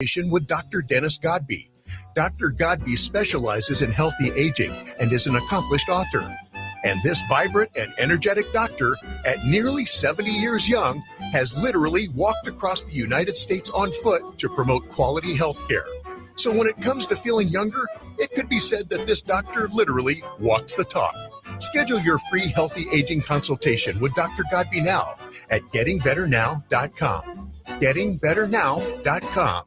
with Dr. Dennis Godby. Dr. Godby specializes in healthy aging and is an accomplished author. And this vibrant and energetic doctor, at nearly 70 years young, has literally walked across the United States on foot to promote quality health care. So when it comes to feeling younger, it could be said that this doctor literally walks the talk. Schedule your free healthy aging consultation with Dr. Godby now at gettingbetternow.com. Gettingbetternow.com.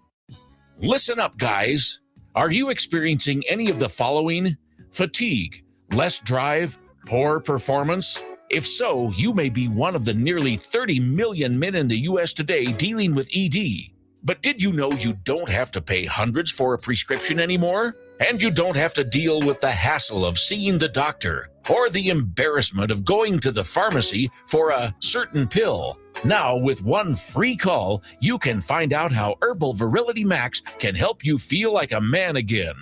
Listen up, guys. Are you experiencing any of the following? Fatigue, less drive, poor performance? If so, you may be one of the nearly 30 million men in the U.S. today dealing with ED. But did you know you don't have to pay hundreds for a prescription anymore? And you don't have to deal with the hassle of seeing the doctor or the embarrassment of going to the pharmacy for a certain pill. Now, with one free call, you can find out how Herbal Virility Max can help you feel like a man again.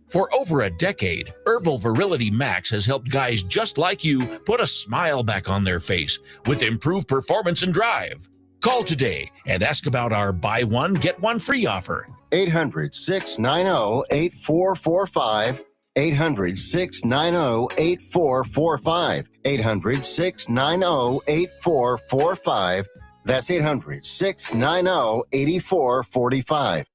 For over a decade, Herbal Virility Max has helped guys just like you put a smile back on their face with improved performance and drive. Call today and ask about our buy one, get one free offer. 800-690-8445. 800-690-8445. 800-690-8445. That's 800-690-8445.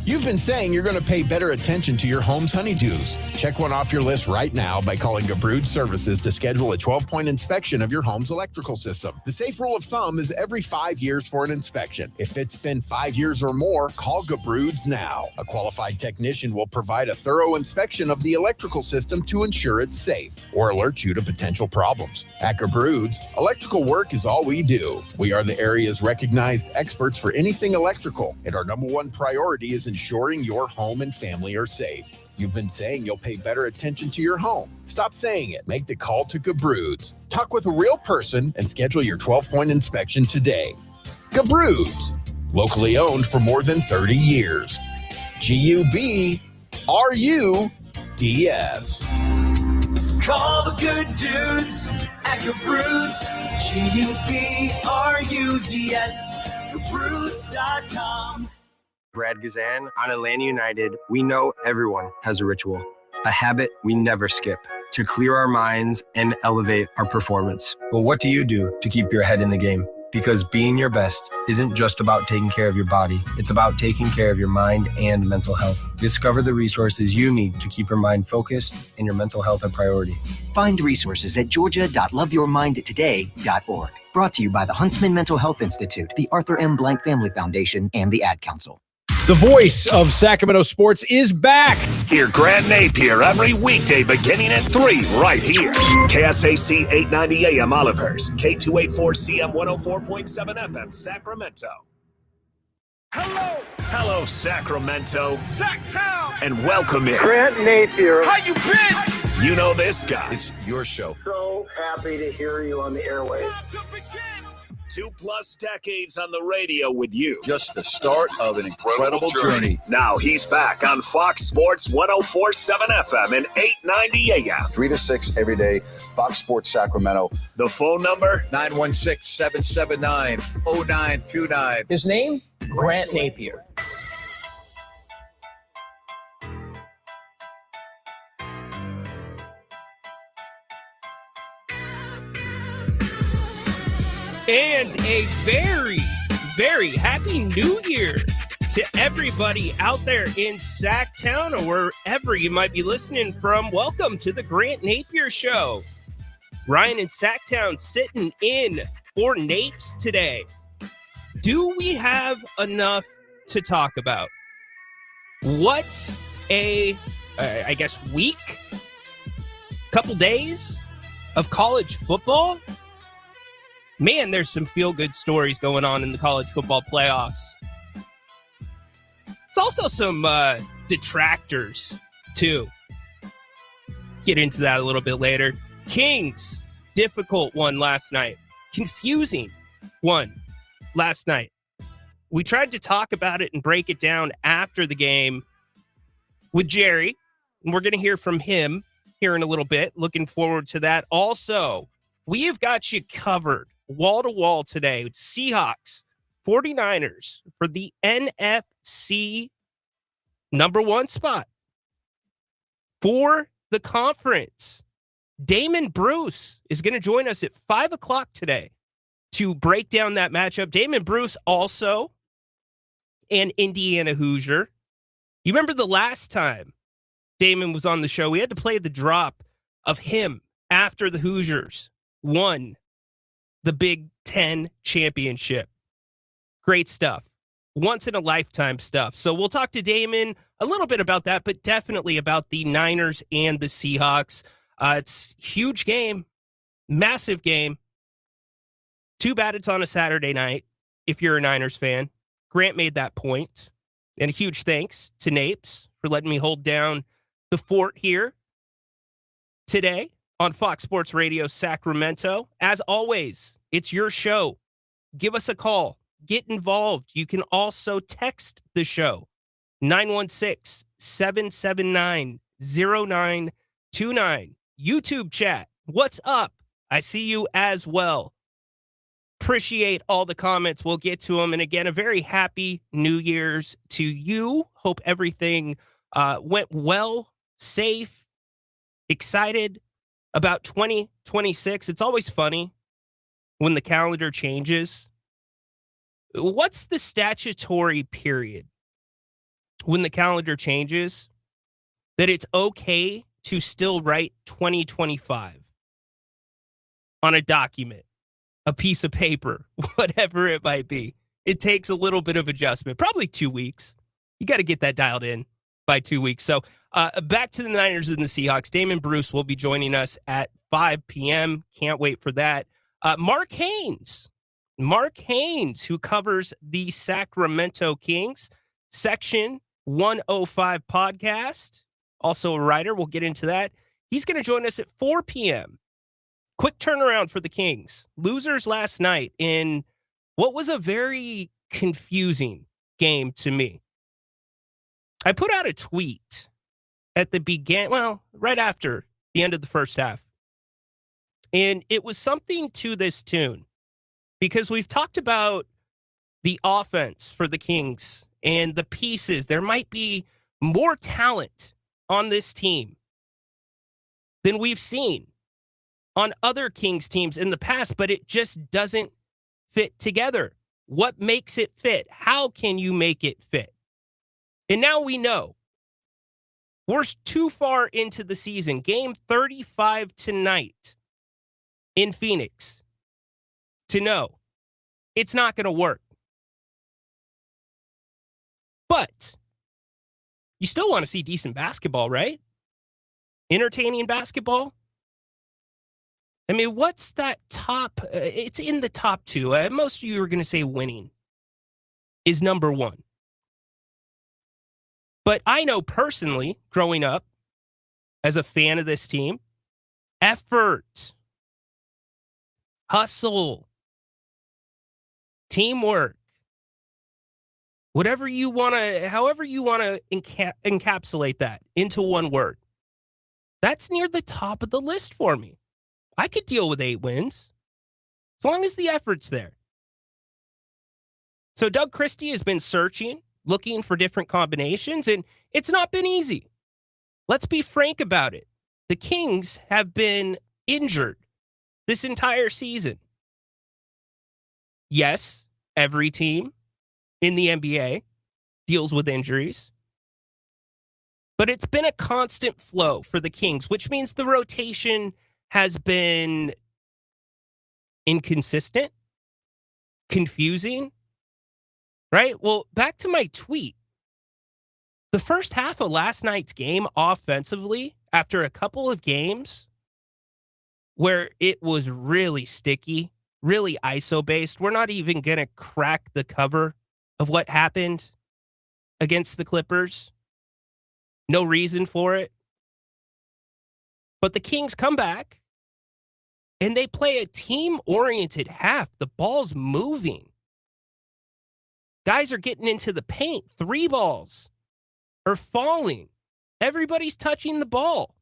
You've been saying you're going to pay better attention to your home's honeydews. Check one off your list right now by calling Gabrud Services to schedule a 12-point inspection of your home's electrical system. The safe rule of thumb is every 5 years for an inspection. If it's been 5 years or more, call Gabrud's now. A qualified technician will provide a thorough inspection of the electrical system to ensure it's safe or alert you to potential problems. At Gabrud's, electrical work is all we do. We are the area's recognized experts for anything electrical, and our number one priority is ensuring your home and family are safe. You've been saying you'll pay better attention to your home. Stop saying it. Make the call to Gabrud's. Talk with a real person and schedule your 12-point inspection today. Gabrud's, locally owned for more than 30 years. G-U-B-R-U-D-S. Call the good dudes at Gabrud's. G-U-B-R-U-D-S. Gabrud's.com. Brad Gazan. On Atlanta United, we know everyone has a ritual, a habit we never skip to clear our minds and elevate our performance. But what do you do to keep your head in the game? Because being your best isn't just about taking care of your body. It's about taking care of your mind and mental health. Discover the resources you need to keep your mind focused and your mental health a priority. Find resources at georgia.loveyourmindtoday.org. Brought to you by the Huntsman Mental Health Institute, the Arthur M. Blank Family Foundation, and the Ad Council. The voice of Sacramento sports is back. Hear Grant Napear every weekday beginning at 3 right here. KSAC 890 AM Olivehurst, K284CM 104.7 FM Sacramento. Hello, Sacramento. Sacktown. And welcome in. Grant Napear. How you been? You know this guy. It's your show. So happy to hear you on the airwaves. 2+ decades on the radio with you. Just the start of an incredible journey. Now he's back on Fox Sports 104.7 FM and 890 AM. 3 to 6 every day, Fox Sports Sacramento. The phone number? 916-779-0929. His name? Grant Napear. And a very, very happy New Year to everybody out there in Sacktown or wherever you might be listening from. Welcome to the Grant Napear Show. Ryan in Sacktown sitting in for Napes today. Do we have enough to talk about? What a, week? Couple days of college football? Man, there's some feel-good stories going on in the college football playoffs. It's also some detractors, too. Get into that a little bit later. Kings, difficult one last night. Confusing one last night. We tried to talk about it and break it down after the game with Jerry, and we're going to hear from him here in a little bit. Looking forward to that. Also, we have got you covered wall to wall today. Seahawks 49ers for the NFC number 1 spot for the conference. Damon Bruce is going to join us at 5 o'clock today to break down that matchup. Damon Bruce, also an Indiana Hoosier. You remember the last time Damon was on the show, we had to play the drop of him after the Hoosiers won the Big Ten championship. Great stuff. Once in a lifetime stuff. So we'll talk to Damon a little bit about that, but definitely about the Niners and the Seahawks. It's a huge game, massive game. Too bad it's on a Saturday night if you're a Niners fan. Grant made that point. And a huge thanks to Napes for letting me hold down the fort here today on Fox Sports Radio Sacramento. As always, it's your show. Give us a call. Get involved. You can also text the show, 916-779-0929. YouTube chat, what's up? I see you as well. Appreciate all the comments. We'll get to them. And again, a very happy New Year's to you. Hope everything went well, safe, excited about 2026. It's always funny when the calendar changes. What's the statutory period when the calendar changes that it's okay to still write 2025 on a document, a piece of paper, whatever it might be? It takes a little bit of adjustment, probably 2 weeks. You got to get that dialed in by 2 weeks. So back to the Niners and the Seahawks. Damon Bruce will be joining us at 5 p.m. Can't wait for that. Mark Haynes, who covers the Sacramento Kings, Section 105 podcast, also a writer. We'll get into that. He's going to join us at 4 p.m. Quick turnaround for the Kings. Losers last night in what was a very confusing game to me. I put out a tweet at the right after the end of the first half. And it was something to this tune, because we've talked about the offense for the Kings and the pieces. There might be more talent on this team than we've seen on other Kings teams in the past, but it just doesn't fit together. What makes it fit? How can you make it fit? And now we know. We're too far into the season. Game 35 tonight in Phoenix to know it's not going to work. But you still want to see decent basketball, right? Entertaining basketball. I mean, what's that top? It's in the top 2. Most of you are going to say winning is number 1. But I know personally, growing up as a fan of this team, effort, hustle, teamwork, however you want to encapsulate that into one word, that's near the top of the list for me. I could deal with 8 wins as long as the effort's there. So Doug Christie has been searching, looking for different combinations, and it's not been easy. Let's be frank about it. The Kings have been injured this entire season. Yes, every team in the NBA deals with injuries, but it's been a constant flow for the Kings, which means the rotation has been inconsistent, confusing, right? Well, back to my tweet. The first half of last night's game offensively, after a couple of games where it was really sticky, really ISO-based, we're not even going to crack the cover of what happened against the Clippers. No reason for it. But the Kings come back, and they play a team-oriented half. The ball's moving. Guys are getting into the paint. 3 balls are falling. Everybody's touching the ball.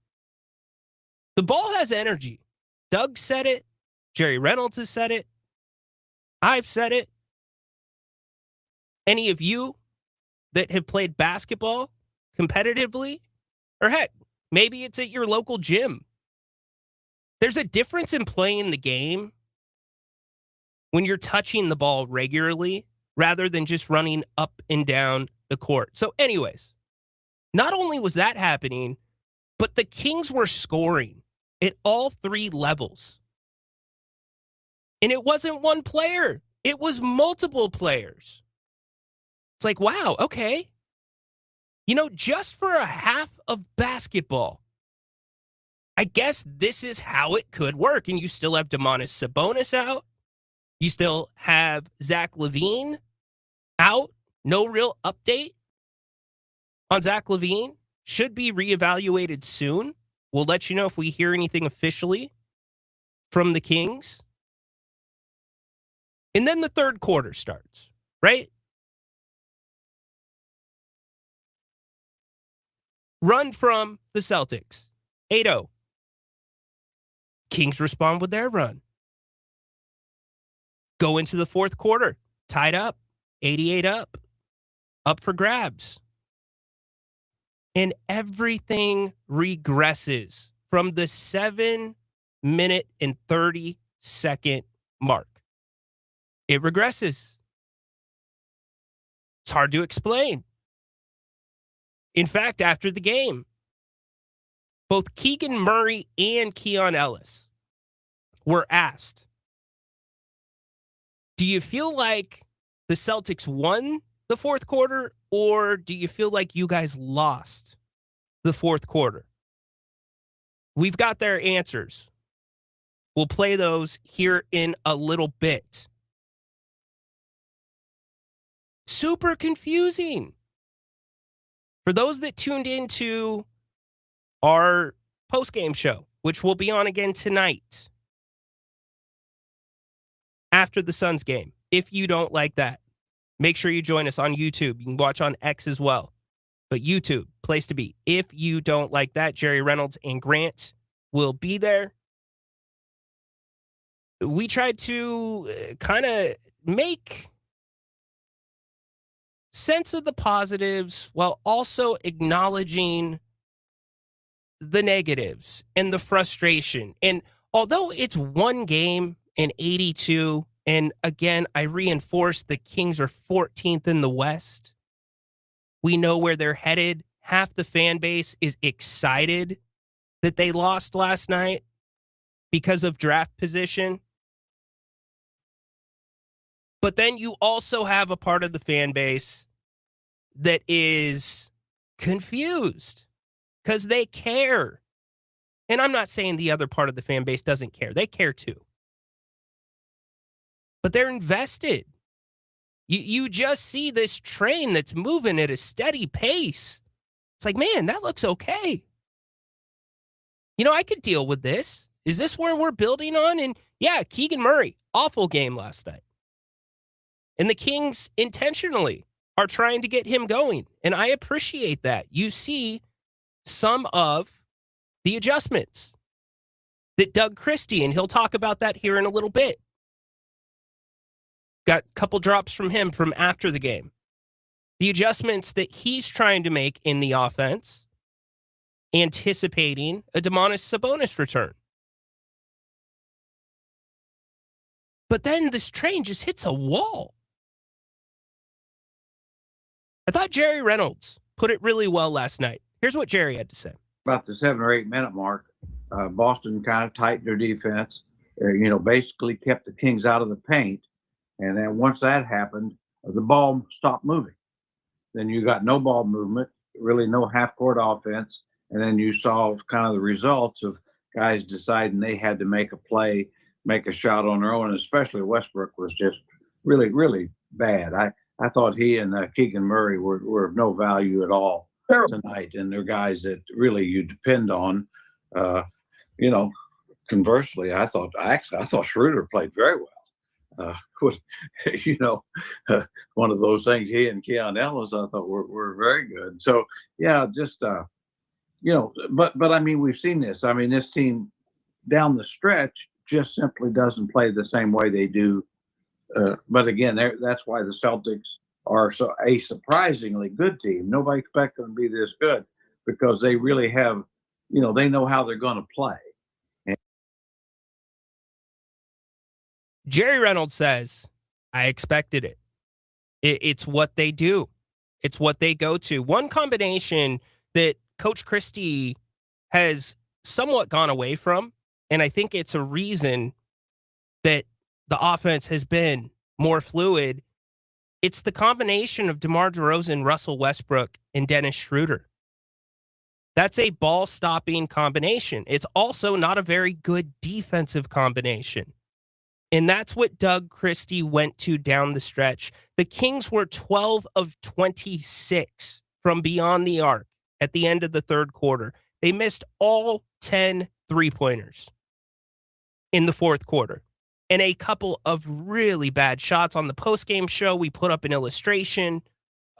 The ball has energy. Doug said it. Jerry Reynolds has said it. I've said it. Any of you that have played basketball competitively, or heck, maybe it's at your local gym. There's a difference in playing the game when you're touching the ball regularly rather than just running up and down the court. So anyways, not only was that happening, but the Kings were scoring at all three levels. And it wasn't one player. It was multiple players. It's like, wow, okay. You know, just for a half of basketball, I guess this is how it could work. And you still have Domantas Sabonis out. You still have Zach LaVine out. No real update on Zach LaVine. Should be reevaluated soon. We'll let you know if we hear anything officially from the Kings. And then the third quarter starts, right? Run from the Celtics, 8-0. Kings respond with their run. Go into the fourth quarter, tied up, 88 up for grabs. And everything regresses from the 7-minute and 30-second mark. It regresses. It's hard to explain. In fact, after the game, both Keegan Murray and Keon Ellis were asked, do you feel like the Celtics won the fourth quarter, or do you feel like you guys lost the fourth quarter? We've got their answers. We'll play those here in a little bit. Super confusing. For those that tuned into our post-game show, which will be on again tonight after the Suns game, if you don't like that, make sure you join us on YouTube. You can watch on X as well. But YouTube, place to be. If you don't like that, Jerry Reynolds and Grant will be there. We tried to kind of make sense of the positives while also acknowledging the negatives and the frustration. And although it's one game in 82, and again, I reinforce the Kings are 14th in the West. We know where they're headed. Half the fan base is excited that they lost last night because of draft position. But then you also have a part of the fan base that is confused because they care. And I'm not saying the other part of the fan base doesn't care. They care too. But they're invested. You just see this train that's moving at a steady pace. It's like, man, that looks okay. You know, I could deal with this. Is this where we're building on? And yeah, Keegan Murray, awful game last night. And the Kings intentionally are trying to get him going. And I appreciate that. You see some of the adjustments that Doug Christie, and he'll talk about that here in a little bit. Got a couple drops from him from after the game. The adjustments that he's trying to make in the offense, anticipating a Domantas Sabonis return. But then this train just hits a wall. I thought Jerry Reynolds put it really well last night. Here's what Jerry had to say. About the 7 or 8 minute mark, Boston kind of tightened their defense, basically kept the Kings out of the paint. And then once that happened, the ball stopped moving. Then you got no ball movement, really no half-court offense. And then you saw kind of the results of guys deciding they had to make a play, make a shot on their own. And especially Westbrook was just really, really bad. I thought he and Keegan Murray were of no value at all tonight. And they're guys that really you depend on. Conversely, I thought Schroeder played very well. One of those things, he and Keon Ellis, I thought were very good. So, yeah, just, but I mean, we've seen this. I mean, this team down the stretch just simply doesn't play the same way they do. But again, that's why the Celtics are a surprisingly good team. Nobody expected them to be this good because they really have, they know how they're going to play. Jerry Reynolds says, I expected it. It's what they do. It's what they go to. One combination that Coach Christie has somewhat gone away from, and I think it's a reason that the offense has been more fluid. It's the combination of DeMar DeRozan, Russell Westbrook, and Dennis Schroeder. That's a ball-stopping combination. It's also not a very good defensive combination. And that's what Doug Christie went to down the stretch. The Kings were 12 of 26 from beyond the arc at the end of the third quarter. They missed all 10 three-pointers in the fourth quarter. And a couple of really bad shots. On the postgame show, we put up an illustration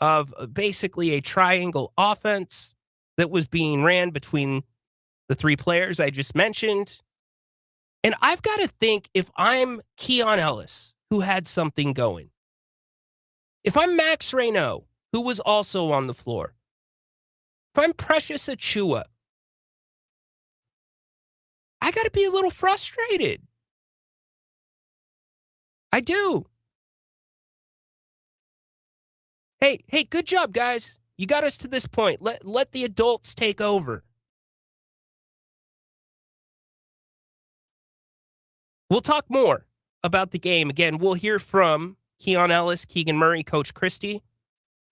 of basically a triangle offense that was being ran between the three players I just mentioned. And I've got to think, if I'm Keon Ellis, who had something going, if I'm Max Reynaud, who was also on the floor, if I'm Precious Achua, I got to be a little frustrated. I do. Hey, good job, guys. You got us to this point. Let the adults take over. We'll talk more about the game. Again, we'll hear from Keon Ellis, Keegan Murray, Coach Christie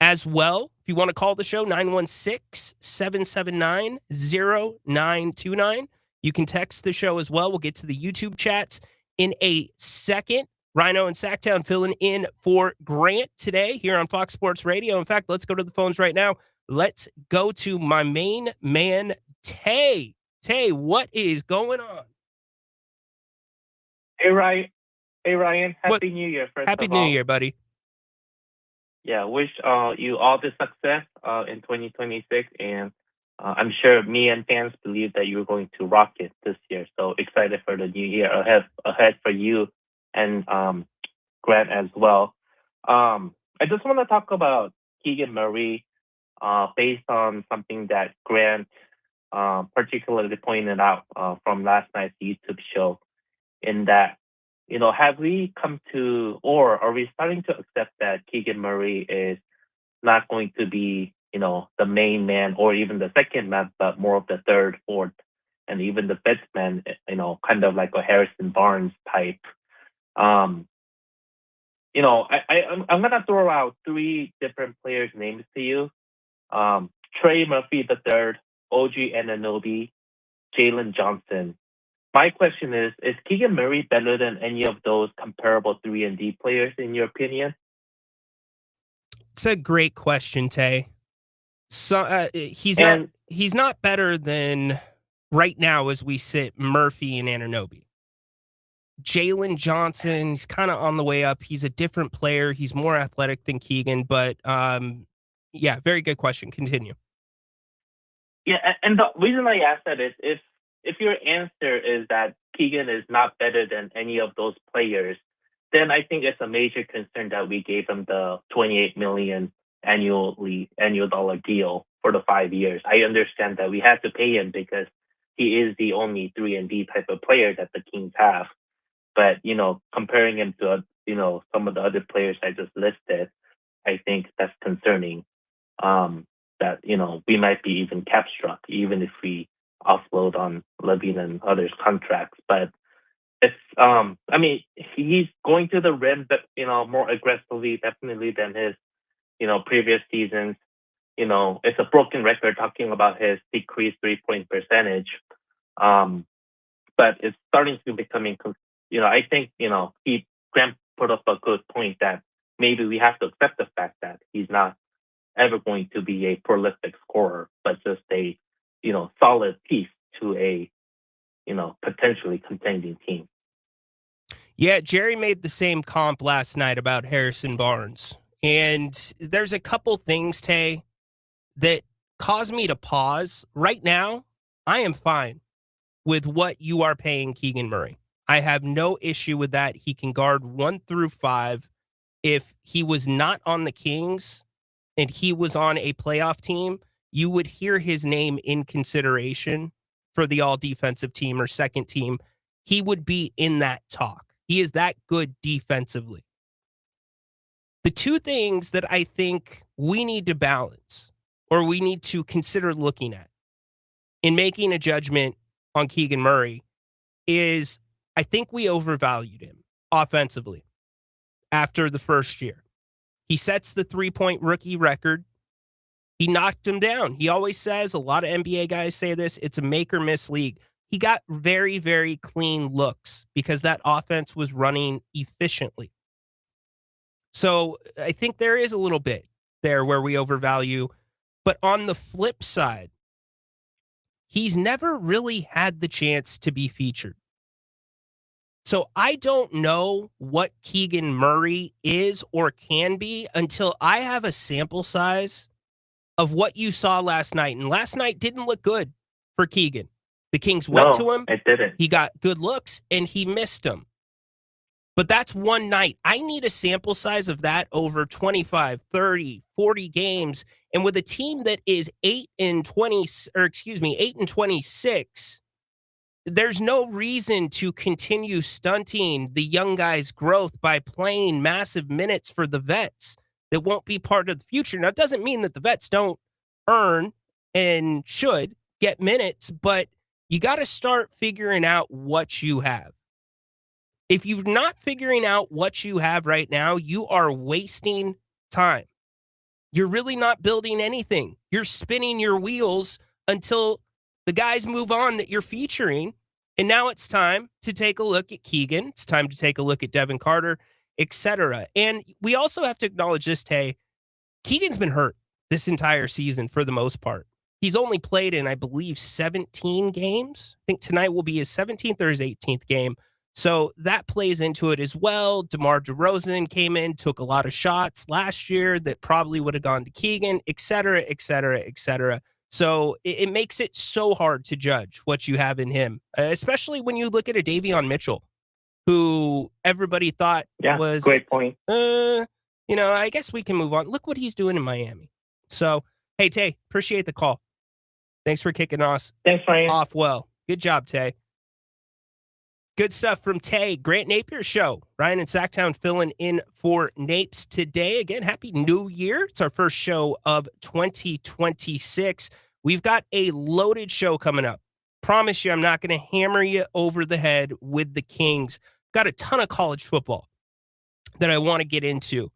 as well. If you want to call the show, 916-779-0929. You can text the show as well. We'll get to the YouTube chats in a second. Rhino and Sacktown filling in for Grant today here on Fox Sports Radio. In fact, let's go to the phones right now. Let's go to my main man, Tay. Tay, what is going on? Hey, Ryan. Happy New Year, first Happy of New all. Year, buddy. Yeah, wish you all the success in 2026. And I'm sure me and fans believe that you're going to rock it this year. So excited for the new year ahead for you and Grant as well. I just want to talk about Keegan Murray based on something that Grant particularly pointed out from last night's YouTube show, in that, have we come to, or are we starting to accept that Keegan Murray is not going to be, the main man or even the second man, but more of the third, fourth, and even the fifth man, kind of like a Harrison Barnes type. I'm going to throw out three different players' names to you. Trey Murphy III, OG Anunoby, Jalen Johnson. My question is Keegan Murray better than any of those comparable 3-and-D players in your opinion? It's a great question, Tay. So he's not better than, right now as we sit, Murphy and Anunoby. Jalen Johnson, he's kind of on the way up. He's a different player. He's more athletic than Keegan, but yeah, very good question. Continue. Yeah, and the reason I ask that is if your answer is that Keegan is not better than any of those players, then I think it's a major concern that we gave him the $28 million annual dollar deal for the 5 years. I understand that we had to pay him because he is the only 3-and-D type of player that the Kings have. But, comparing him to, some of the other players I just listed, I think that's concerning. That, we might be even cap struck, even if we offload on Levine and others' contracts. But it's, he's going to the rim, but, more aggressively, definitely than his, previous seasons. It's a broken record talking about his decreased 3-point percentage. But it's starting to becoming, I think, Grant put up a good point that maybe we have to accept the fact that he's not ever going to be a prolific scorer, but just a, solid piece to a, potentially contending team. Yeah, Jerry made the same comp last night about Harrison Barnes. And there's a couple things, Tay, that cause me to pause. Right now, I am fine with what you are paying Keegan Murray. I have no issue with that. He can guard 1 through 5 if he was not on the Kings and he was on a playoff team, you would hear his name in consideration for the all-defensive team or second team. He would be in that talk. He is that good defensively. The two things that I think we need to balance or we need to consider looking at in making a judgment on Keegan Murray is I think we overvalued him offensively after the first year. He sets the three-point rookie record. He knocked him down. He always says, a lot of NBA guys say this, it's a make or miss league. He got very, very clean looks because that offense was running efficiently. So I think there is a little bit there where we overvalue. But on the flip side, he's never really had the chance to be featured. So I don't know what Keegan Murray is or can be until I have a sample size of what you saw last night. And last night didn't look good for Keegan. The Kings went to him. It didn't. He got good looks, and he missed them. But that's one night. I need a sample size of that over 25, 30, 40 games. And with a team that is 8-26, there's no reason to continue stunting the young guy's growth by playing massive minutes for the vets that won't be part of the future. Now, it doesn't mean that the vets don't earn and should get minutes, but you got to start figuring out what you have. If you're not figuring out what you have right now, you are wasting time. You're really not building anything. You're spinning your wheels until the guys move on that you're featuring. And now it's time to take a look at Keegan. It's time to take a look at Devin Carter, etc. And we also have to acknowledge this, Tay. Keegan's been hurt this entire season for the most part. He's only played in, I believe, 17 games. I think tonight will be his 17th or his 18th game. So that plays into it as well. DeMar DeRozan came in, took a lot of shots last year that probably would have gone to Keegan, et cetera, et cetera, et cetera. So it makes it so hard to judge what you have in him, especially when you look at a Davion Mitchell, who everybody thought was great point. I guess we can move on. Look what he's doing in Miami. So, hey, Tay, appreciate the call. Thanks for kicking us off well. Good job, Tay. Good stuff from Tay. Grant Napear Show. Ryan and Sacktown filling in for Napes today. Again, Happy New Year. It's our first show of 2026. We've got a loaded show coming up. Promise you, I'm not going to hammer you over the head with the Kings. Got a ton of college football that I want to get into.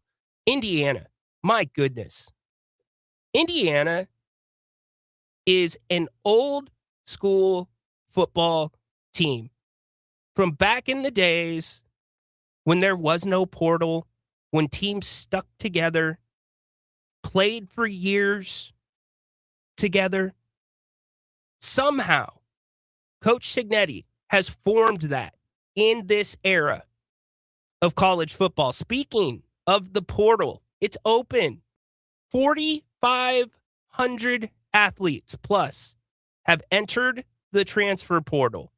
Indiana, my goodness. Indiana is an old school football team from back in the days when there was no portal, when teams stuck together, played for years together. Somehow, Coach Cignetti has formed that in this era of college football. Speaking of the portal, it's open. 4,500 athletes plus have entered the transfer portal.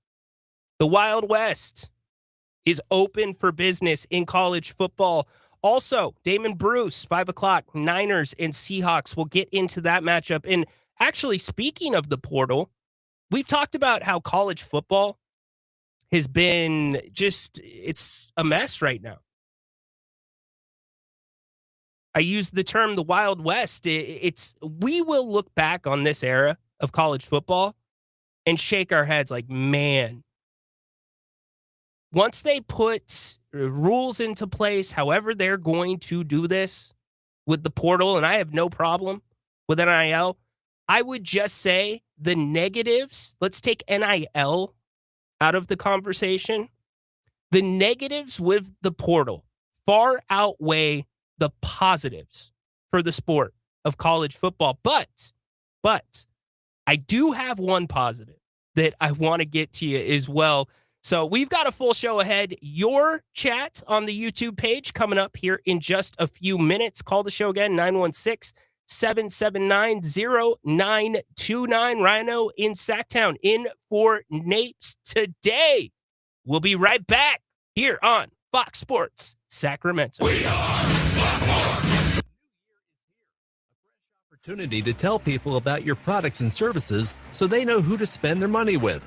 The Wild West is open for business in college football. Also, Damon Bruce, 5 o'clock, Niners and Seahawks. We'll get into that matchup. And actually, speaking of the portal, we've talked about how college football has been it's a mess right now. I use the term the Wild West. We will look back on this era of college football and shake our heads like, man, once they put rules into place, however they're going to do this with the portal, and I have no problem with NIL, I would just say the negatives, let's take NIL out of the conversation. The negatives with the portal far outweigh the positives for the sport of college football. But I do have one positive that I want to get to you as well. So we've got a full show ahead. Your chat on the YouTube page coming up here in just a few minutes. Call the show again, 916-779-0929. Rhino in Sacktown in for Napes today. We'll be right back here on Fox Sports Sacramento. We are Opportunity to tell people about your products and services so they know who to spend their money with.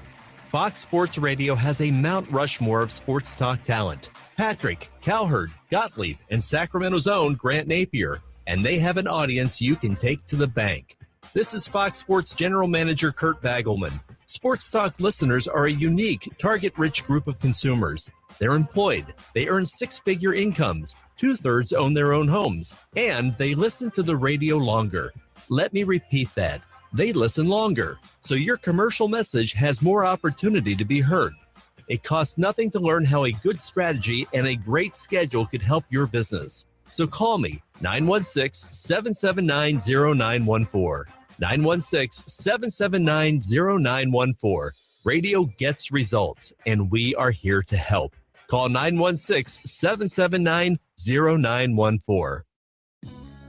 Fox Sports Radio has a Mount Rushmore of sports talk talent. Patrick, Cowherd, Gottlieb, and Sacramento's own Grant Napear, and they have an audience you can take to the bank. This is Fox Sports General Manager Kurt Bagelman. Sports Talk listeners are a unique, target-rich group of consumers. They're employed, they earn six-figure incomes, 2/3 own their own homes, and they listen to the radio longer. Let me repeat that. They listen longer, so your commercial message has more opportunity to be heard. It costs nothing to learn how a good strategy and a great schedule could help your business. So call me, 916-779-0914. 916-779-0914. Radio gets results, and we are here to help. Call 916-779-0914.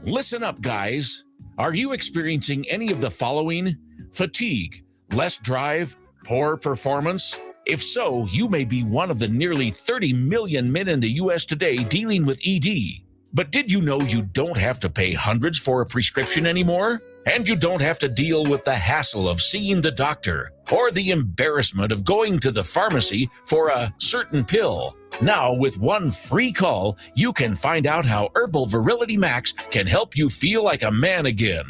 Listen up, guys. Are you experiencing any of the following? Fatigue, less drive, poor performance? If so, you may be one of the nearly 30 million men in the U.S. today dealing with ED. But did you know you don't have to pay hundreds for a prescription anymore? And you don't have to deal with the hassle of seeing the doctor or the embarrassment of going to the pharmacy for a certain pill. Now, with one free call, you can find out how Herbal Virility Max can help you feel like a man again.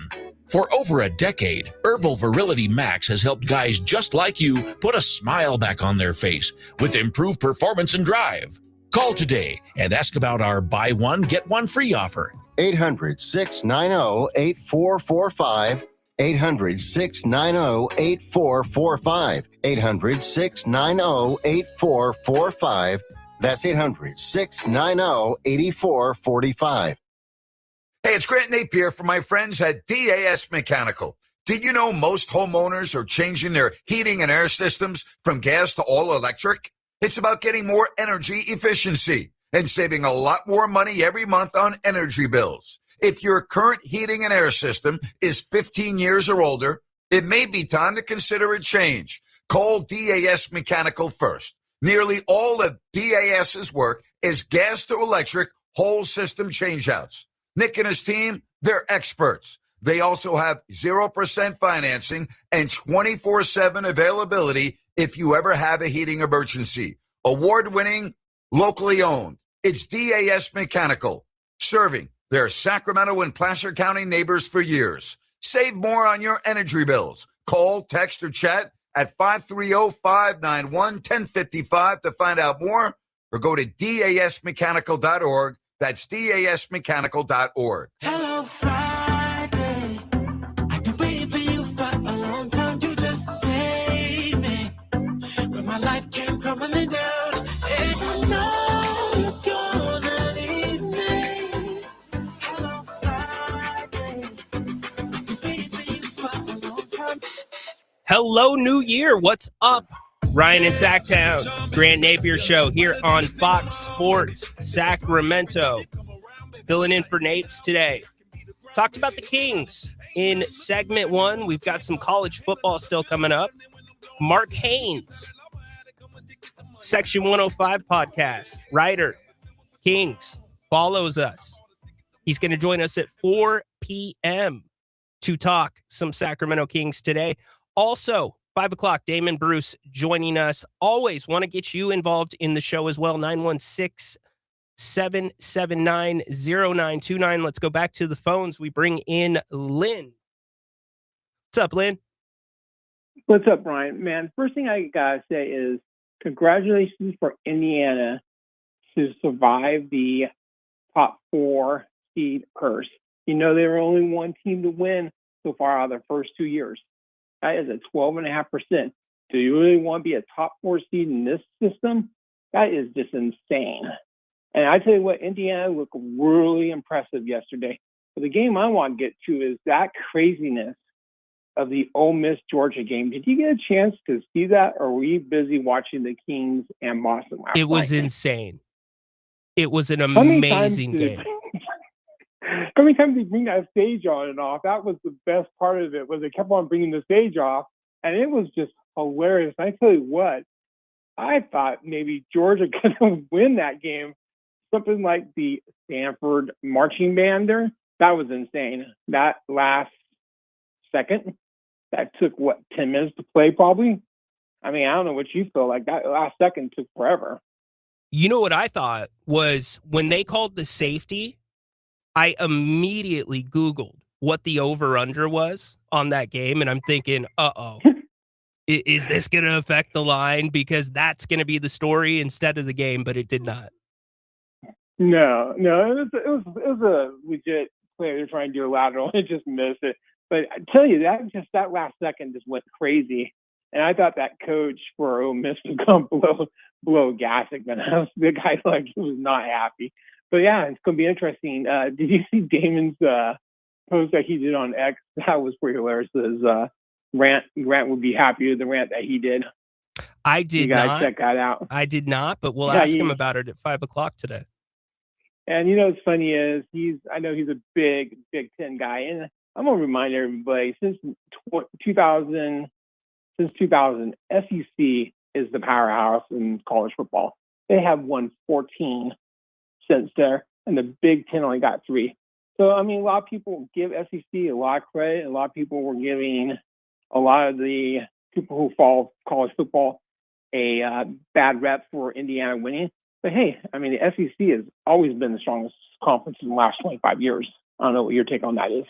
For over a decade, Herbal Virility Max has helped guys just like you put a smile back on their face with improved performance and drive. Call today and ask about our buy one, get one free offer. 800-690-8445. 800-690-8445. 800-690-8445. That's 800-690-8445. Hey, it's Grant Napear from my friends at DAS Mechanical. Did you know most homeowners are changing their heating and air systems from gas to all electric? It's about getting more energy efficiency and saving a lot more money every month on energy bills. If your current heating and air system is 15 years or older, it may be time to consider a change. Call DAS Mechanical first. Nearly all of DAS's work is gas to electric whole system changeouts. Nick and his team, they're experts. They also have 0% financing and 24/7 availability if you ever have a heating emergency. Award-winning, locally owned. It's DAS Mechanical, serving their Sacramento and Placer County neighbors for years. Save more on your energy bills. Call, text, or chat at 530-591-1055 to find out more, or go to dasmechanical.org. That's dasmechanical.org. Hello, Friday. I've been waiting for you for a long time. You just saved me when my life came crumbling down. And I know you're gonna leave me. Hello, Friday. I've been waiting for you for a long time. Hello, New Year. What's up? Ryan in Sacktown. Grant Napear Show here on Fox Sports Sacramento. Filling in for Napes today. Talked about the Kings in segment 1. We've got some college football still coming up. Mark Haynes, Section 105 podcast, writer, Kings, follows us. He's going to join us at 4 p.m. to talk some Sacramento Kings today. Also, 5 o'clock, Damon Bruce joining us. Always want to get you involved in the show as well. 916-779-0929. Let's go back to the phones. We bring in Lynn. What's up, Lynn? What's up, Brian? Man, first thing I got to say is congratulations for Indiana to survive the top 4 seed curse. You know, they were only one team to win so far out of their first 2 years. That is a 12.5%. Do you really want to be a top 4 seed in this system? That is just insane. And I tell you what, Indiana looked really impressive yesterday. But the game I want to get to is that craziness of the Ole Miss Georgia game. Did you get a chance to see that, or were you busy watching the Kings and Boston last night? It was insane. It was an amazing game. How many times they bring that stage on and off? That was the best part of it, was they kept on bringing the stage off, and it was just hilarious. And I tell you what, I thought maybe Georgia could win that game. Something like the Stanford marching band there, that was insane. That last second that took, 10 minutes to play probably? I mean, I don't know what you feel like. That last second took forever. You know what I thought was when they called the safety, I immediately Googled what the over-under was on that game, and I'm thinking, uh-oh, is this going to affect the line? Because that's going to be the story instead of the game, but it did not. No, it was a legit play. They're trying to do a lateral. It just missed it. But I tell you, that last second just went crazy. And I thought that coach for Ole Miss would come below Gassick, man. The guy he was not happy. But yeah, it's gonna be interesting. Did you see Damon's post that he did on X? That was pretty hilarious. His Grant would be happy with the rant that he did. I did you guys not check that out. I did not, but we'll ask him about it at 5:00 today. And what's funny is I know he's a big Big Ten guy, and I'm gonna remind everybody since 2000, SEC is the powerhouse in college football. They have won 14 since there, and the Big Ten only got 3. So I mean, a lot of people give SEC a lot of credit. A lot of people were giving a lot of the people who follow college football a bad rep for Indiana winning. But hey, I mean, the SEC has always been the strongest conference in the last 25 years. I don't know what your take on that is.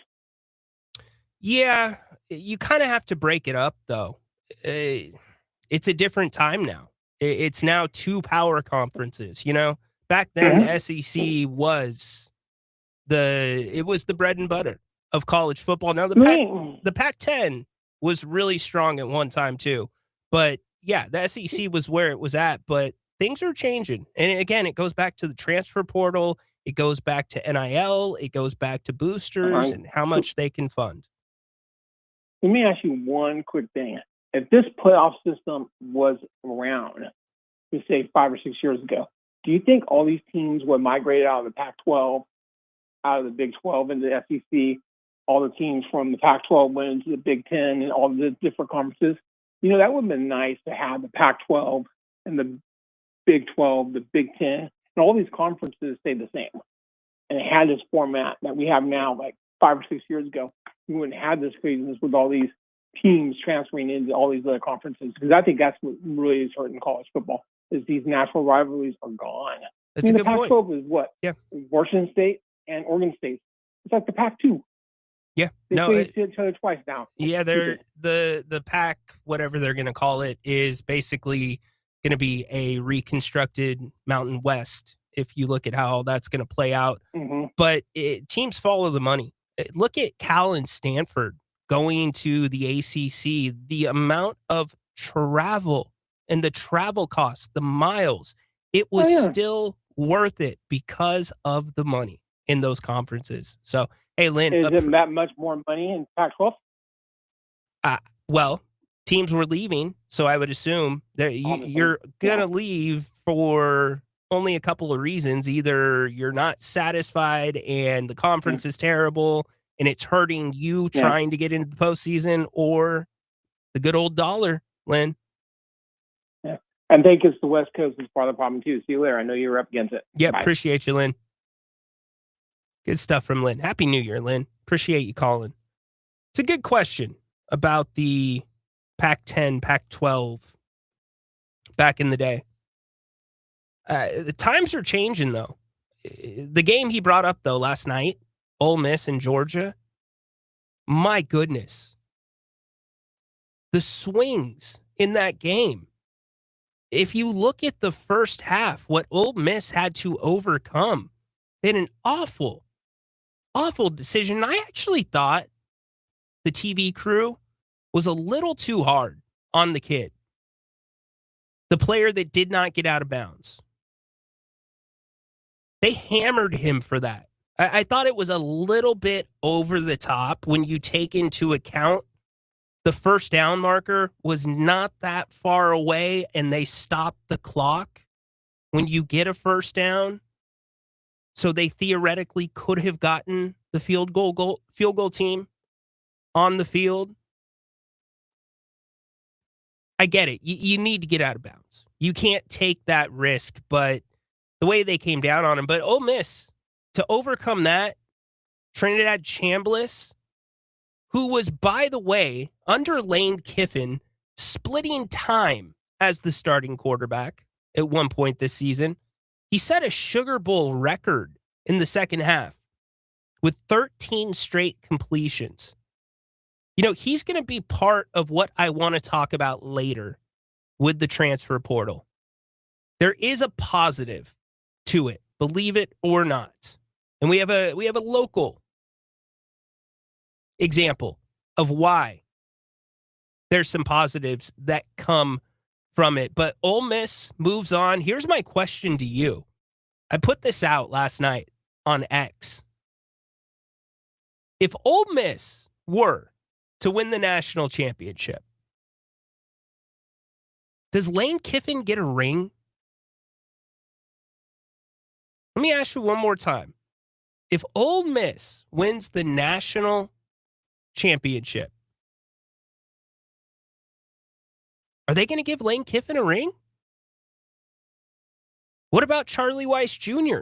Yeah, you kind of have to break it up, though. It's a different time now. It's now 2 power conferences. Back then, the SEC was the bread and butter of college football. Now the Pac-10 was really strong at one time too, but yeah, the SEC was where it was at. But things are changing, and again, it goes back to the transfer portal. It goes back to NIL. It goes back to boosters and how much they can fund. Let me ask you one quick thing. If this playoff system was around, let's say 5 or 6 years ago, do you think all these teams would migrate out of the Pac-12, out of the Big 12 into the SEC, all the teams from the Pac-12 went into the Big 10 and all the different conferences? That would have been nice to have the Pac-12 and the Big 12, the Big 10, and all these conferences stay the same. And it had this format that we have now, like 5 or 6 years ago. We wouldn't have this craziness with all these teams transferring into all these other conferences, because I think that's what really is hurting college football, is these natural rivalries are gone. That's a good point. The Pac-12 is what? Yeah. Washington State and Oregon State. It's like the Pac-2. Yeah. They play each other twice now. Yeah, they're the Pac, whatever they're going to call it, is basically going to be a reconstructed Mountain West if you look at how that's going to play out. Mm-hmm. But teams follow the money. Look at Cal and Stanford going to the ACC. The amount of travel and the travel costs, the miles, it was still worth it because of the money in those conferences. So, hey, Lynn. Is it that much more money in Pac-12? Well, teams were leaving, so I would assume that you're going to leave for only a couple of reasons. Either you're not satisfied and the conference is terrible and it's hurting you trying to get into the postseason, or the good old dollar, Lynn. Yeah. I think it's the West Coast is part of the problem too. See you later. I know you were up against it. Yeah, Bye. appreciate you, Lynn. Good stuff from Lynn. Happy New Year, Lynn. Appreciate you calling. It's a good question about the Pac-10, Pac-12 back in the day. The times are changing, though. The game he brought up, though, last night, Ole Miss and Georgia, my goodness. The swings in that game. If you look at the first half, what Ole Miss had to overcome, they had an awful decision. I actually thought the TV crew was a little too hard on the kid, the player that did not get out of bounds. They hammered him for that. I thought it was a little bit over the top when you take into account the first down marker was not that far away and they stopped the clock when you get a first down. So they theoretically could have gotten the field goal team on the field. I get it. You need to get out of bounds. You can't take that risk, but the way they came down on him. But Ole Miss, to overcome that, Trinidad Chambliss who was, by the way, under Lane Kiffin, splitting time as the starting quarterback at one point this season. He set a Sugar Bowl record in the second half with 13 straight completions. You know, he's going to be part of what I want to talk about later with the transfer portal. There is a positive to it, believe it or not. And we have a local example of why there's some positives that come from it. But Ole Miss moves on. Here's my question to you. I put this out last night on X. If Ole Miss were to win the national championship, does Lane Kiffin get a ring? Let me ask you one more time. If Ole Miss wins the national championship, are they going to give Lane Kiffin a ring? What about Charlie Weiss Jr.,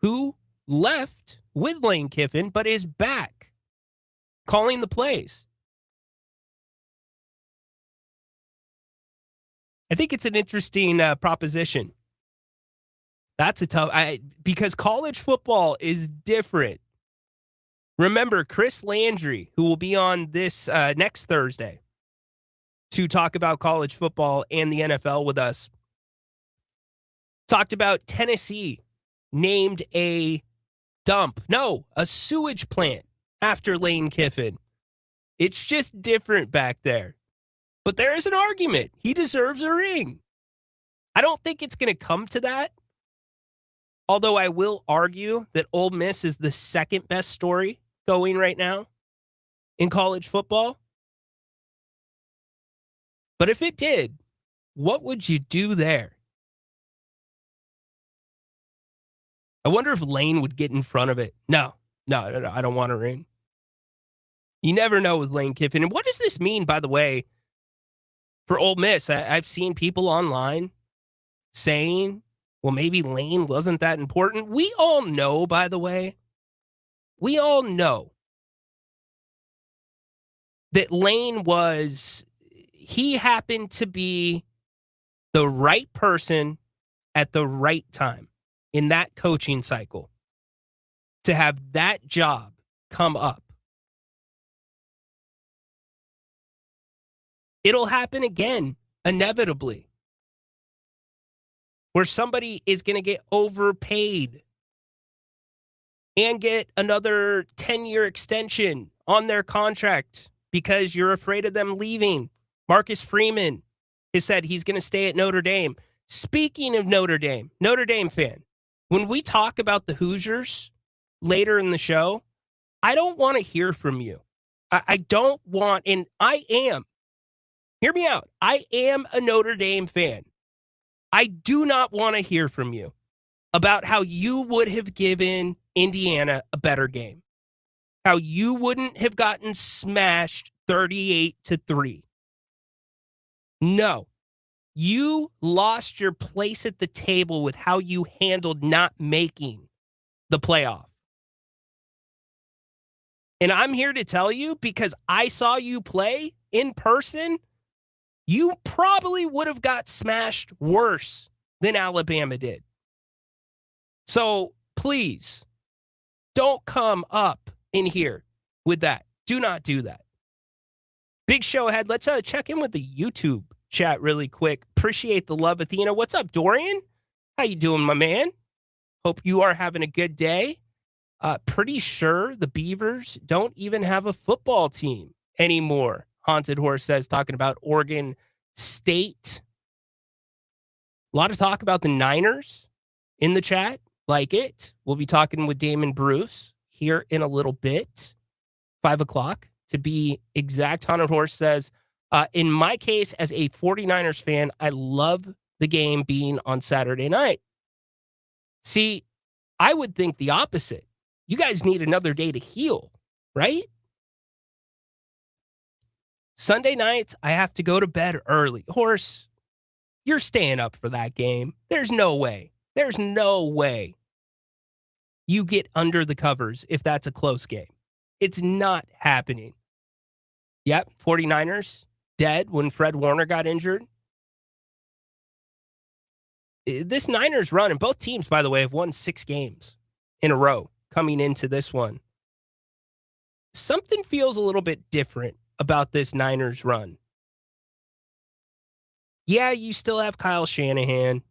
who left with Lane Kiffin but is back calling the plays? I think it's an interesting proposition. That's a tough, because college football is different. Remember, Chris Landry, who will be on this next Thursday to talk about college football and the NFL with us, talked about Tennessee named a sewage plant after Lane Kiffin. It's just different back there. But there is an argument. He deserves a ring. I don't think it's going to come to that. Although I will argue that Ole Miss is the second best story going right now in college football. But if it did, what would you do there? I wonder if Lane would get in front of it. No, I don't want a ring. You never know with Lane Kiffin. And what does this mean, by the way, for Ole Miss? I've seen people online saying, well, maybe Lane wasn't that important. We all know, by the way, that Lane he happened to be the right person at the right time in that coaching cycle to have that job come up. It'll happen again, inevitably, where somebody is going to get overpaid and get another 10-year extension on their contract because you're afraid of them leaving. Marcus Freeman has said he's going to stay at Notre Dame. Speaking of Notre Dame fan, when we talk about the Hoosiers later in the show, I don't want to hear from you. I don't want, and I am. Hear me out. I am a Notre Dame fan. I do not want to hear from you about how you would have given Indiana a better game, how you wouldn't have gotten smashed 38-3. No, you lost your place at the table with how you handled not making the playoff. And I'm here to tell you, because I saw you play in person, you probably would have got smashed worse than Alabama did. So please, don't come up in here with that. Do not do that. Big show ahead. Let's check in with the YouTube chat really quick. Appreciate the love, Athena. What's up, Dorian? How you doing, my man? Hope you are having a good day. Pretty sure the Beavers don't even have a football team anymore. Haunted Horse says, talking about Oregon State. A lot of talk about the Niners in the chat. Like it. We'll be talking with Damon Bruce here in a little bit. 5 o'clock to be exact. Haunted Horse says, in my case, as a 49ers fan, I love the game being on Saturday night. See, I would think the opposite. You guys need another day to heal, right? Sunday nights, I have to go to bed early. Horse, you're staying up for that game. There's no way. There's no way. you get under the covers if that's a close game. It's not happening. Yep, 49ers dead when Fred Warner got injured. This Niners run, and both teams, by the way, have won 6 games in a row coming into this one. Something feels a little bit different about this Niners run. Yeah, you still have Kyle Shanahan.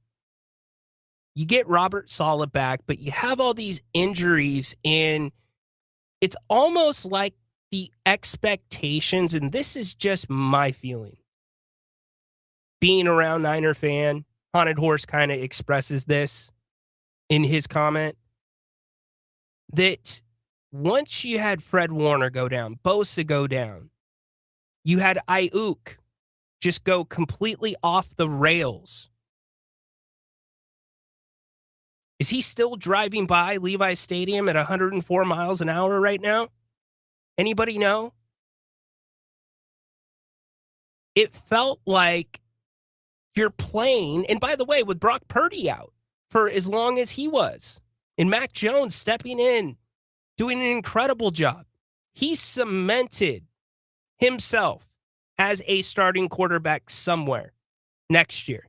You get Robert Saleh back, but you have all these injuries, and it's almost like the expectations, and this is just my feeling. Being around Niner fan, Haunted Horse kind of expresses this in his comment, that once you had Fred Warner go down, Bosa go down, you had Ayuk just go completely off the rails. Is he still driving by Levi Stadium at 104 miles an hour right now? Anybody know? It felt like you're playing, and by the way, with Brock Purdy out for as long as he was, and Mac Jones stepping in, doing an incredible job. He cemented himself as a starting quarterback somewhere next year.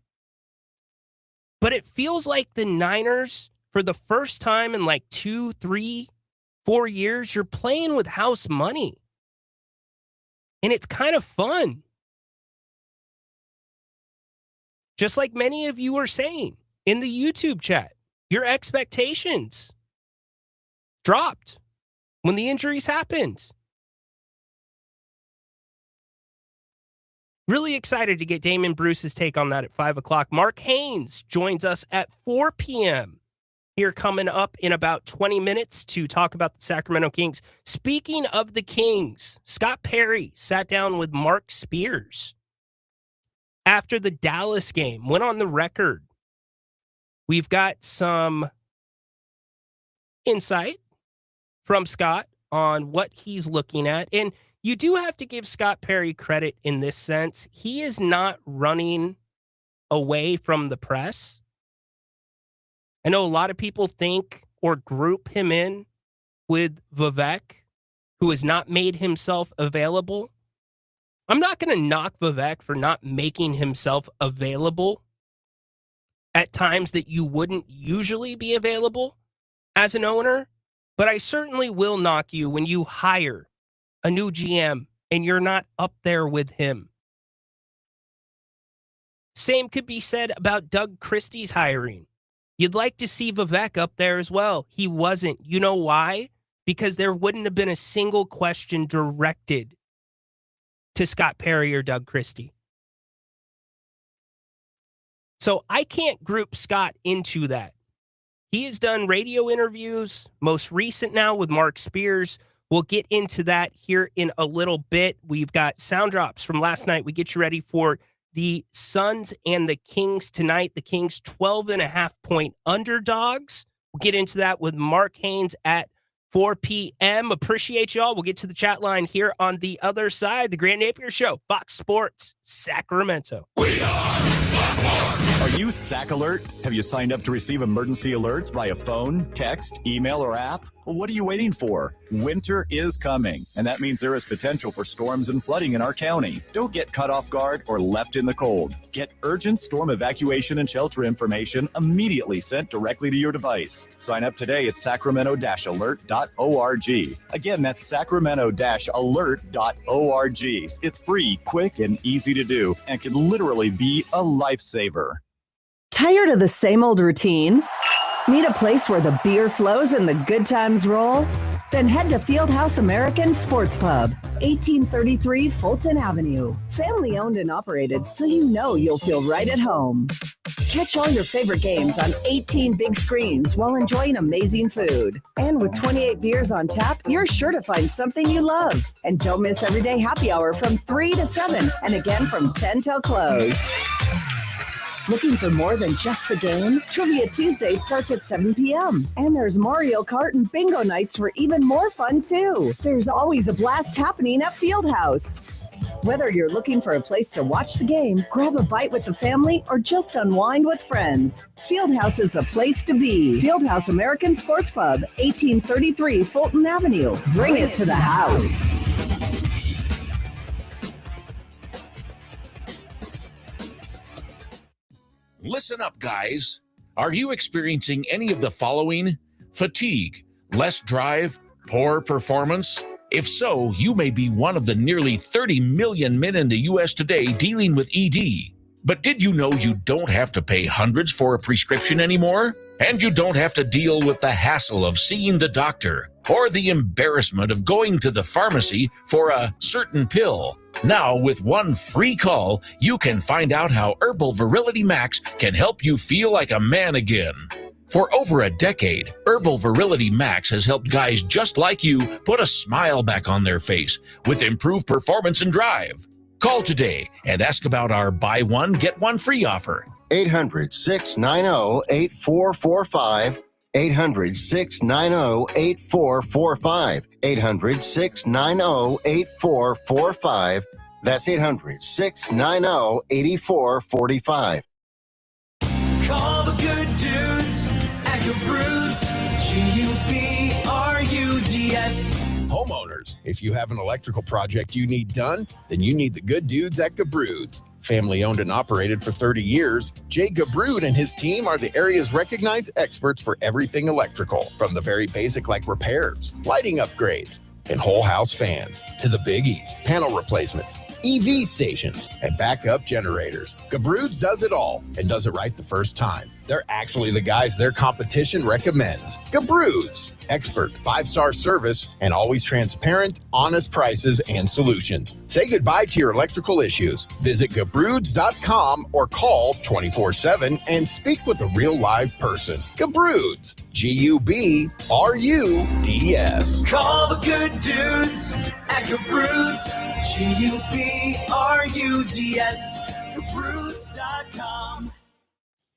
But it feels like the Niners, for the first time in like 2, 3, 4 years, you're playing with house money. And it's kind of fun. Just like many of you are saying in the YouTube chat, your expectations dropped when the injuries happened. Really excited to get Damon Bruce's take on that at 5 o'clock. Mark Haynes joins us at 4 p.m. here coming up in about 20 minutes to talk about the Sacramento Kings. Speaking of the Kings, Scott Perry sat down with Mark Spears after the Dallas game, went on the record. We've got some insight from Scott on what he's looking at. And you do have to give Scott Perry credit in this sense. He is not running away from the press. I know a lot of people think or group him in with Vivek, who has not made himself available. I'm not going to knock Vivek for not making himself available at times that you wouldn't usually be available as an owner, but I certainly will knock you when you hire a new GM and you're not up there with him. Same could be said about Doug Christie's hiring. You'd like to see Vivek up there as well. He wasn't. You know why? Because there wouldn't have been a single question directed to Scott Perry or Doug Christie. So I can't group Scott into that. He has done radio interviews, most recent now with Mark Spears. We'll get into that here in a little bit. We've got sound drops from last night. We get you ready for the Suns and the Kings tonight. The Kings 12.5-point underdogs. We'll get into that with Mark Haynes at 4 p.m. Appreciate y'all. We'll get to the chat line here on the other side. The Grant Napear Show, Fox Sports, Sacramento. Are you SAC Alert? Have you signed up to receive emergency alerts via phone, text, email, or app? Well, what are you waiting for? Winter is coming, and that means there is potential for storms and flooding in our county. Don't get caught off guard or left in the cold. Get urgent storm evacuation and shelter information immediately sent directly to your device. Sign up today at sacramento-alert.org. Again, that's sacramento-alert.org. It's free, quick, and easy to do, and can literally be a lifesaver. Tired of the same old routine? Need a place where the beer flows and the good times roll? Then head to Fieldhouse American Sports Pub, 1833 Fulton Avenue. Family owned and operated, so you know you'll feel right at home. Catch all your favorite games on 18 big screens while enjoying amazing food. And with 28 beers on tap, you're sure to find something you love. And don't miss everyday happy hour from 3 to 7 and again from 10 till close. Looking for more than just the game? Trivia Tuesday starts at 7 p.m. And there's Mario Kart and bingo nights for even more fun, too. There's always a blast happening at Fieldhouse. Whether you're looking for a place to watch the game, grab a bite with the family, or just unwind with friends, Fieldhouse is the place to be. Fieldhouse American Sports Pub, 1833 Fulton Avenue. Bring it to the house. Listen up, guys. Are you experiencing any of the following? Fatigue, less drive, poor performance? If so, you may be one of the nearly 30 million men in the U.S. today dealing with ED. But did you know you don't have to pay hundreds for a prescription anymore? And you don't have to deal with the hassle of seeing the doctor or the embarrassment of going to the pharmacy for a certain pill. Now, with one free call, you can find out how Herbal Virility Max can help you feel like a man again. For over a decade, Herbal Virility Max has helped guys just like you put a smile back on their face with improved performance and drive. Call today and ask about our buy one, get one free offer. 800-690-8445. 800-690-8445. 800-690-8445. That's 800-690-8445. Call the good dudes at Gabrudes. G-U-B-R-U-D-S. Homeowners, if you have an electrical project you need done, then you need the good dudes at Gabrudes. Family owned and operated for 30 years, Jay Gabrude and his team are the area's recognized experts for everything electrical, from the very basic like repairs, lighting upgrades, and whole house fans, to the biggies, panel replacements, EV stations, and backup generators. Gabrude's does it all and does it right the first time. They're actually the guys their competition recommends. Gabrude's, expert 5-star service and always transparent, honest prices and solutions. Say goodbye to your electrical issues. Visit Gabrudes.com or call 24/7 and speak with a real live person. Gabrudes, G-U-B-R-U-D-S. Call the good dudes at Gabrudes. G-U-B-R-U-D-S. Gabrudes.com.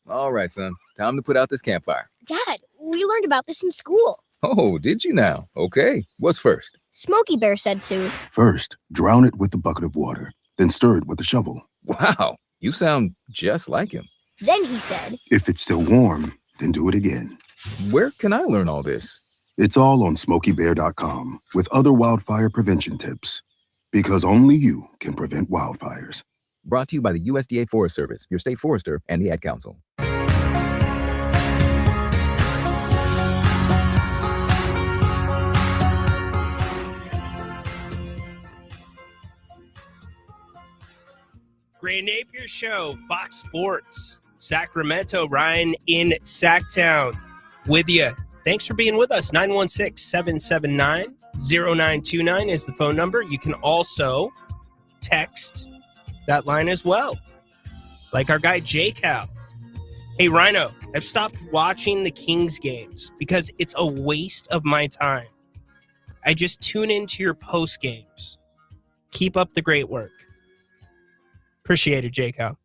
All right, son. Time to put out this campfire. Dad, we learned about this in school. Oh, did you now? Okay. What's first? Smokey Bear said to. First, drown it with a bucket of water, then stir it with a shovel. Wow, you sound just like him. Then he said. If it's still warm, then do it again. Where can I learn all this? It's all on SmokeyBear.com with other wildfire prevention tips. Because only you can prevent wildfires. Brought to you by the USDA Forest Service, your state forester, and the Ad Council. Grand Napear Show, Fox Sports, Sacramento. Ryan in Sacktown with you. Thanks for being with us. 916-779-0929 is the phone number. You can also text that line as well, like our guy J-Cal. Hey, Rhino, I've stopped watching the Kings games because it's a waste of my time. I just tune into your post games. Keep up the great work. Appreciate it, J-Cal.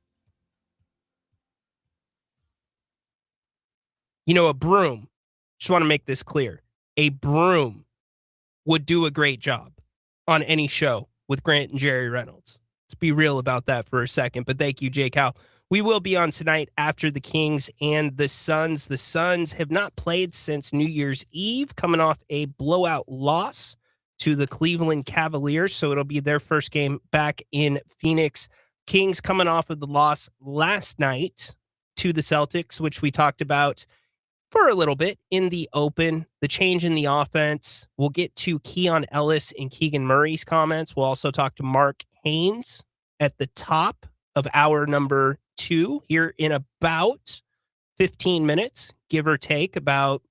You know, a broom, just want to make this clear, a broom would do a great job on any show with Grant and Jerry Reynolds. Let's be real about that for a second, but thank you, J-Cal. We will be on tonight after the Kings and the Suns. The Suns have not played since New Year's Eve, coming off a blowout loss to the Cleveland Cavaliers, so it'll be their first game back in Phoenix. Kings coming off of the loss last night to the Celtics, which we talked about for a little bit in the open, the change in the offense. We'll get to Keon Ellis and Keegan Murray's comments. We'll also talk to Mark Haynes at the top of hour number 2 here in about 15 minutes, give or take, about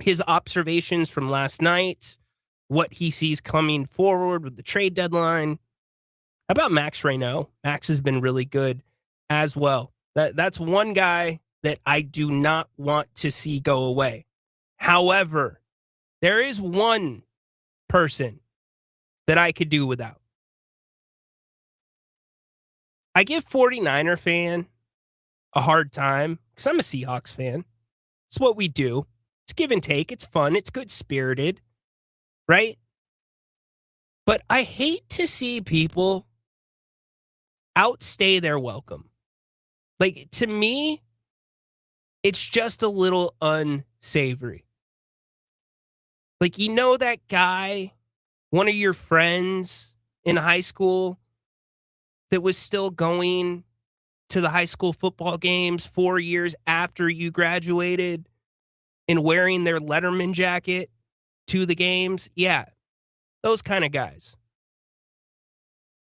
his observations from last night, what he sees coming forward with the trade deadline. How about Max Reynaud? Max has been really good as well. That's one guy that I do not want to see go away. However, there is one person that I could do without. I give 49er fan a hard time because I'm a Seahawks fan. It's what we do. It's give and take. It's fun. It's good-spirited, right? But I hate to see people outstay their welcome. Like, to me, it's just a little unsavory. Like, you know that guy, one of your friends in high school that was still going to the high school football games 4 years after you graduated and wearing their Letterman jacket to the games? Yeah, those kind of guys.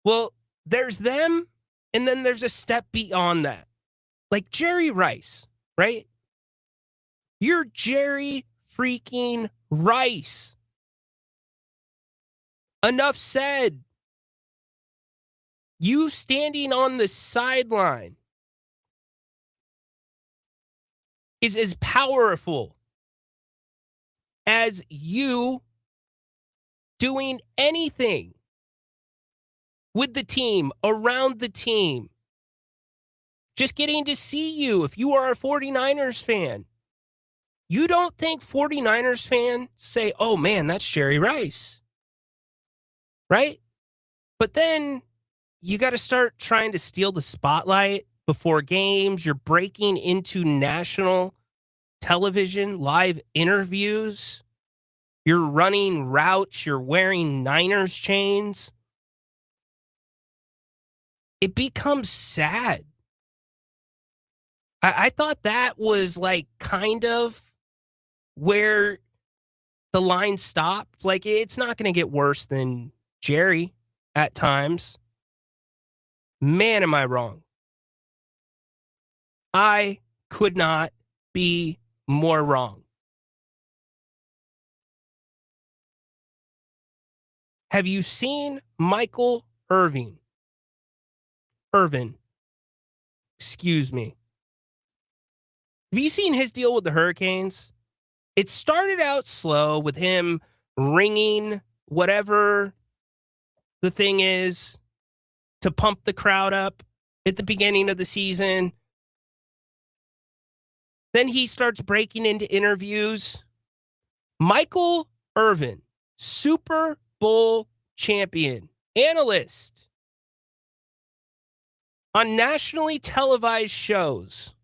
Well, there's them, and then there's a step beyond that. Like Jerry Rice, right? You're Jerry freaking Rice. Enough said. You standing on the sideline is as powerful as you doing anything with the team, around the team. Just getting to see you if you are a 49ers fan. You don't think 49ers fans say, oh man, that's Jerry Rice. Right? But then you got to start trying to steal the spotlight before games. You're breaking into national television, live interviews. You're running routes. You're wearing Niners chains. It becomes sad. I thought that was like kind of where the line stopped. Like, it's not going to get worse than Jerry at times. Man, am I wrong. I could not be more wrong. Have you seen Michael Irvin? Excuse me. Have you seen his deal with the Hurricanes? It started out slow with him ringing whatever the thing is to pump the crowd up at the beginning of the season. Then he starts breaking into interviews. Michael Irvin, Super Bowl champion, analyst on nationally televised shows,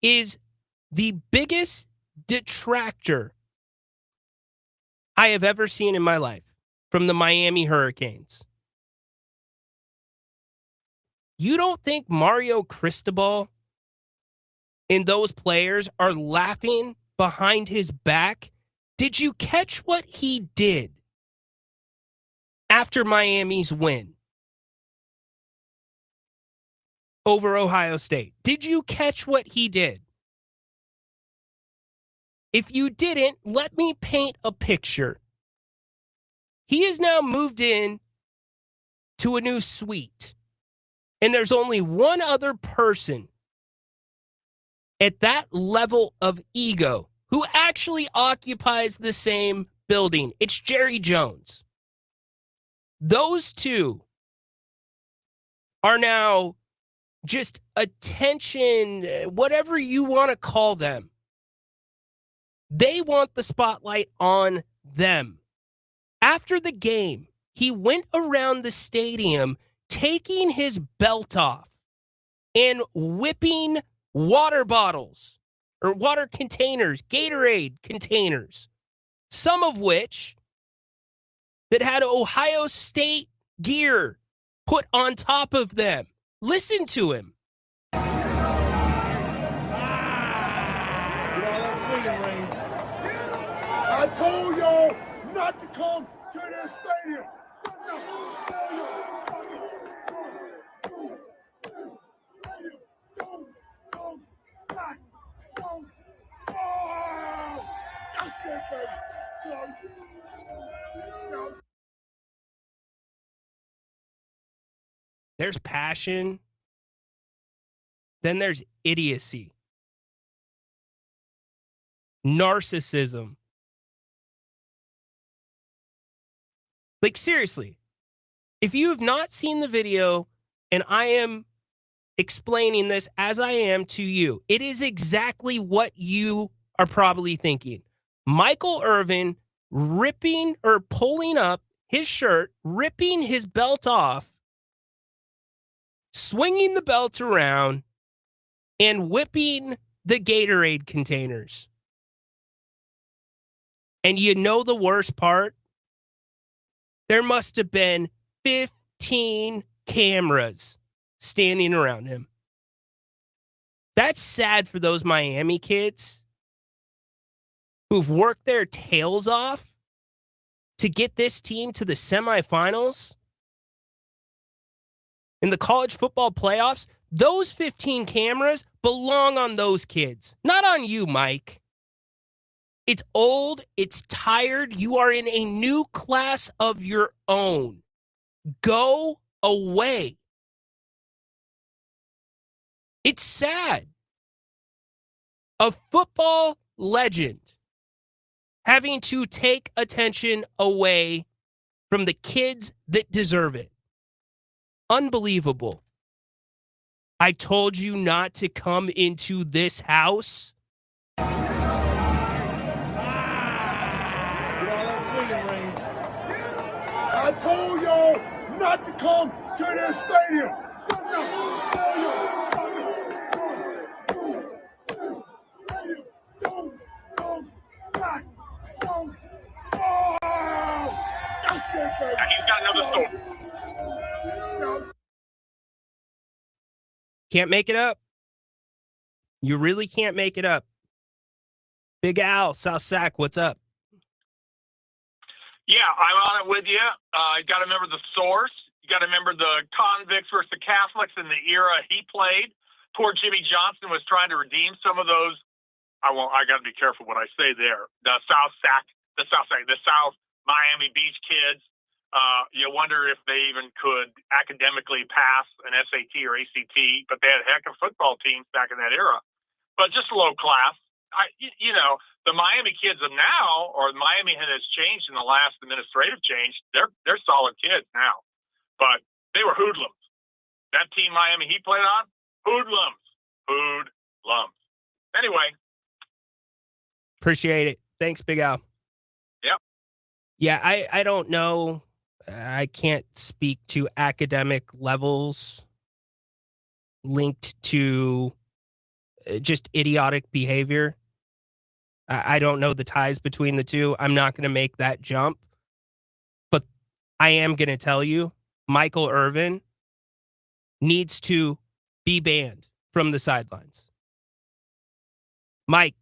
is the biggest detractor I have ever seen in my life from the Miami Hurricanes. You don't think Mario Cristobal and those players are laughing behind his back? Did you catch what he did after Miami's win over Ohio State? Did you catch what he did? If you didn't, let me paint a picture. He has now moved in to a new suite, and there's only one other person at that level of ego who actually occupies the same building. It's Jerry Jones. Those two are now just attention, whatever you want to call them. They want the spotlight on them. After the game, he went around the stadium taking his belt off and whipping water bottles or water containers, Gatorade containers, some of which that had Ohio State gear put on top of them. Listen to him. I told y'all not to come to this stadium. There's passion. Then there's idiocy. Narcissism. Like, seriously, if you have not seen the video, and I am explaining this as I am to you, it is exactly what you are probably thinking. Michael Irvin ripping or pulling up his shirt, ripping his belt off, swinging the belt around, and whipping the Gatorade containers. And you know the worst part? There must have been 15 cameras standing around him. That's sad for those Miami kids who've worked their tails off to get this team to the semifinals in the college football playoffs. Those 15 cameras belong on those kids, not on you, Mike. It's old. It's tired. You are in a new class of your own. Go away. It's sad. A football legend having to take attention away from the kids that deserve it. Unbelievable. I told you not to come into this house. I told y'all not to come to this stadium. He's got another story. Can't make it up. You really can't make it up. Big Al, South Sac, what's up? Yeah, I'm on it with you. You got to remember the source. You got to remember the convicts versus the Catholics in the era he played. Poor Jimmy Johnson was trying to redeem some of those. I got to be careful what I say there. The South Miami Beach kids. You wonder if they even could academically pass an SAT or ACT, but they had a heck of football teams back in that era. But just low class. The Miami kids of now, or Miami has changed in the last administrative change. They're solid kids now, but they were hoodlums. That team Miami he played on, hoodlums. Anyway, appreciate it. Thanks, Big Al. Yep. Yeah, I don't know. I can't speak to academic levels linked to just idiotic behavior. I don't know the ties between the two. I'm not going to make that jump. But I am going to tell you, Michael Irvin needs to be banned from the sidelines. Mike,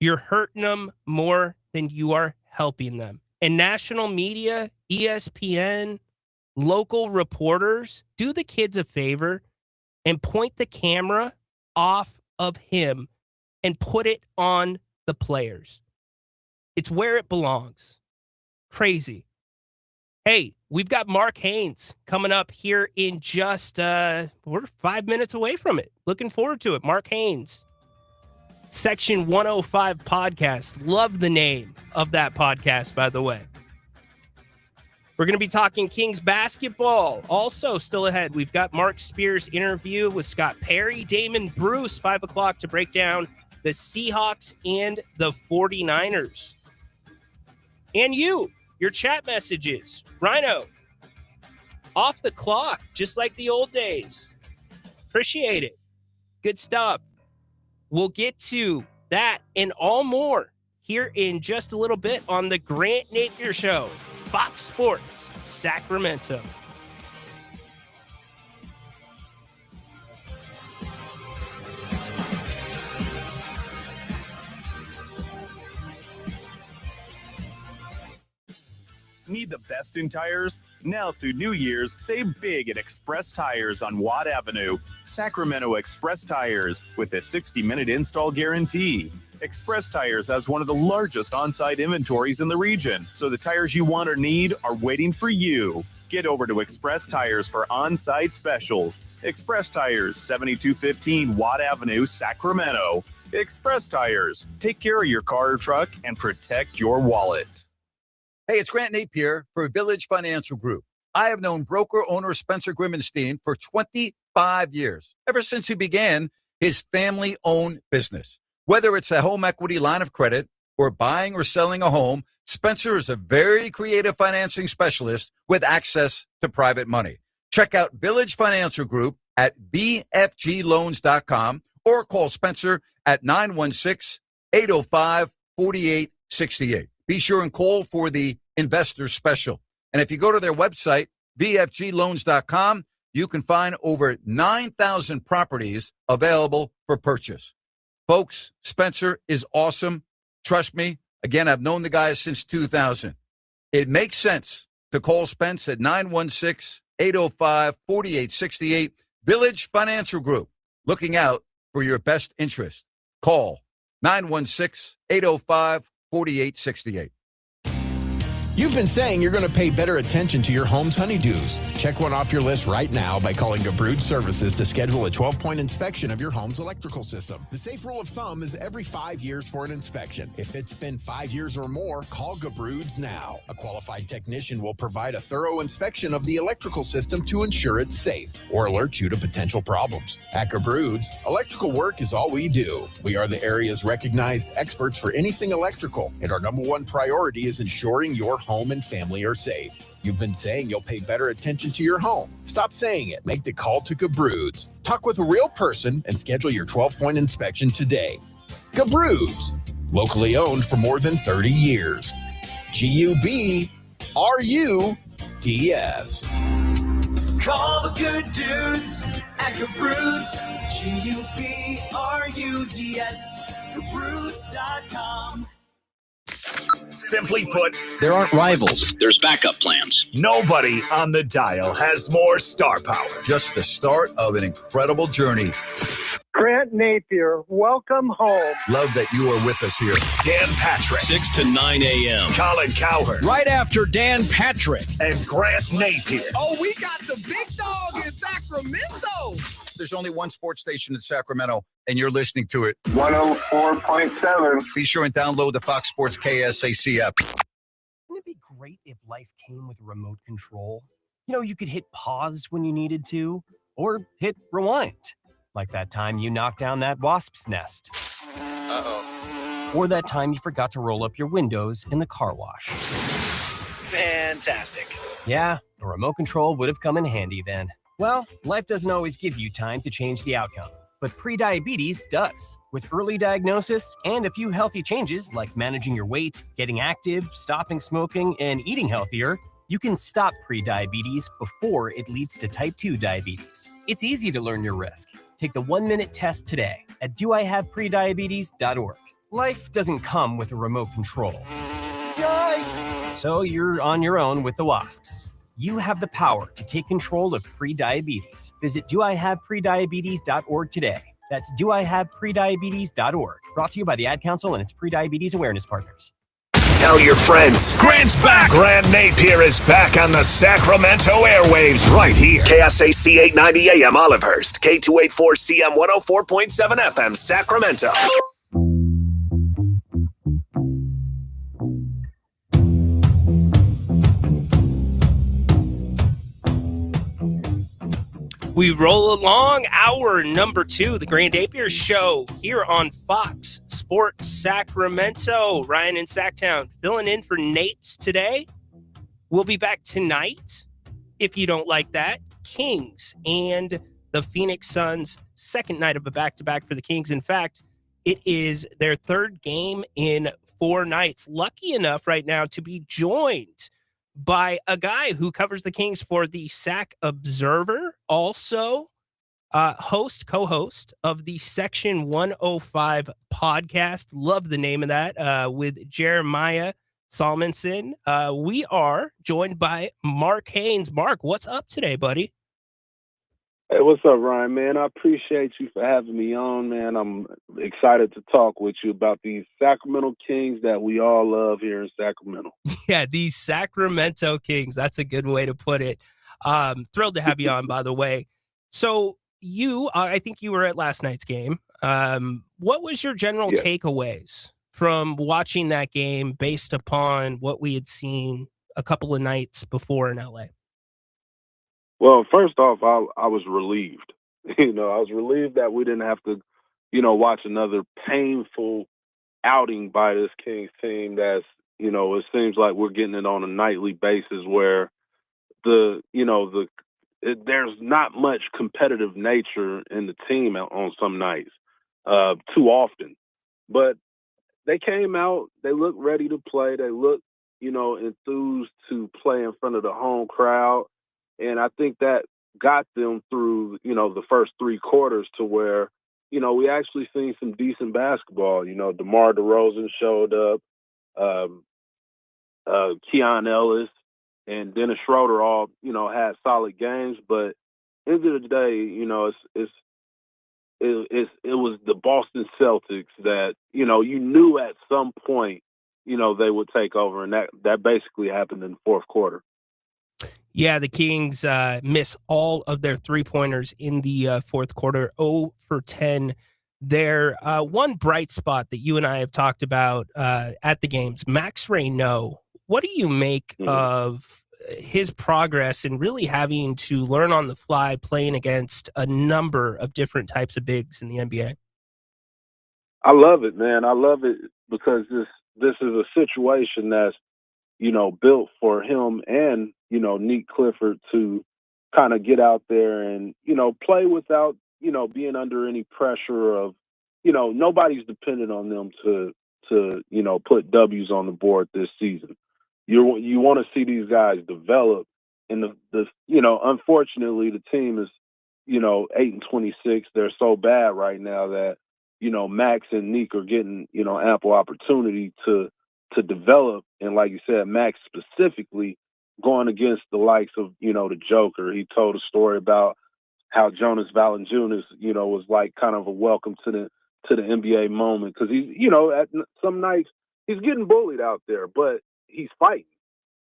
you're hurting them more than you are helping them. And national media, ESPN, local reporters, do the kids a favor and point the camera off of him and put it on the players. It's where it belongs. Crazy. Hey, we've got Mark Haynes coming up here in just, we're 5 minutes away from it. Looking forward to it. Mark Haynes, Section 105 podcast. Love the name of that podcast, by the way. We're going to be talking Kings basketball. Also, still ahead, we've got Mark Spears' interview with Scott Perry, Damon Bruce, 5 o'clock to break down the Seahawks and the 49ers. And your chat messages. Rhino, off the clock, just like the old days. Appreciate it. Good stuff. We'll get to that and all more here in just a little bit on the Grant Napear Show, Fox Sports Sacramento. Need the best in tires? Now through New Year's, save big at Express Tires on Watt Avenue. Sacramento Express Tires with a 60-minute install guarantee. Express Tires has one of the largest on-site inventories in the region, so the tires you want or need are waiting for you. Get over to Express Tires for on-site specials. Express Tires, 7215 Watt Avenue, Sacramento. Express Tires. Take care of your car or truck and protect your wallet. Hey, it's Grant Napear for Village Financial Group. I have known broker-owner Spencer Grimmenstein for 25 years, ever since he began his family-owned business. Whether it's a home equity line of credit, or buying or selling a home, Spencer is a very creative financing specialist with access to private money. Check out Village Financial Group at bfgloans.com or call Spencer at 916-805-4868. Be sure and call for the investor special. And if you go to their website, bfgloans.com, you can find over 9,000 properties available for purchase. Folks, Spencer is awesome. Trust me. Again, I've known the guys since 2000. It makes sense to call Spence at 916-805-4868. Village Financial Group, looking out for your best interest. Call 916-805-4868. You've been saying you're going to pay better attention to your home's honeydews. Check one off your list right now by calling Gabrud Services to schedule a 12-point inspection of your home's electrical system. The safe rule of thumb is every 5 years for an inspection. If it's been 5 years or more, call Gabrud's now. A qualified technician will provide a thorough inspection of the electrical system to ensure it's safe or alert you to potential problems. At Gabrud's, electrical work is all we do. We are the area's recognized experts for anything electrical, and our number one priority is ensuring your home and family are safe. You've been saying you'll pay better attention to your home. Stop saying it. Make the call to Gabrud's. Talk with a real person and schedule your 12-point inspection today. Gabrud's, locally owned for more than 30 years. Gubrud's. Call the good dudes at Gabrud's. Gubrud's. Gabrud's.com. Simply put, there aren't rivals. There's backup plans. nobody on the dial has more star power. Just the start of an incredible journey. Grant Napear, welcome home. Love that you are with us here. Dan Patrick. 6 to 9 a.m. Colin Cowherd. Right after Dan Patrick. And Grant Napear. Oh, we got the big dog in Sacramento. There's only one sports station in Sacramento, and you're listening to it. 104.7. Be sure and download the Fox Sports KSAC app. Wouldn't it be great if life came with a remote control? You know, you could hit pause when you needed to, or hit rewind. Like that time you knocked down that wasp's nest. Uh-oh. Or that time you forgot to roll up your windows in the car wash. Fantastic. Yeah, a remote control would have come in handy then. Well, life doesn't always give you time to change the outcome, but prediabetes does. With early diagnosis and a few healthy changes like managing your weight, getting active, stopping smoking, and eating healthier, you can stop prediabetes before it leads to type 2 diabetes. It's easy to learn your risk. Take the 1-minute test today at doihaveprediabetes.org. Life doesn't come with a remote control. Yikes! So you're on your own with the wasps. You have the power to take control of prediabetes. Visit doihaveprediabetes.org today. That's doihaveprediabetes.org. Brought to you by the Ad Council and its prediabetes awareness partners. Tell your friends. Grant's back. Grant Napear is back on the Sacramento airwaves right here. KSAC 890 AM Olivehurst. K284CM 104.7 FM Sacramento. We roll along hour number 2, the Grant Napear Show, here on Fox Sports Sacramento. Ryan in Sacktown filling in for Napes today. We'll be back tonight, if you don't like that. Kings and the Phoenix Suns, second night of a back-to-back for the Kings. In fact, it is their third game in 4 nights. Lucky enough right now to be joined by a guy who covers the Kings for the Sac Observer, also co-host of the Section 105 podcast. Love the name of that, with Jeremiah Salmonson. We are joined by Mark Haynes. Mark, what's up today, buddy? Hey, what's up, Ryan, man? I appreciate you for having me on, man. I'm excited to talk with you about these Sacramento Kings that we all love here in Sacramento. Yeah, the Sacramento Kings. That's a good way to put it. Thrilled to have you on, by the way. So I think you were at last night's game. What was your general takeaways from watching that game based upon what we had seen a couple of nights before in LA? Well, first off, I was relieved. I was relieved that we didn't have to, watch another painful outing by this Kings team that's, it seems like we're getting it on a nightly basis where there's not much competitive nature in the team on some nights, too often. But they came out, they looked ready to play, they looked, enthused to play in front of the home crowd. And I think that got them through, the first three quarters to where, we actually seen some decent basketball. DeMar DeRozan showed up, Keon Ellis and Dennis Schroeder all, had solid games. But end of the day, it was the Boston Celtics that, you knew at some point, they would take over. And that basically happened in the fourth quarter. Yeah, the Kings miss all of their three-pointers in the fourth quarter, 0 for 10 there. One bright spot that you and I have talked about at the games, Max Reynaud. What do you make of his progress in really having to learn on the fly, playing against a number of different types of bigs in the NBA? I love it, man. I love it because this is a situation that's, built for him and, Nick Clifford to kind of get out there and, play without, being under any pressure of, nobody's dependent on them to put W's on the board this season. You want to see these guys develop, and unfortunately the team is, 8-26. They're so bad right now that, Max and Nick are getting, ample opportunity to develop. And like you said, Max specifically going against the likes of, the Joker. He told a story about how Jonas Valanciunas, was like kind of a welcome to the NBA moment. Cause he's, at some nights he's getting bullied out there, but he's fighting.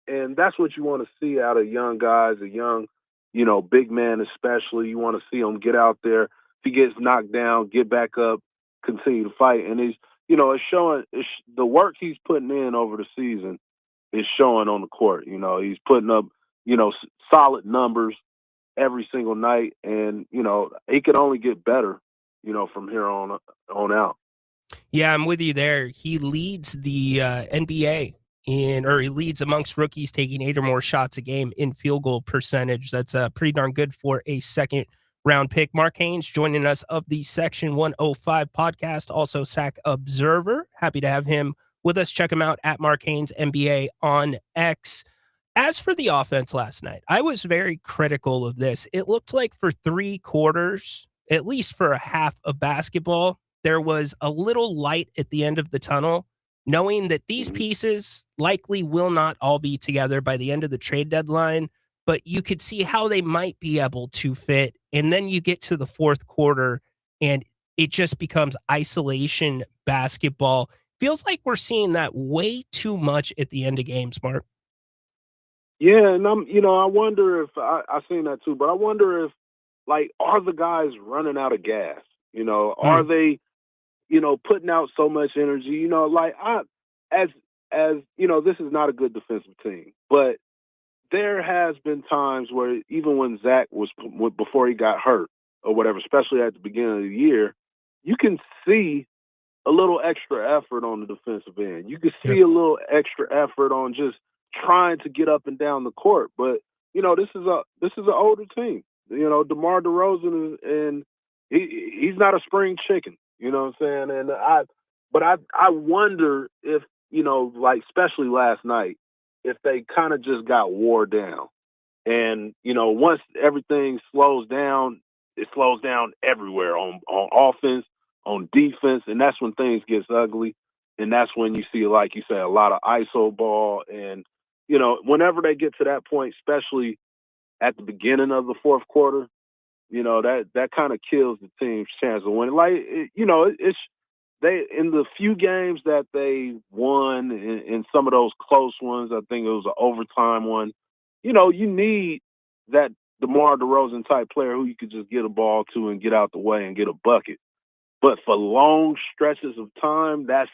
And that's what you want to see out of young guys, a young, big man especially. You want to see him get out there. If he gets knocked down, get back up, continue to fight. And he's, it's showing the work he's putting in over the season is showing on the court. He's putting up, solid numbers every single night. And, he could only get better, from here on out. Yeah, I'm with you there. He leads the NBA he leads amongst rookies taking 8 or more shots a game in field goal percentage. That's pretty darn good for a second round pick. Mark Haynes joining us of the Section 105 podcast, also SAC Observer. Happy to have him with us. Check him out at Mark Haynes NBA on X. As for the offense last night, I was very critical of this. It looked like for 3 quarters, at least for a half of basketball, there was a little light at the end of the tunnel, knowing that these pieces likely will not all be together by the end of the trade deadline, but you could see how they might be able to fit. And then you get to the fourth quarter and it just becomes isolation basketball. Feels like we're seeing that way too much at the end of games, Mark. Yeah, and I wonder if I've seen that too, but I wonder if, like, are the guys running out of gas? Are they, putting out so much energy? This is not a good defensive team, but there has been times where even when Zach was before he got hurt or whatever, especially at the beginning of the year, you can see a little extra effort on the defensive end. You can see a little extra effort on just trying to get up and down the court. But this is an older team. DeMar DeRozan and he's not a spring chicken. You know what I'm saying? And I wonder if like especially last night, if they kind of just got wore down. And once everything slows down, it slows down everywhere on offense, on defense, and that's when things gets ugly. And that's when you see, like you said, a lot of ISO ball. And whenever they get to that point, especially at the beginning of the fourth quarter, that kind of kills the team's chance of winning. Like, it's they in the few games that they won in some of those close ones. I think it was an overtime one. You need that DeMar DeRozan type player who you could just get a ball to and get out the way and get a bucket. But for long stretches of time, that's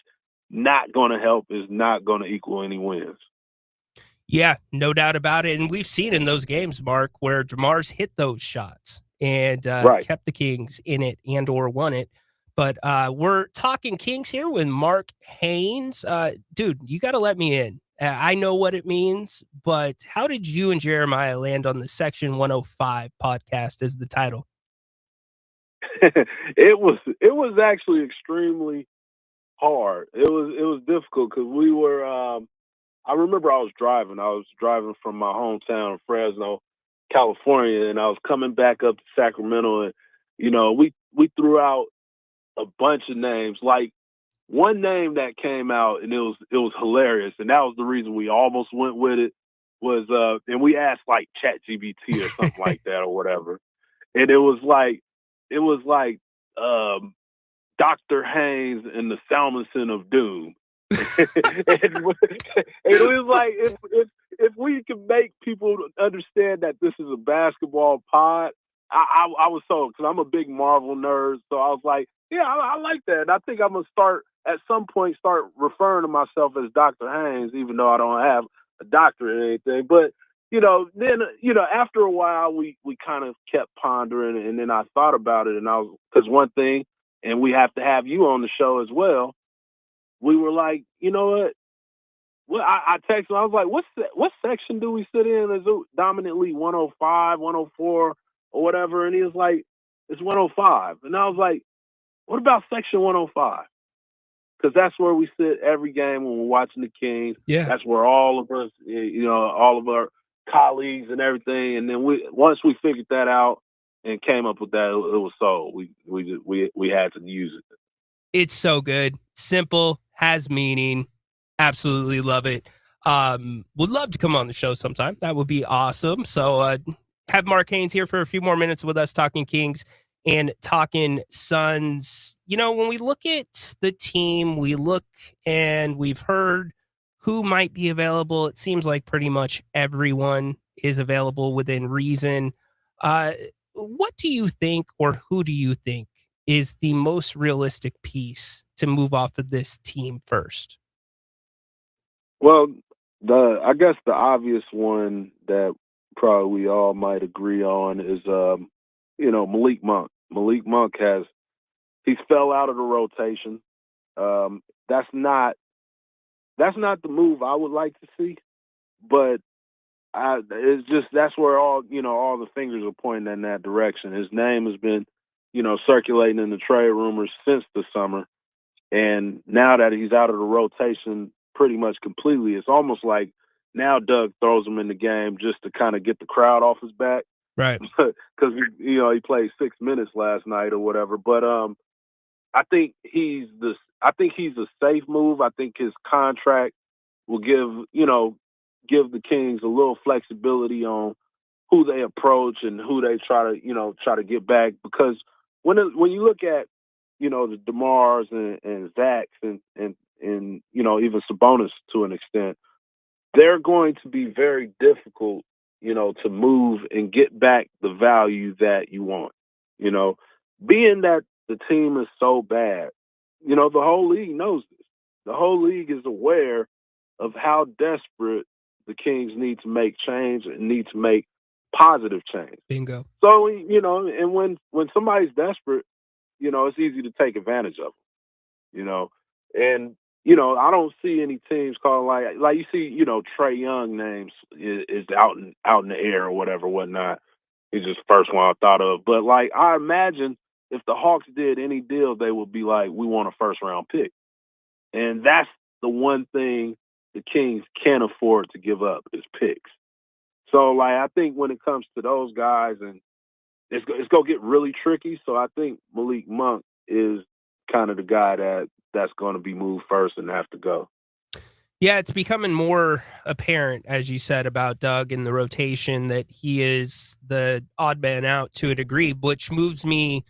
not going to help. Is not going to equal any wins. Yeah, no doubt about it. And we've seen in those games, Mark, where DeMar's hit those shots and kept the Kings in it and or won it. But we're talking Kings here with Mark Haynes. Dude, you got to let me in. I know what it means, but how did you and Jeremiah land on the Section 105 podcast as the title? It was actually extremely hard. It was difficult because we were. I remember I was driving. I was driving from my hometown of Fresno, California, and I was coming back up to Sacramento, and we threw out a bunch of names. Like one name that came out, and it was hilarious, and that was the reason we almost went with it. Was and we asked like ChatGPT or something like that or whatever, and it was like Dr. Haynes and the Salmonson of Doom. It was like if we can make people understand that this is a basketball pod, I was sold because I'm a big Marvel nerd. So I was like, yeah, I like that. And I think I'm gonna start referring to myself as Dr. Haynes, even though I don't have a doctorate or anything. But then after a while we kind of kept pondering, and then I thought about it, and I was because one thing, and we have to have you on the show as well. We were like, you know what? Well, I texted him. I was like, what section do we sit in? Is it dominantly 105, 104, or whatever? And he was like, it's 105. And I was like, what about section 105? Because that's where we sit every game when we're watching the Kings. Yeah. That's where all of us, all of our colleagues and everything. And then once we figured that out and came up with that, it was sold. We had to use it. It's so good. Simple, has meaning. Absolutely love it. Would love to come on the show sometime. That would be awesome. So have Mark Haynes here for a few more minutes with us talking Kings and talking Suns. When we look at the team, we look and we've heard who might be available. It seems like pretty much everyone is available within reason. What do you think, or who do you think is the most realistic piece to move off of this team first? Well, I guess the obvious one that probably we all might agree on is Malik Monk. Malik Monk he's fell out of the rotation. That's not the move I would like to see, but it's just that's where all the fingers are pointing in that direction. His name has been circulating in the trade rumors since the summer, and now that he's out of the rotation pretty much completely, it's almost like now Doug throws him in the game just to kind of get the crowd off his back, right? Because he played 6 minutes last night or whatever. But I think he's a safe move. I think his contract will give the Kings a little flexibility on who they approach and who they try to get back. Because when you look at the DeMars and Zachs and even Sabonis to an extent, they're going to be very difficult to move and get back the value that you want. Being that the team is so bad, the whole league knows this. The whole league is aware of how desperate the Kings need to make change and need to make positive change. Bingo. So, and when somebody's desperate, it's easy to take advantage of them, and, I don't see any teams calling like you see, Trae Young names is out in the air or whatnot. He's just the first one I thought of. But like, I imagine if the Hawks did any deal, they would be like, we want a first round pick. And that's the one thing the Kings can't afford to give up is picks. So like, I think when it comes to those guys, and it's going to get really tricky. So I think Malik Monk is kind of the guy that's going to be moved first and have to go. Yeah, it's becoming more apparent, as you said, about Doug in the rotation, that he is the odd man out to a degree, which moves me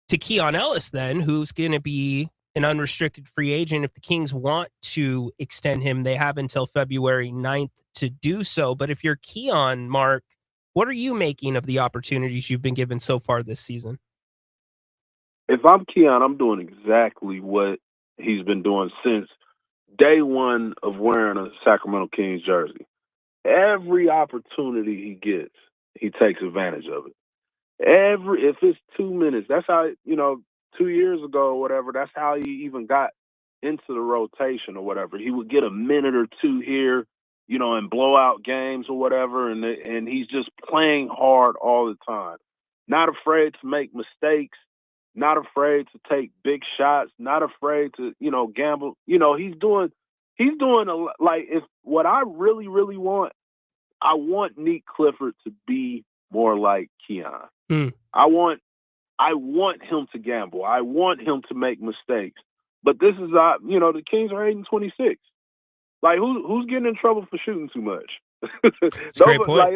to Keon Ellis then, who's going to be an unrestricted free agent. If the Kings want to extend him, they have until February 9th to do so. But if you're Keon, Mark, what are you making of the opportunities you've been given so far this season? If I'm Keon, I'm doing exactly what he's been doing since day one of wearing a Sacramento Kings jersey. Every opportunity he gets, he takes advantage of it. If it's 2 minutes, that's how, 2 years ago or whatever, that's how he even got into the rotation or whatever. He would get a minute or two here, in blowout games or whatever, and he's just playing hard all the time. Not afraid to make mistakes, not afraid to take big shots, not afraid to, gamble. He's doing like, if what I really, really want, I want Nick Clifford to be more like Keon. I want him to gamble. I want him to make mistakes. But this is the Kings are 8-26. Like, who's getting in trouble for shooting too much? That's a great point.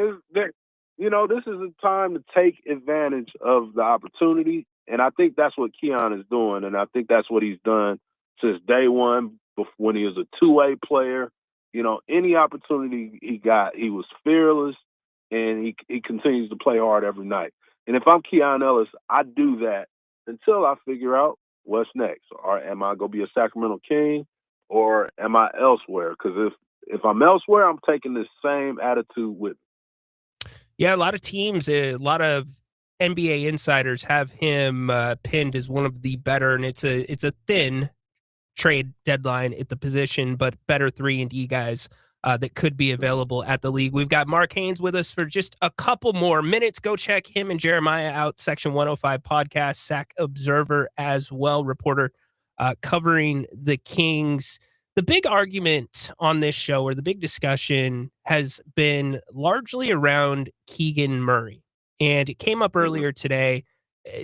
This is a time to take advantage of the opportunity, and I think that's what Keon is doing, and I think that's what he's done since day one. When he was a two-way player, any opportunity he got, he was fearless, and he continues to play hard every night. And if I'm Keon Ellis, I do that until I figure out what's next. Or am I going to be a Sacramento King, or am I elsewhere? Because if I'm elsewhere, I'm taking this same attitude with me. Yeah, a lot of teams, a lot of NBA insiders have him pinned as one of the better, and it's a thin trade deadline at the position, but better 3-and-D guys that could be available at the league. We've got Mark Haynes with us for just a couple more minutes. Go check him and Jeremiah out, Section 105 podcast, Sac Observer as well, reporter covering the Kings. The big argument on this show, or the big discussion, has been largely around Keegan Murray. And it came up earlier today.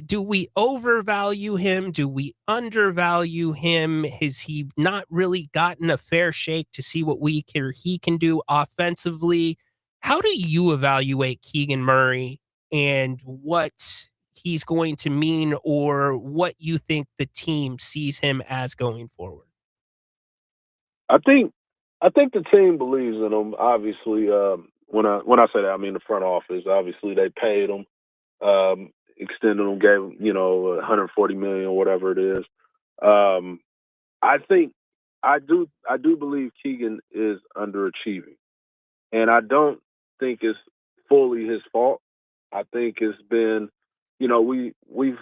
Do we overvalue him? Do we undervalue him? Has he not really gotten a fair shake to see what he can do offensively? How do you evaluate Keegan Murray and what he's going to mean, or what you think the team sees him as going forward? I think the team believes in him. Obviously, when I say that, I mean the front office. Obviously, they paid him, extended him, gave him, $140 million, whatever it is. I do believe Keegan is underachieving, and I don't think it's fully his fault. I think it's been, we've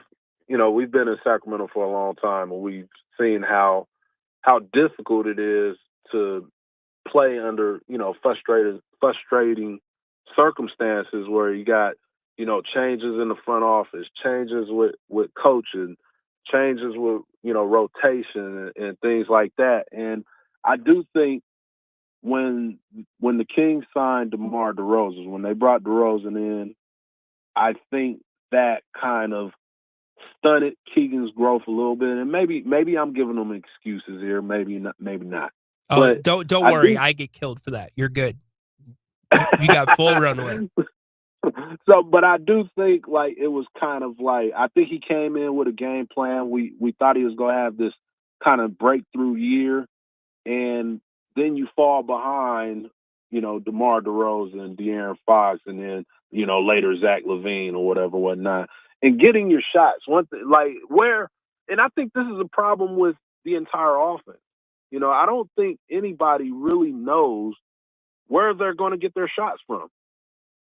been in Sacramento for a long time, and we've seen how difficult it is to play under, frustrating circumstances where you got, changes in the front office, changes with coaching, changes with, rotation and things like that. And I do think when the Kings signed DeMar DeRozan, when they brought DeRozan in, I think that kind of stunted Keegan's growth a little bit. And maybe I'm giving them excuses here, maybe not. Oh, But don't worry. I get killed for that. You're good. You got full runway. So, but I do think, like, it was kind of like, I think he came in with a game plan. We thought he was going to have this kind of breakthrough year, and then you fall behind, DeMar DeRozan, De'Aaron Fox, and then, later Zach LaVine or whatnot, and getting your shots. One thing, and I think this is a problem with the entire offense. I don't think anybody really knows where they're going to get their shots from.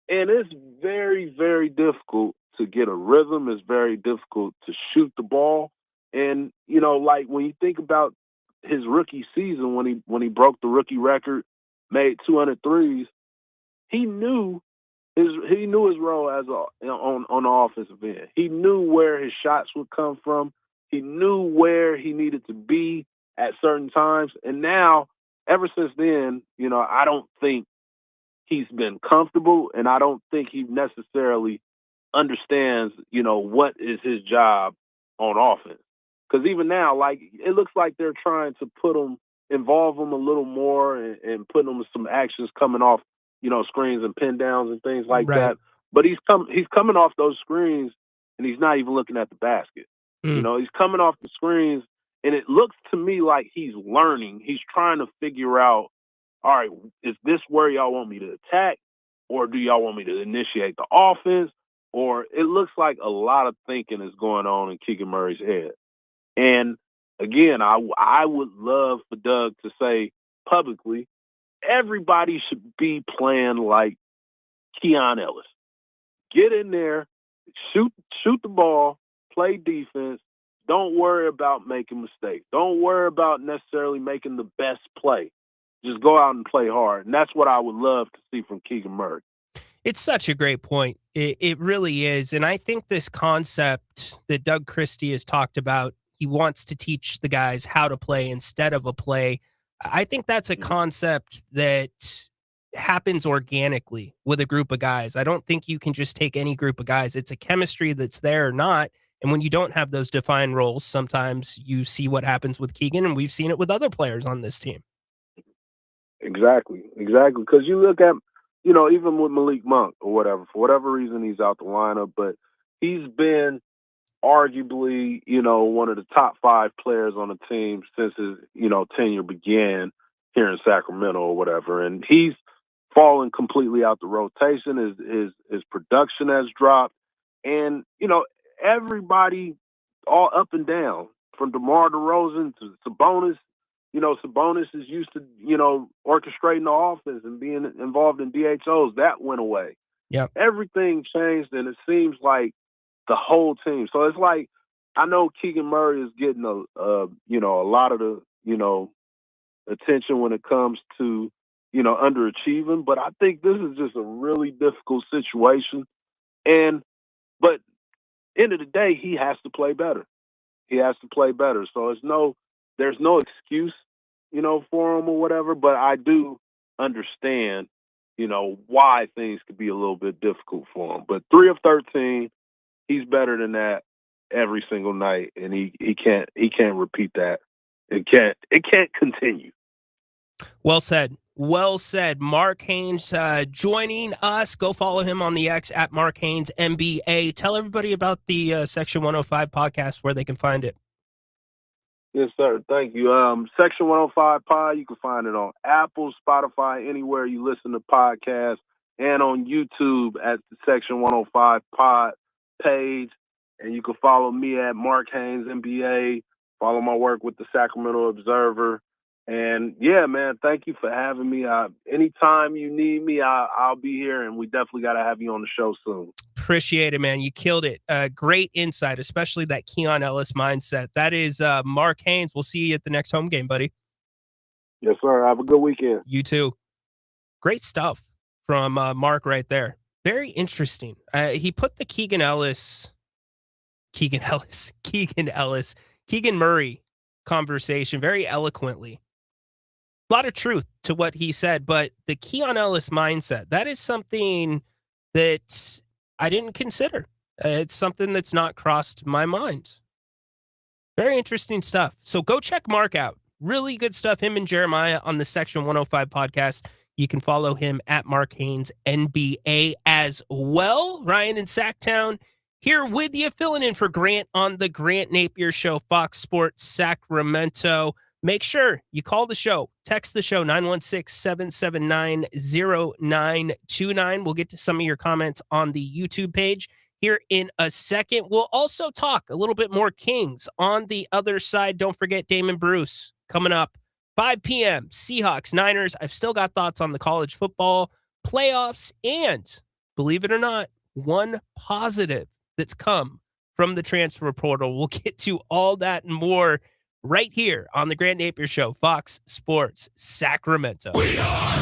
And it's very, very difficult to get a rhythm. It's very difficult to shoot the ball. And, when you think about his rookie season, when he broke the rookie record, made 200 threes, he knew his role as on the offensive end. He knew where his shots would come from. He knew where he needed to be at certain times. And now, ever since then, I don't think he's been comfortable, and I don't think he necessarily understands, what is his job on offense. Because even now, it looks like they're trying to involve him a little more and putting him with some actions coming off, screens and pin downs and things like that. But he's coming off those screens, and he's not even looking at the basket. He's coming off the screens, and it looks to me like he's learning. He's trying to figure out, all right, is this where y'all want me to attack, or do y'all want me to initiate the offense? Or it looks like a lot of thinking is going on in Keegan Murray's head. And again, I would love for Doug to say publicly, everybody should be playing like Keon Ellis. Get in there, shoot the ball, play defense, don't worry about making mistakes. Don't worry about necessarily making the best play. Just go out and play hard. And that's what I would love to see from Keegan Murray. It's such a great point. It really is. And I think this concept that Doug Christie has talked about, he wants to teach the guys how to play instead of a play. I think that's a concept that happens organically with a group of guys. I don't think you can just take any group of guys. It's a chemistry that's there or not. And when you don't have those defined roles, sometimes you see what happens with Keegan, and we've seen it with other players on this team. Exactly. Because you look at, even with Malik Monk or whatever, for whatever reason he's out the lineup, but he's been arguably, one of the top 5 players on the team since his, tenure began here in Sacramento or whatever. And he's fallen completely out the rotation. His production has dropped. And, everybody all up and down, from DeMar DeRozan to Sabonis. Sabonis is used to, orchestrating the offense and being involved in DHOs. That went away. Yep. Everything changed, and it seems like the whole team. So it's like, I know Keegan Murray is getting a lot of the, attention when it comes to, underachieving, but I think this is just a really difficult situation. But end of the day, he has to play better. So there's no excuse, for him or whatever, but I do understand, why things could be a little bit difficult for him. But 3 of 13, he's better than that every single night, and he can't repeat that. It can't continue. Well said. Mark Haynes joining us. Go follow him on the X at Mark Haynes NBA. Tell everybody about the Section 105 podcast, where they can find it. Yes, sir. Thank you. Section 105 Pod, you can find it on Apple, Spotify, anywhere you listen to podcasts, and on YouTube at the Section 105 Pod page. And you can follow me at Mark Haynes NBA, follow my work with the Sacramento Observer. And yeah, man, thank you for having me. Anytime you need me, I'll be here, and we definitely got to have you on the show soon. Appreciate it, man. You killed it. Great insight, especially that Keon Ellis mindset. That is Mark Haynes. We'll see you at the next home game, buddy. Yes, sir. Have a good weekend. You too. Great stuff from Mark right there. Very interesting. He put the Keegan Murray conversation very eloquently. A lot of truth to what he said, but the Keon Ellis mindset, that is something that I didn't consider. It's something that's not crossed my mind. Very interesting stuff. So go check Mark out. Really good stuff. Him and Jeremiah on the Section 105 podcast. You can follow him at Mark Haynes NBA as well. Ryan in Sacktown here with you, filling in for Grant on the Grant Napear Show, Fox Sports Sacramento. Make sure you call the show, text the show, 916-779-0929. We'll get to some of your comments on the YouTube page here in a second. We'll also talk a little bit more Kings on the other side. Don't forget Damon Bruce coming up, 5 p.m., Seahawks, Niners. I've still got thoughts on the college football playoffs, and believe it or not, one positive that's come from the transfer portal. We'll get to all that and more right here on the Grant Napear Show, Fox Sports Sacramento. We are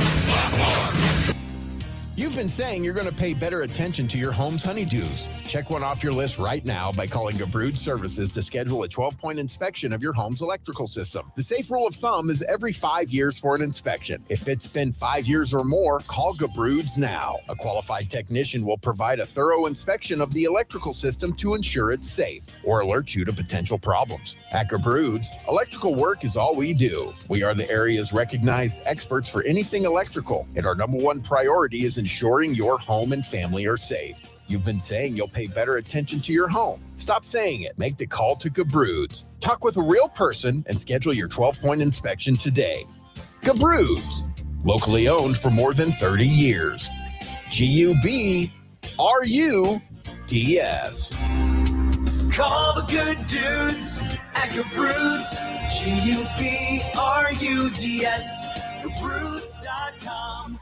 You've been saying you're going to pay better attention to your home's honeydews. Check one off your list right now by calling Gabrude Services to schedule a 12-point inspection of your home's electrical system. The safe rule of thumb is every 5 years for an inspection. If it's been 5 years or more, call Gabrude's now. A qualified technician will provide a thorough inspection of the electrical system to ensure it's safe or alert you to potential problems. At Gabrude's, electrical work is all we do. We are the area's recognized experts for anything electrical, and our number one priority is ensuring your home and family are safe. You've been saying you'll pay better attention to your home. Stop saying it. Make the call to Gabrude's. Talk with a real person and schedule your 12-point inspection today. Gabrude's, locally owned for more than 30 years. Gubruds. Call the good dudes at Gabruds. Gubruds. Gabruds.com.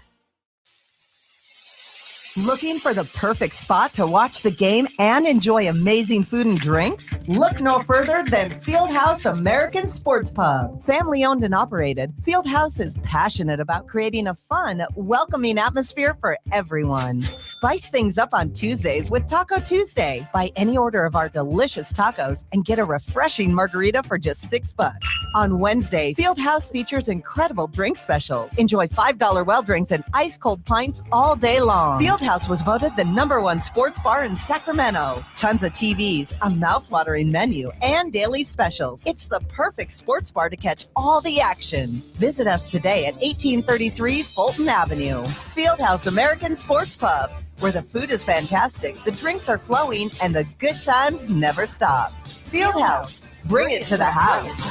Looking for the perfect spot to watch the game and enjoy amazing food and drinks? Look no further than Fieldhouse American Sports Pub. Family owned and operated, Fieldhouse is passionate about creating a fun, welcoming atmosphere for everyone. Spice things up on Tuesdays with Taco Tuesday. Buy any order of our delicious tacos and get a refreshing margarita for just $6. On Wednesday, Fieldhouse features incredible drink specials. Enjoy $5 well drinks and ice cold pints all day long. Fieldhouse was voted the #1 sports bar in Sacramento. Tons of TVs, a mouthwatering menu, and daily specials. It's the perfect sports bar to catch all the action. Visit us today at 1833 Fulton Avenue. Fieldhouse American Sports Pub, where the food is fantastic, the drinks are flowing, and the good times never stop. Fieldhouse, bring it to the house.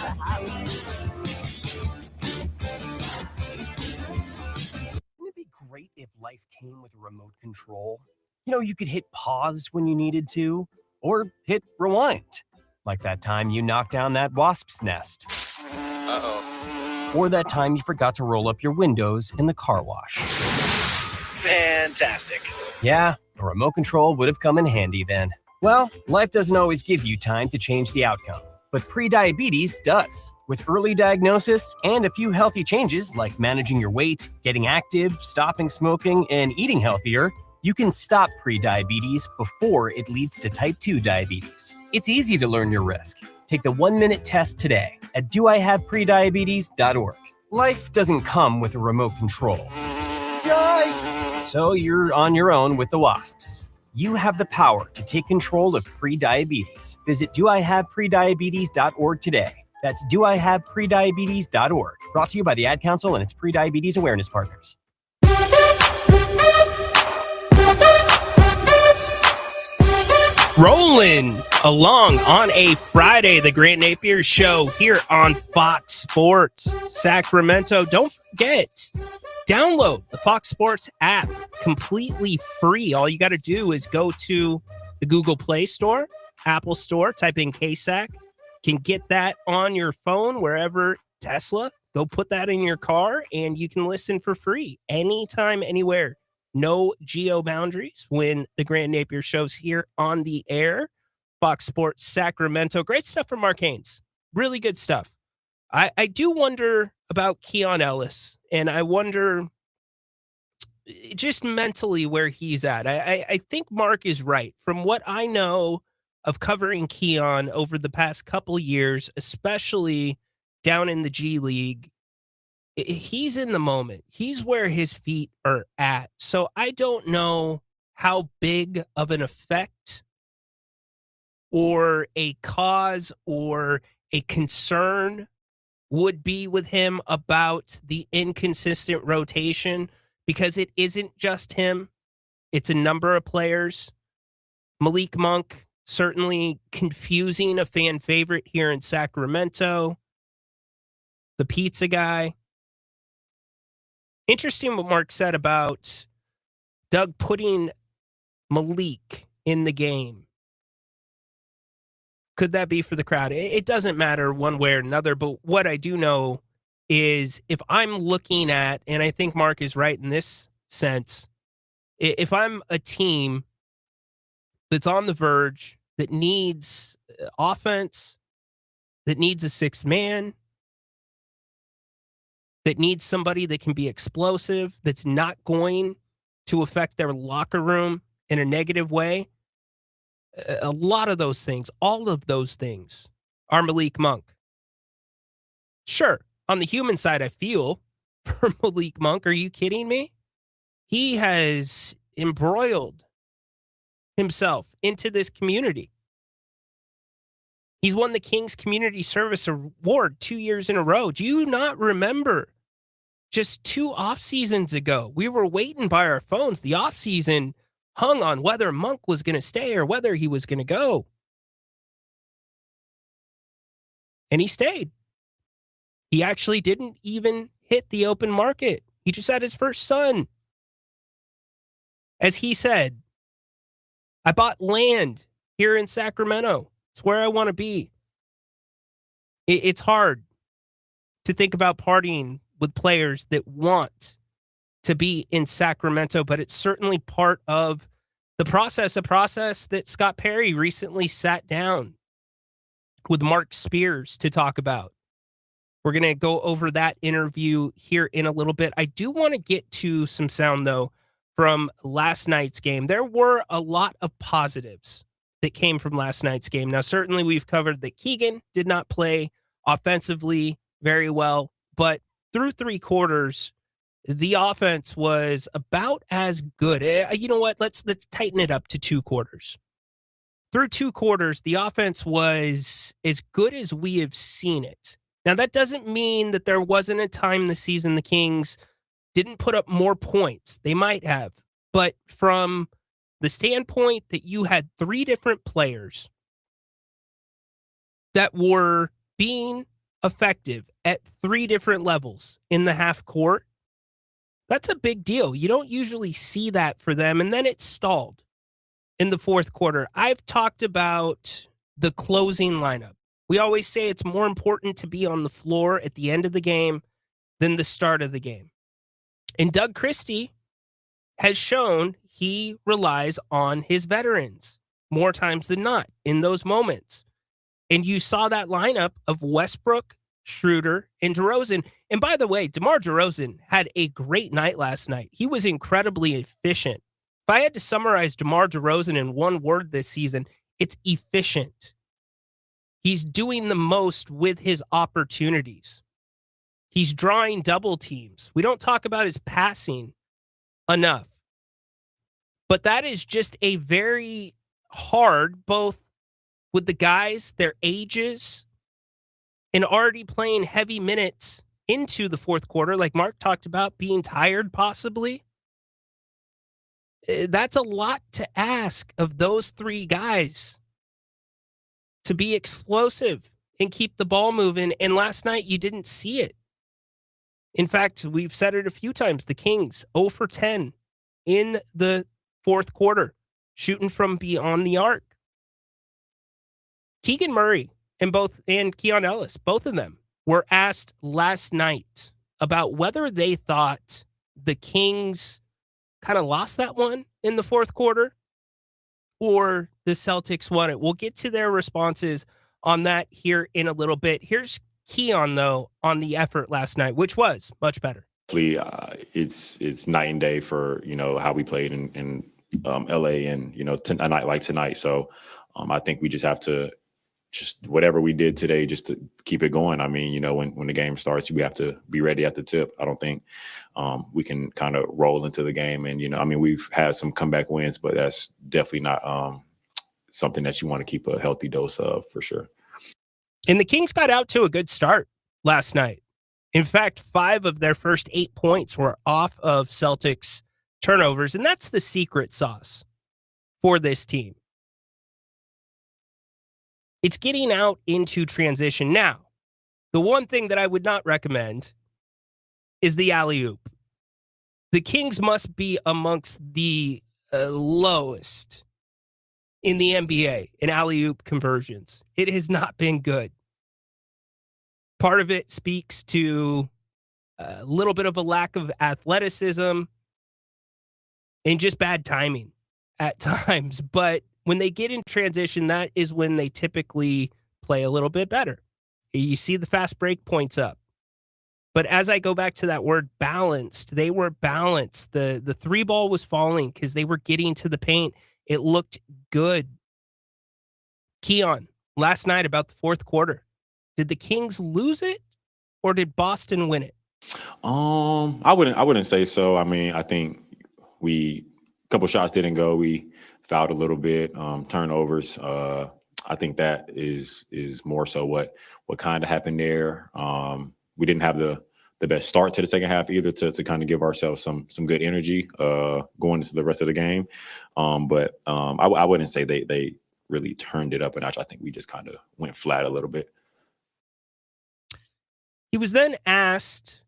Great if life came with a remote control. You know, you could hit pause when you needed to, or hit rewind, like that time you knocked down that wasp's nest. Uh-oh. Or that time you forgot to roll up your windows in the car wash. Fantastic. Yeah, a remote control would have come in handy then. Well, life doesn't always give you time to change the outcome, but prediabetes does. With early diagnosis and a few healthy changes like managing your weight, getting active, stopping smoking, and eating healthier, you can stop prediabetes before it leads to type 2 diabetes. It's easy to learn your risk. Take the 1-minute test today at doihaveprediabetes.org. Life doesn't come with a remote control. Yikes! So you're on your own with the wasps. You have the power to take control of prediabetes. Visit doihaveprediabetes.org today. That's doihaveprediabetes.org. Brought to you by the Ad Council and its pre-diabetes awareness partners. Rolling along on a Friday, the Grant Napear Show here on Fox Sports Sacramento. Don't forget, download the Fox Sports app completely free. All you got to do is go to the Google Play Store, Apple Store, type in KSAC. Can get that on your phone wherever. Tesla, go put that in your car and you can listen for free anytime, anywhere. No geo boundaries when the Grant Napear Show's here on the air. Fox Sports Sacramento. Great stuff from Mark Haynes. Really good stuff. I do wonder about Keon Ellis, and I wonder just mentally where he's at. I think Mark is right. From what I know of covering Keon over the past couple years, especially down in the G League, he's in the moment. He's where his feet are at. So I don't know how big of an effect or a cause or a concern would be with him about the inconsistent rotation, because it isn't just him. It's a number of players. Malik Monk, certainly confusing, a fan favorite here in Sacramento. The pizza guy. Interesting what Mark said about Doug putting Malik in the game. Could that be for the crowd? It doesn't matter one way or another, but what I do know is if I'm looking at, and I think Mark is right in this sense, if I'm a team that's on the verge, that needs offense, that needs a sixth man, that needs somebody that can be explosive, that's not going to affect their locker room in a negative way, a lot of those things, all of those things are Malik Monk. Sure, on the human side, I feel for Malik Monk. Are you kidding me? He has embroiled himself into this community. He's won the King's Community Service Award 2 years in a row. Do you not remember just 2 off seasons ago? We were waiting by our phones. The off season hung on whether Monk was going to stay or whether he was going to go. And he stayed. He actually didn't even hit the open market. He just had his first son. As he said, I bought land here in Sacramento. It's where I want to be. It's hard to think about partying with players that want to be in Sacramento, but it's certainly part of the process, a process that Scott Perry recently sat down with Mark Spears to talk about. We're going to go over that interview here in a little bit. I do want to get to some sound, though, from last night's game. There were a lot of positives that came from last night's game. Now, certainly we've covered that Keegan did not play offensively very well, but through 3 quarters, the offense was about as good. You know what? Let's tighten it up to 2 quarters. Through 2 quarters, the offense was as good as we have seen it. Now, that doesn't mean that there wasn't a time this season the Kings didn't put up more points. They might have. But from the standpoint that you had 3 different players that were being effective at 3 different levels in the half court, that's a big deal. You don't usually see that for them. And then it stalled in the 4th quarter. I've talked about the closing lineup. We always say it's more important to be on the floor at the end of the game than the start of the game. And Doug Christie has shown he relies on his veterans more times than not in those moments. And you saw that lineup of Westbrook, Schroeder, and DeRozan. And by the way, DeMar DeRozan had a great night last night. He was incredibly efficient. If I had to summarize DeMar DeRozan in one word this season, it's efficient. He's doing the most with his opportunities. He's drawing double teams. We don't talk about his passing enough. But that is just a very hard, both with the guys, their ages, and already playing heavy minutes into the 4th quarter, like Mark talked about, being tired possibly. That's a lot to ask of those 3 guys to be explosive and keep the ball moving. And last night, you didn't see it. In fact, we've said it a few times. The Kings, 0 for 10 in the 4th quarter, shooting from beyond the arc. Keegan Murray and Keon Ellis, both of them, were asked last night about whether they thought the Kings kind of lost that one in the 4th quarter or the Celtics won it. We'll get to their responses on that here in a little bit. Here's Keon, though, on the effort last night, which was much better. It's night and day for, how we played in LA and, a night like tonight. So I think we just have to whatever we did today, just to keep it going. I mean, when the game starts, we have to be ready at the tip. I don't think we can kind of roll into the game. And, we've had some comeback wins, but that's definitely not something that you want to keep a healthy dose of for sure. And the Kings got out to a good start last night. In fact, 5 of their first 8 points were off of Celtics turnovers, and that's the secret sauce for this team. It's getting out into transition. Now, the one thing that I would not recommend is the alley-oop. The Kings must be amongst the lowest in the NBA in alley-oop conversions. It has not been good. Part of it speaks to a little bit of a lack of athleticism and just bad timing at times. But when they get in transition, that is when they typically play a little bit better. You see the fast break points up. But as I go back to that word balanced, they were balanced. The 3 ball was falling because they were getting to the paint. It looked good. Keon, last night about the 4th quarter, did the Kings lose it or did Boston win it? I wouldn't say so. I mean, I think a couple shots didn't go. We fouled a little bit, turnovers. I think that is more so what kind of happened there. We didn't have the best start to the second half either to kind of give ourselves some good energy going into the rest of the game. But I wouldn't say they really turned it up a notch. I think we just kind of went flat a little bit. He was then asked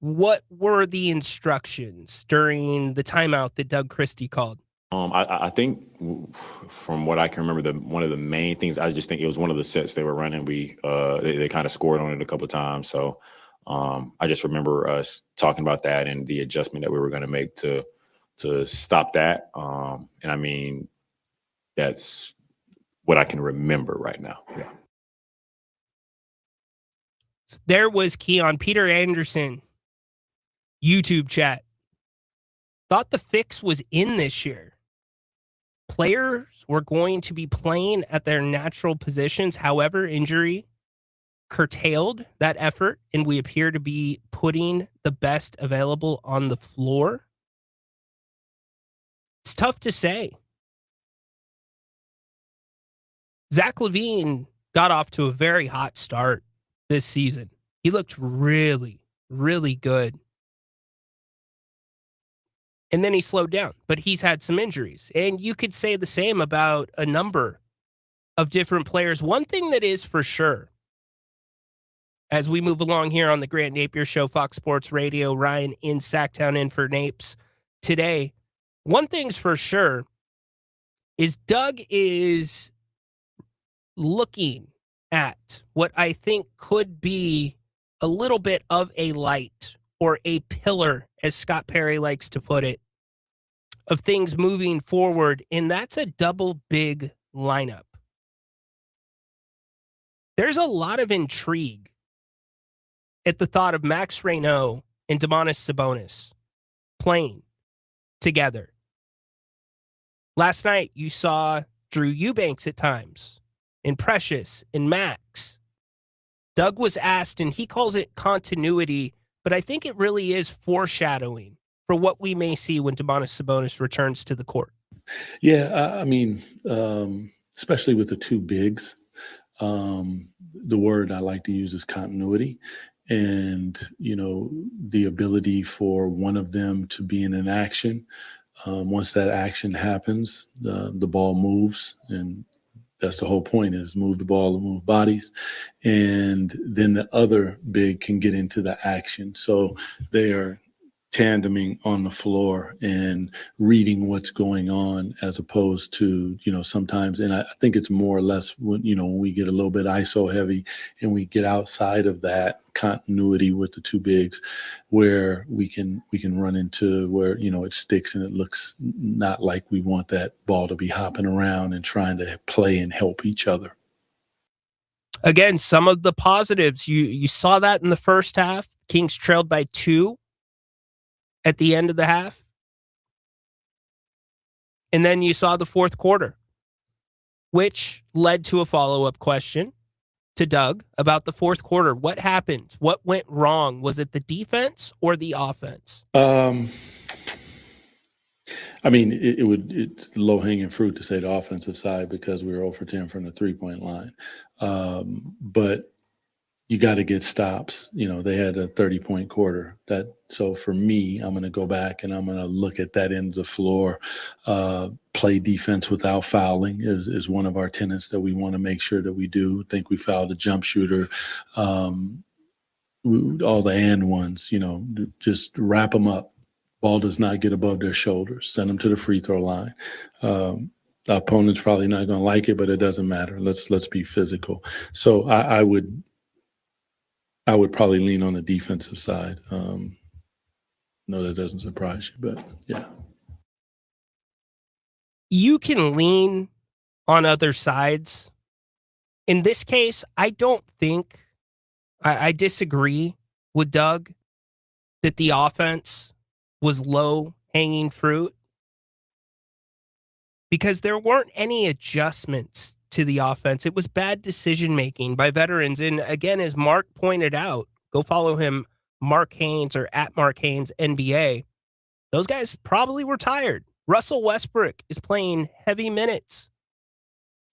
what were the instructions during the timeout that Doug Christie called. I think from what I can remember, one of the main things, I just think it was one of the sets they were running. They kind of scored on it a couple of times. So I just remember us talking about that and the adjustment that we were going to make to stop that. And I mean, that's what I can remember right now. Yeah. There was Keon Peter Anderson, YouTube chat. Thought the fix was in this year. Players were going to be playing at their natural positions. However, injury curtailed that effort, and we appear to be putting the best available on the floor. It's tough to say. Zach LaVine got off to a very hot start this season. He looked really, really good. And then he slowed down, but he's had some injuries. And you could say the same about a number of different players. One thing that is for sure, as we move along here on the Grant Napear Show, Fox Sports Radio, Ryan in Sacktown in for Napes today, one thing's for sure is Doug is looking at what I think could be a little bit of a light or a pillar, as Scott Perry likes to put it, of things moving forward, and that's a double big lineup. There's a lot of intrigue at the thought of Max Reynaud and Domantas Sabonis playing together. Last night, you saw Drew Eubanks at times, and Precious, and Max. Doug was asked, and he calls it continuity, but I think it really is foreshadowing for what we may see when Domantas Sabonis returns to the court. Yeah, I mean, especially with the two bigs, the word I like to use is continuity. And, you know, the ability for one of them to be in an action. Once that action happens, the ball moves, and that's the whole point, is move the ball and move bodies. And then the other big can get into the action. So they are tandeming on the floor and reading what's going on, as opposed to, you know, sometimes, and I think it's more or less when, you know, when we get a little bit ISO heavy and we get outside of that continuity with the two bigs, where we can run into where, you know, it sticks and it looks not like we want that ball to be hopping around and trying to play and help each other. Again, some of the positives, you saw that in the first half. Kings trailed by 2 at the end of the half. And then you saw the fourth quarter, which led to a follow-up question to Doug about the fourth quarter. What happened? What went wrong? Was it the defense or the offense? I mean, it's low-hanging fruit to say the offensive side, because we were 0 for 10 from the three-point line. But you got to get stops. You know, they had a 30-point quarter. So for me, I'm going to go back and I'm going to look at that end of the floor. Play defense without fouling is one of our tenets that we want to make sure that we do. I think we fouled a jump shooter. All the and ones, you know, just wrap them up. Ball does not get above their shoulders. Send them to the free throw line. The opponent's probably not going to like it, but it doesn't matter. Let's be physical. So I would probably lean on the defensive side. No, that doesn't surprise you, but yeah. You can lean on other sides. In this case, I don't think, I disagree with Doug that the offense was low-hanging fruit, because there weren't any adjustments to the offense. It was bad decision-making by veterans. And again, as Mark pointed out, go follow him, Mark Haynes, or at Mark Haynes NBA. Those guys probably were tired. Russell Westbrook is playing heavy minutes.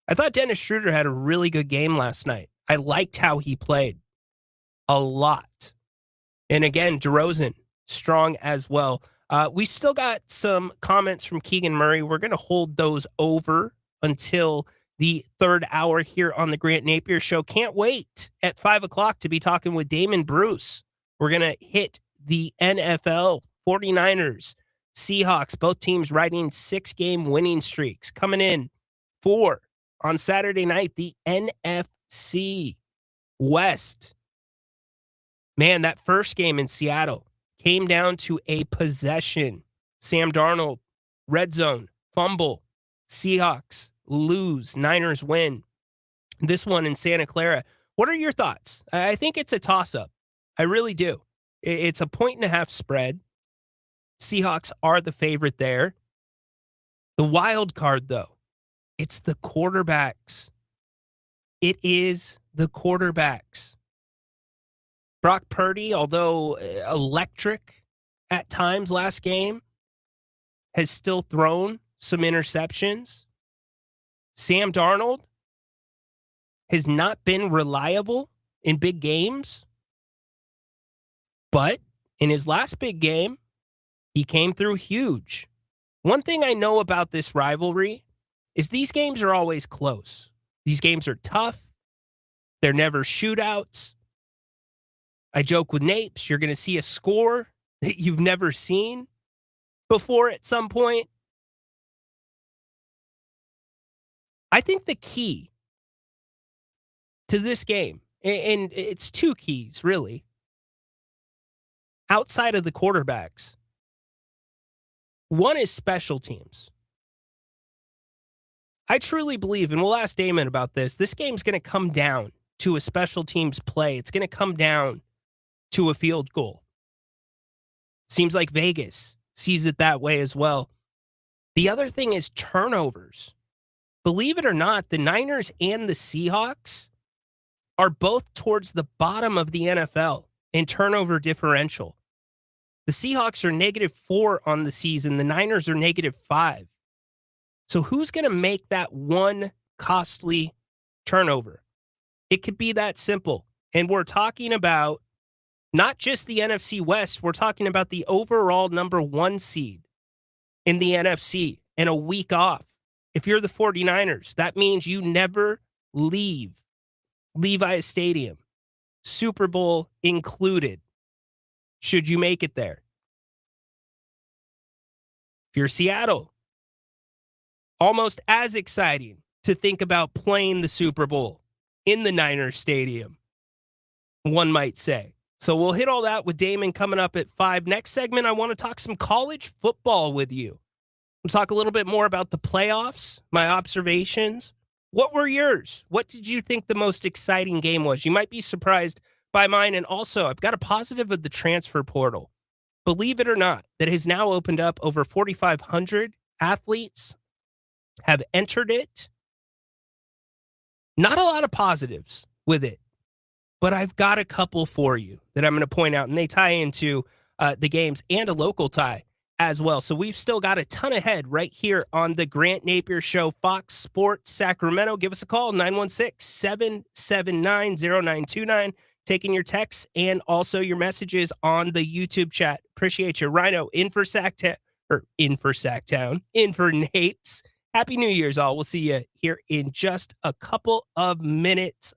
I thought Dennis Schroeder had a really good game last night. I liked how he played a lot. And again, DeRozan, strong as well. We still got some comments from Keegan Murray. We're going to hold those over until the third hour here on the Grant Napear Show. Can't wait at 5 o'clock to be talking with Damon Bruce. We're going to hit the NFL, 49ers, Seahawks, both teams riding 6-game winning streaks. Coming in for, on Saturday night, the NFC West. Man, that first game in Seattle came down to a possession. Sam Darnold, red zone, fumble, Seahawks lose, Niners win. This one in Santa Clara. What are your thoughts? I think it's a toss-up. I really do. It's a 1.5 spread. Seahawks are the favorite there. The wild card, though, it's the quarterbacks. It is the quarterbacks. Brock Purdy, although electric at times last game, has still thrown some interceptions. Sam Darnold has not been reliable in big games, but in his last big game, he came through huge. One thing I know about this rivalry is these games are always close. These games are tough. They're never shootouts. I joke with Napes, you're going to see a score that you've never seen before at some point. I think the key to this game, and it's two keys, really, outside of the quarterbacks. One is special teams. I truly believe, and we'll ask Damon about this game's going to come down to a special teams play. It's going to come down to a field goal. Seems like Vegas sees it that way as well. The other thing is turnovers. Believe it or not, the Niners and the Seahawks are both towards the bottom of the NFL in turnover differential. The Seahawks are -4 on the season. The Niners are -5. So who's going to make that one costly turnover? It could be that simple. And we're talking about not just the NFC West. We're talking about the overall number 1 seed in the NFC and a week off. If you're the 49ers, that means you never leave Levi's Stadium, Super Bowl included, should you make it there. If you're Seattle, almost as exciting to think about playing the Super Bowl in the Niners Stadium, one might say. So we'll hit all that with Damon coming up at 5. Next segment, I want to talk some college football with you. We'll talk a little bit more about the playoffs, my observations. What were yours? What did you think the most exciting game was? You might be surprised by mine. And also, I've got a positive of the transfer portal. Believe it or not, that has now opened up. Over 4,500 athletes have entered it. Not a lot of positives with it, but I've got a couple for you that I'm going to point out, and they tie into the games and a local tie as well. So we've still got a ton ahead right here on the Grant Napear Show, Fox Sports Sacramento. Give us a call, 916-779-0929. Taking your texts and also your messages on the YouTube chat. Appreciate you. Rhino, in for Sacktown, in for Napes. Happy New Year's, all. We'll see you here in just a couple of minutes.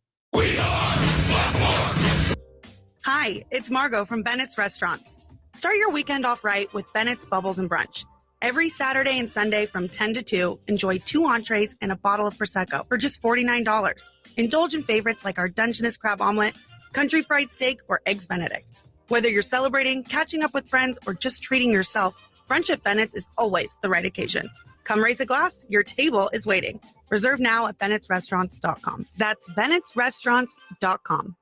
Hi, it's Margot from Bennett's Restaurants. Start your weekend off right with Bennett's Bubbles and Brunch. Every Saturday and Sunday from 10 to 2, enjoy 2 entrees and a bottle of Prosecco for just $49. Indulge in favorites like our Dungeness crab omelet, country fried steak, or eggs Benedict. Whether you're celebrating, catching up with friends, or just treating yourself, brunch at Bennett's is always the right occasion. Come raise a glass, your table is waiting. Reserve now at bennettsrestaurants.com. That's bennettsrestaurants.com.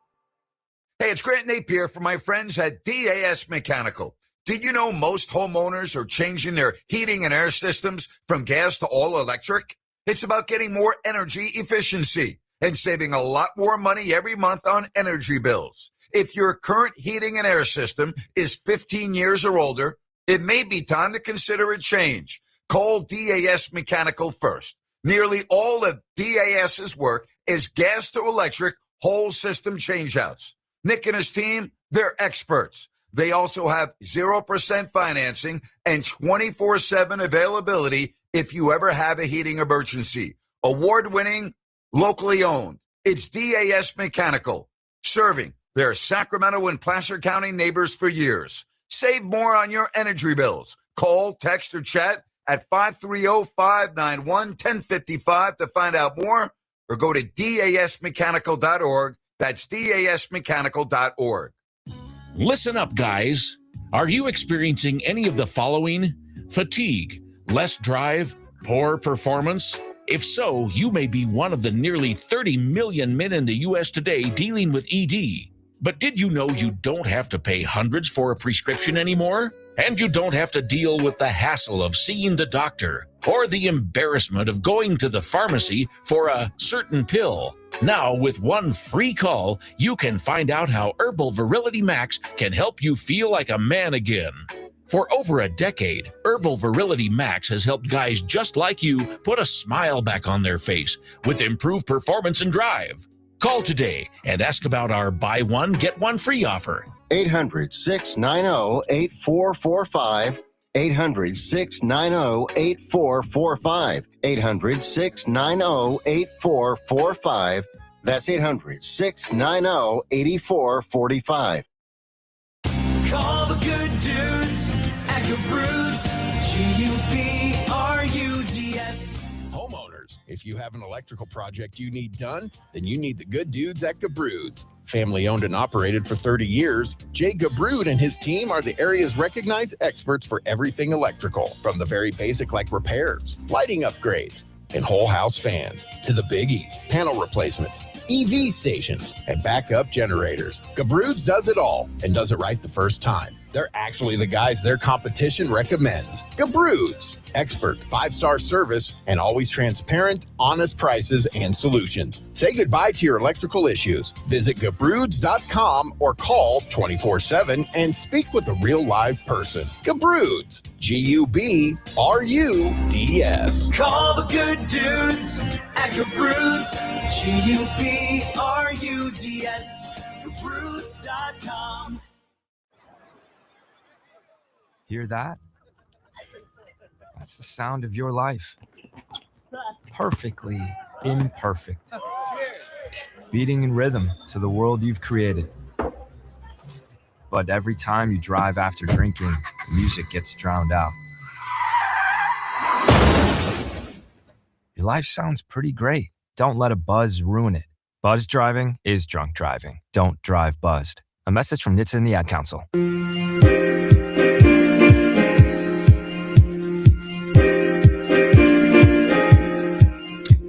Hey, it's Grant Napear for my friends at DAS Mechanical. Did you know most homeowners are changing their heating and air systems from gas to all electric? It's about getting more energy efficiency and saving a lot more money every month on energy bills. If your current heating and air system is 15 years or older, it may be time to consider a change. Call DAS Mechanical first. Nearly all of DAS's work is gas to electric whole system changeouts. Nick and his team, they're experts. They also have 0% financing and 24/7 availability if you ever have a heating emergency. Award-winning, locally owned. It's DAS Mechanical, serving their Sacramento and Placer County neighbors for years. Save more on your energy bills. Call, text, or chat at 530-591-1055 to find out more, or go to dasmechanical.org. That's dasmechanical.org. Listen up, guys. Are you experiencing any of the following? Fatigue, less drive, poor performance? If so, you may be one of the nearly 30 million men in the U.S. today dealing with ED. But did you know you don't have to pay hundreds for a prescription anymore? And you don't have to deal with the hassle of seeing the doctor or the embarrassment of going to the pharmacy for a certain pill. Now, with one free call, you can find out how Herbal Virility Max can help you feel like a man again. For over a decade, Herbal Virility Max has helped guys just like you put a smile back on their face with improved performance and drive. Call today and ask about our buy one, get one free offer. 800-690-8445. 800-690-8445. 800-690-8445. That's 800-690-8445. Call the good dudes at Gabroods. G-U-B-R-U-D-S. Homeowners, if you have an electrical project you need done, then you need the good dudes at Gabroods. Family owned and operated for 30 years, Jay Gabrood and his team are the area's recognized experts for everything electrical, from the very basic like repairs, lighting upgrades, and whole house fans, to the biggies, panel replacements, EV stations, and backup generators. Gabroods does it all and does it right the first time. They're actually the guys their competition recommends. Gabroods, expert 5-star service and always transparent, honest prices and solutions. Say goodbye to your electrical issues. Visit Gabroods.com or call 24/7 and speak with a real live person. Gabroods, G-U-B-R-U-D-S. Call the good dudes at Gabroods. G-U-B-R-U-D-S. Gabroods.com. Hear that? That's the sound of your life. Perfectly imperfect. Beating in rhythm to the world you've created. But every time you drive after drinking, music gets drowned out. Your life sounds pretty great. Don't let a buzz ruin it. Buzz driving is drunk driving. Don't drive buzzed. A message from NHTSA and the Ad Council.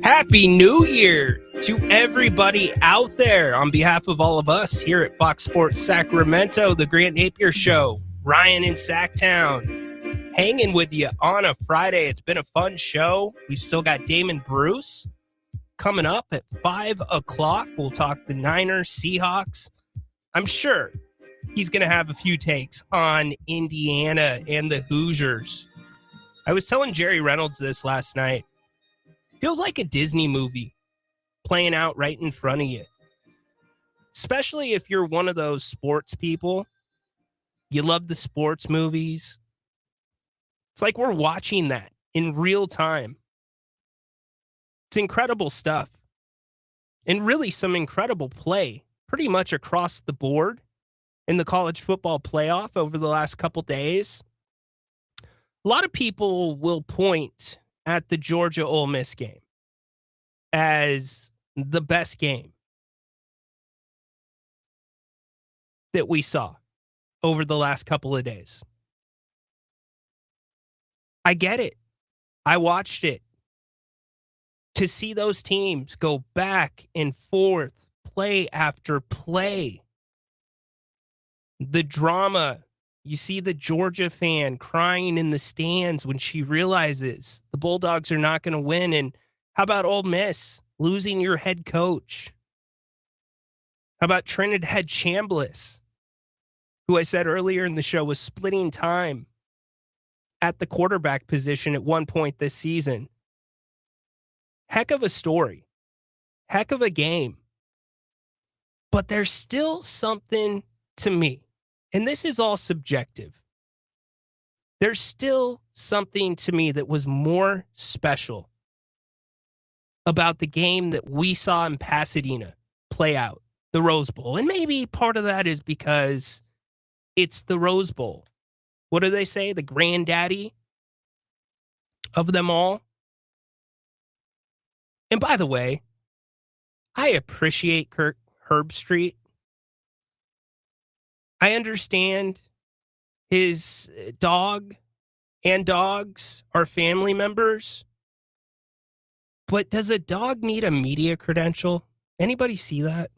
Happy New Year to everybody out there. On behalf of all of us here at Fox Sports Sacramento, the Grant Napear Show, Ryan in Sacktown, hanging with you on a Friday. It's been a fun show. We've still got Damon Bruce coming up at 5 o'clock. We'll talk the Niners, Seahawks. I'm sure he's going to have a few takes on Indiana and the Hoosiers. I was telling Jerry Reynolds this last night. Feels like a Disney movie playing out right in front of you. Especially if you're one of those sports people. You love the sports movies. It's like we're watching that in real time. It's incredible stuff. And really some incredible play pretty much across the board in the college football playoff over the last couple days. A lot of people will point at the Georgia Ole Miss game as the best game that we saw over the last couple of days. I get it. I watched it. To see those teams go back and forth, play after play. The drama. You see the Georgia fan crying in the stands when she realizes the Bulldogs are not going to win. And how about Ole Miss losing your head coach? How about Trinidad Chambliss, who I said earlier in the show was splitting time at the quarterback position at one point this season? Heck of a story. Heck of a game. But there's still something to me. And this is all subjective. There's still something to me that was more special about the game that we saw in Pasadena play out, the Rose Bowl. And maybe part of that is because it's the Rose Bowl. What do they say? The granddaddy of them all. And by the way, I appreciate Kirk Herbstreit I understand his dog and dogs are family members. But does a dog need a media credential? Anybody see that?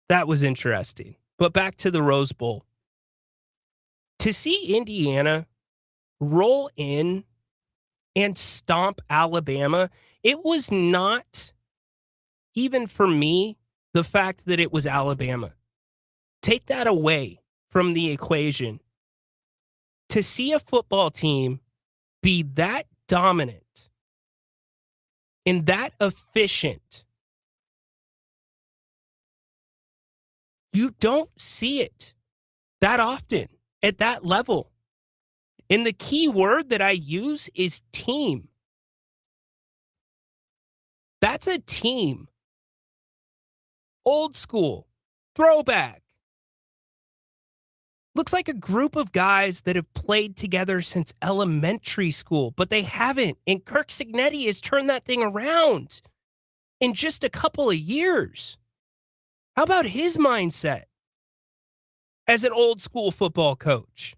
That was interesting. But back to the Rose Bowl. To see Indiana roll in and stomp Alabama, it was not, even for me, the fact that it was Alabama. Take that away from the equation. To see a football team be that dominant and that efficient, you don't see it that often at that level. And the key word that I use is team. That's a team. Old school. Throwback. Looks like a group of guys that have played together since elementary school, but they haven't. And Kirk Cignetti has turned that thing around in just a couple of years. How about his mindset as an old school football coach?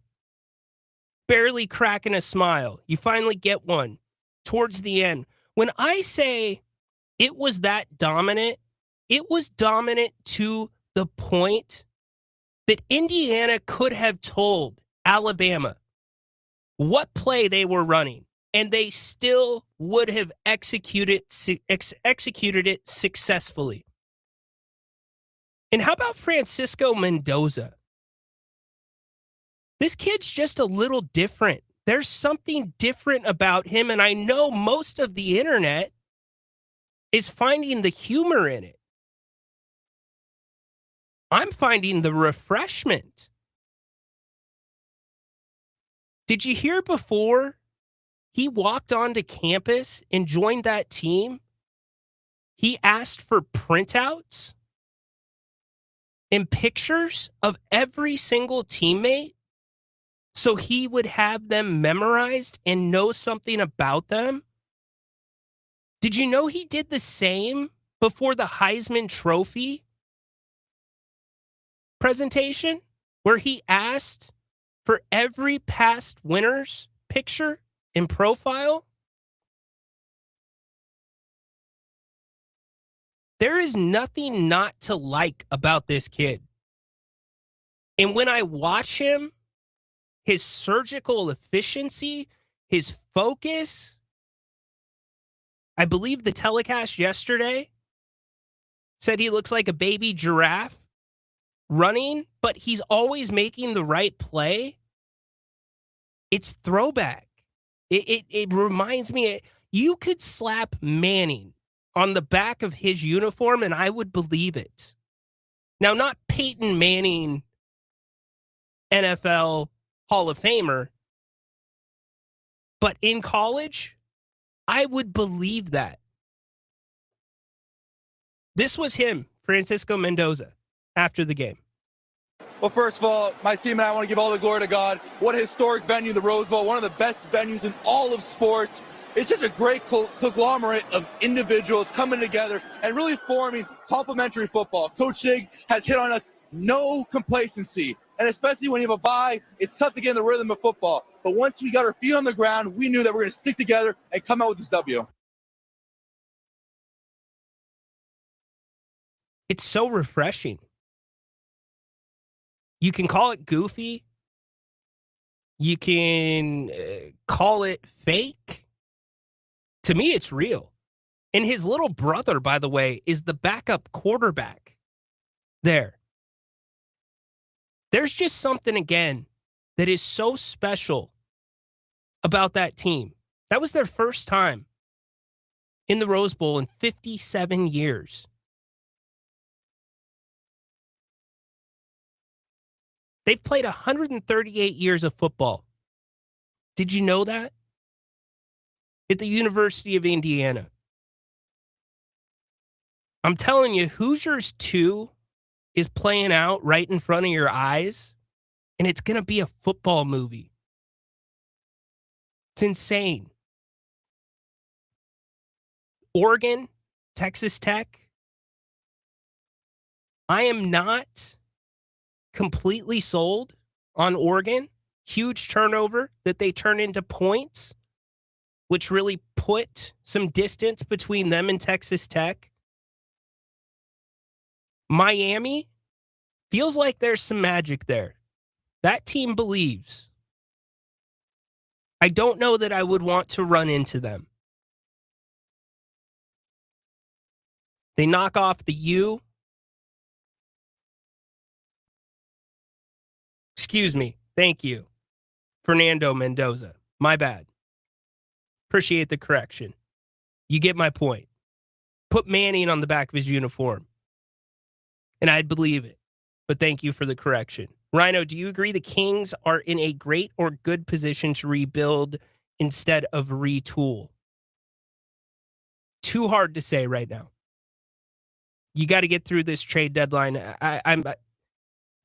Barely cracking a smile. You finally get one towards the end. When I say it was that dominant, it was dominant to the point that Indiana could have told Alabama what play they were running, and they still would have executed it successfully. And how about Francisco Mendoza? This kid's just a little different. There's something different about him, and I know most of the internet is finding the humor in it. I'm finding the refreshment. Did you hear before he walked onto campus and joined that team? He asked for printouts and pictures of every single teammate so he would have them memorized and know something about them. Did you know he did the same before the Heisman Trophy presentation, where he asked for every past winner's picture and profile? There is nothing not to like about this kid. And when I watch him, his surgical efficiency, his focus, I believe the telecast yesterday said he looks like a baby giraffe running, but he's always making the right play. It's throwback. It reminds me, you could slap Manning on the back of his uniform and I would believe it. Now, not Peyton Manning, NFL Hall of Famer, but in college, I would believe that. This was him, Francisco Mendoza, after the game. Well, first of all, my team and I want to give all the glory to God. What a historic venue, the Rose Bowl, one of the best venues in all of sports. It's just a great conglomerate of individuals coming together and really forming complementary football. Coach Sig has hit on us, no complacency. And especially when you have a bye, it's tough to get in the rhythm of football. But once we got our feet on the ground, we knew that we were going to stick together and come out with this W. It's so refreshing. You can call it goofy. You can call it fake. To me, it's real. And his little brother, by the way, is the backup quarterback there. There's just something, again, that is so special about that team. That was their first time in the Rose Bowl in 57 years. They've played 138 years of football. Did you know that? At the University of Indiana. I'm telling you, Hoosiers 2 is playing out right in front of your eyes, and it's going to be a football movie. It's insane. Oregon, Texas Tech, I am not completely sold on Oregon. Huge turnover that they turn into points, which really put some distance between them and Texas Tech. Miami feels like there's some magic there. That team believes. I don't know that I would want to run into them. They knock off the U. Excuse me. Thank you. Fernando Mendoza. My bad. Appreciate the correction. You get my point. Put Manning on the back of his uniform, and I'd believe it. But thank you for the correction. Rhino, do you agree the Kings are in a great or good position to rebuild instead of retool? Too hard to say right now. You got to get through this trade deadline.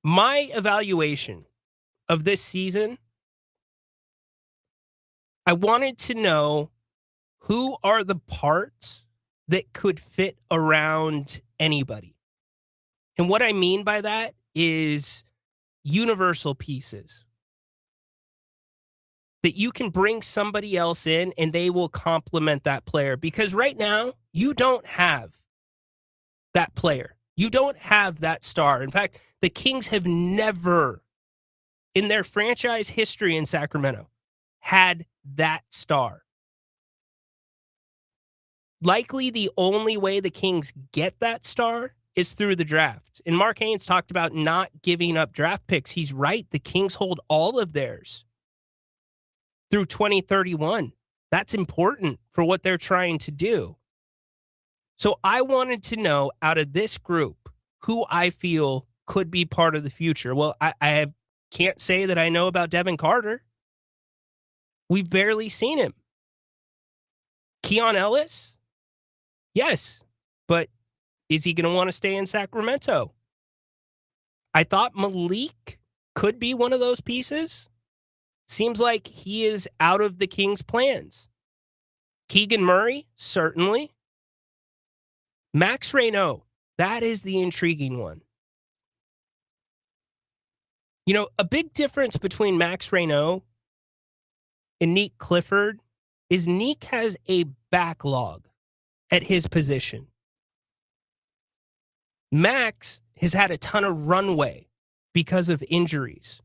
My evaluation of this season, I wanted to know who are the parts that could fit around anybody. And what I mean by that is universal pieces that you can bring somebody else in and they will complement that player. Because right now, you don't have that player. You don't have that star. In fact, the Kings have never, in their franchise history in Sacramento, had that star. Likely the only way the Kings get that star is through the draft. And Mark Haynes talked about not giving up draft picks. He's right. The Kings hold all of theirs through 2031. That's important for what they're trying to do. So I wanted to know out of this group who I feel could be part of the future. Well, I can't say that I know about Devin Carter. We've barely seen him. Keon Ellis? Yes, but is he going to want to stay in Sacramento? I thought Malik could be one of those pieces. Seems like he is out of the Kings' plans. Keegan Murray? Certainly. Max Reynaud, that is the intriguing one. You know, a big difference between Max Reynaud and Nick Clifford is Nick has a backlog at his position. Max has had a ton of runway because of injuries.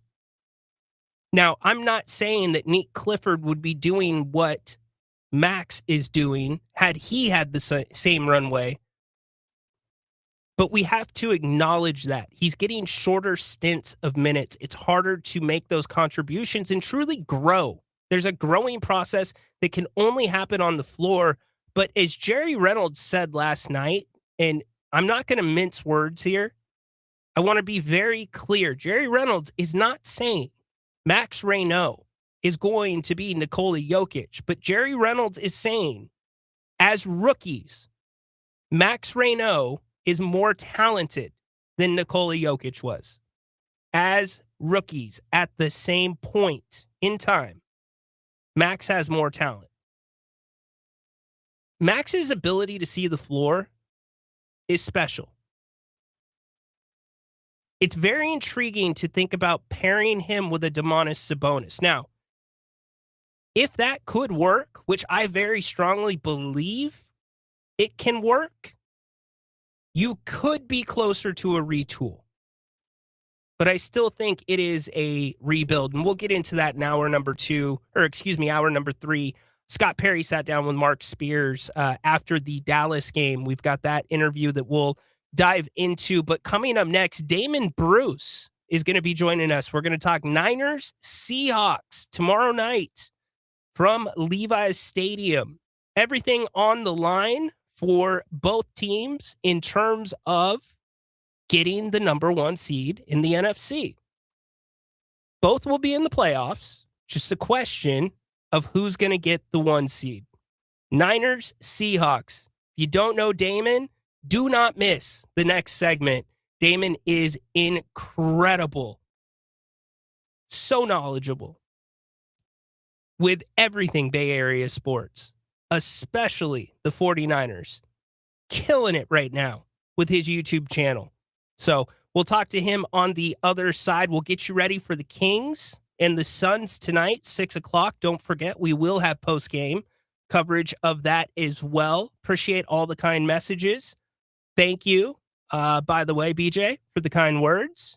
Now, I'm not saying that Nick Clifford would be doing what Max is doing had he had the same runway. But we have to acknowledge that. He's getting shorter stints of minutes. It's harder to make those contributions and truly grow. There's a growing process that can only happen on the floor. But as Jerry Reynolds said last night, and I'm not going to mince words here, I want to be very clear. Jerry Reynolds is not saying Max Reynaud is going to be Nikola Jokic, but Jerry Reynolds is saying, as rookies, Max Reynaud is more talented than Nikola Jokic was. As rookies at the same point in time, Max has more talent. Max's ability to see the floor is special. It's very intriguing to think about pairing him with a Domantas Sabonis. Now, if that could work, which I very strongly believe it can work, you could be closer to a retool. But I still think it is a rebuild. And we'll get into that in hour number 3. Scott Perry sat down with Mark Spears after the Dallas game. We've got that interview that we'll dive into. But coming up next, Damon Bruce is going to be joining us. We're going to talk Niners, Seahawks tomorrow night from Levi's Stadium. Everything on the line for both teams in terms of getting the number 1 seed in the NFC. Both will be in the playoffs. Just a question of who's going to get the 1 seed. Niners, Seahawks. If you don't know Damon, do not miss the next segment. Damon is incredible. So knowledgeable with everything Bay Area sports, especially the 49ers. Killing it right now with his YouTube channel. So we'll talk to him on the other side. We'll get you ready for the Kings and the Suns tonight, 6 o'clock. Don't forget, we will have post-game coverage of that as well. Appreciate all the kind messages. Thank you, by the way, BJ, for the kind words.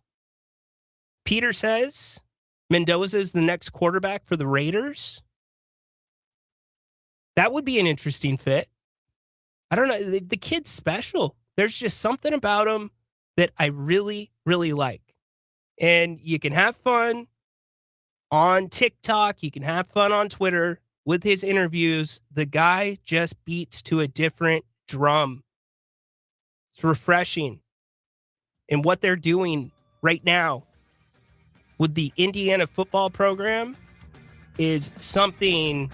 Peter says Mendoza is the next quarterback for the Raiders. That would be an interesting fit. I don't know. The kid's special. There's just something about him that I really, really like. And you can have fun on TikTok. You can have fun on Twitter with his interviews. The guy just beats to a different drum. It's refreshing. And what they're doing right now with the Indiana football program is something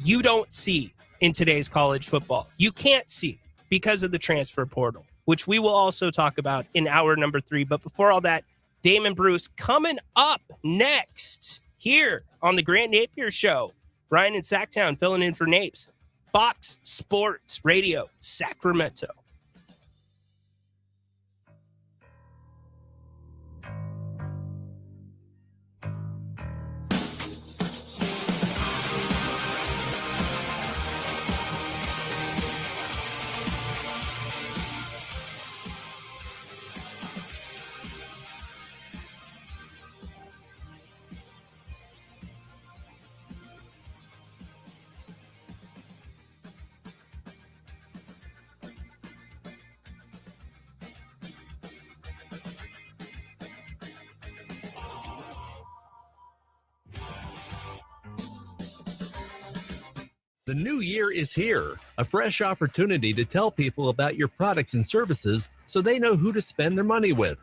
you don't see in today's college football. You can't see because of the transfer portal, which we will also talk about in hour number 3. But before all that, Damon Bruce coming up next here on the Grant Napear Show. Ryan in Sacktown filling in for Napes. Fox Sports Radio, Sacramento. The new year is here, a fresh opportunity to tell people about your products and services so they know who to spend their money with.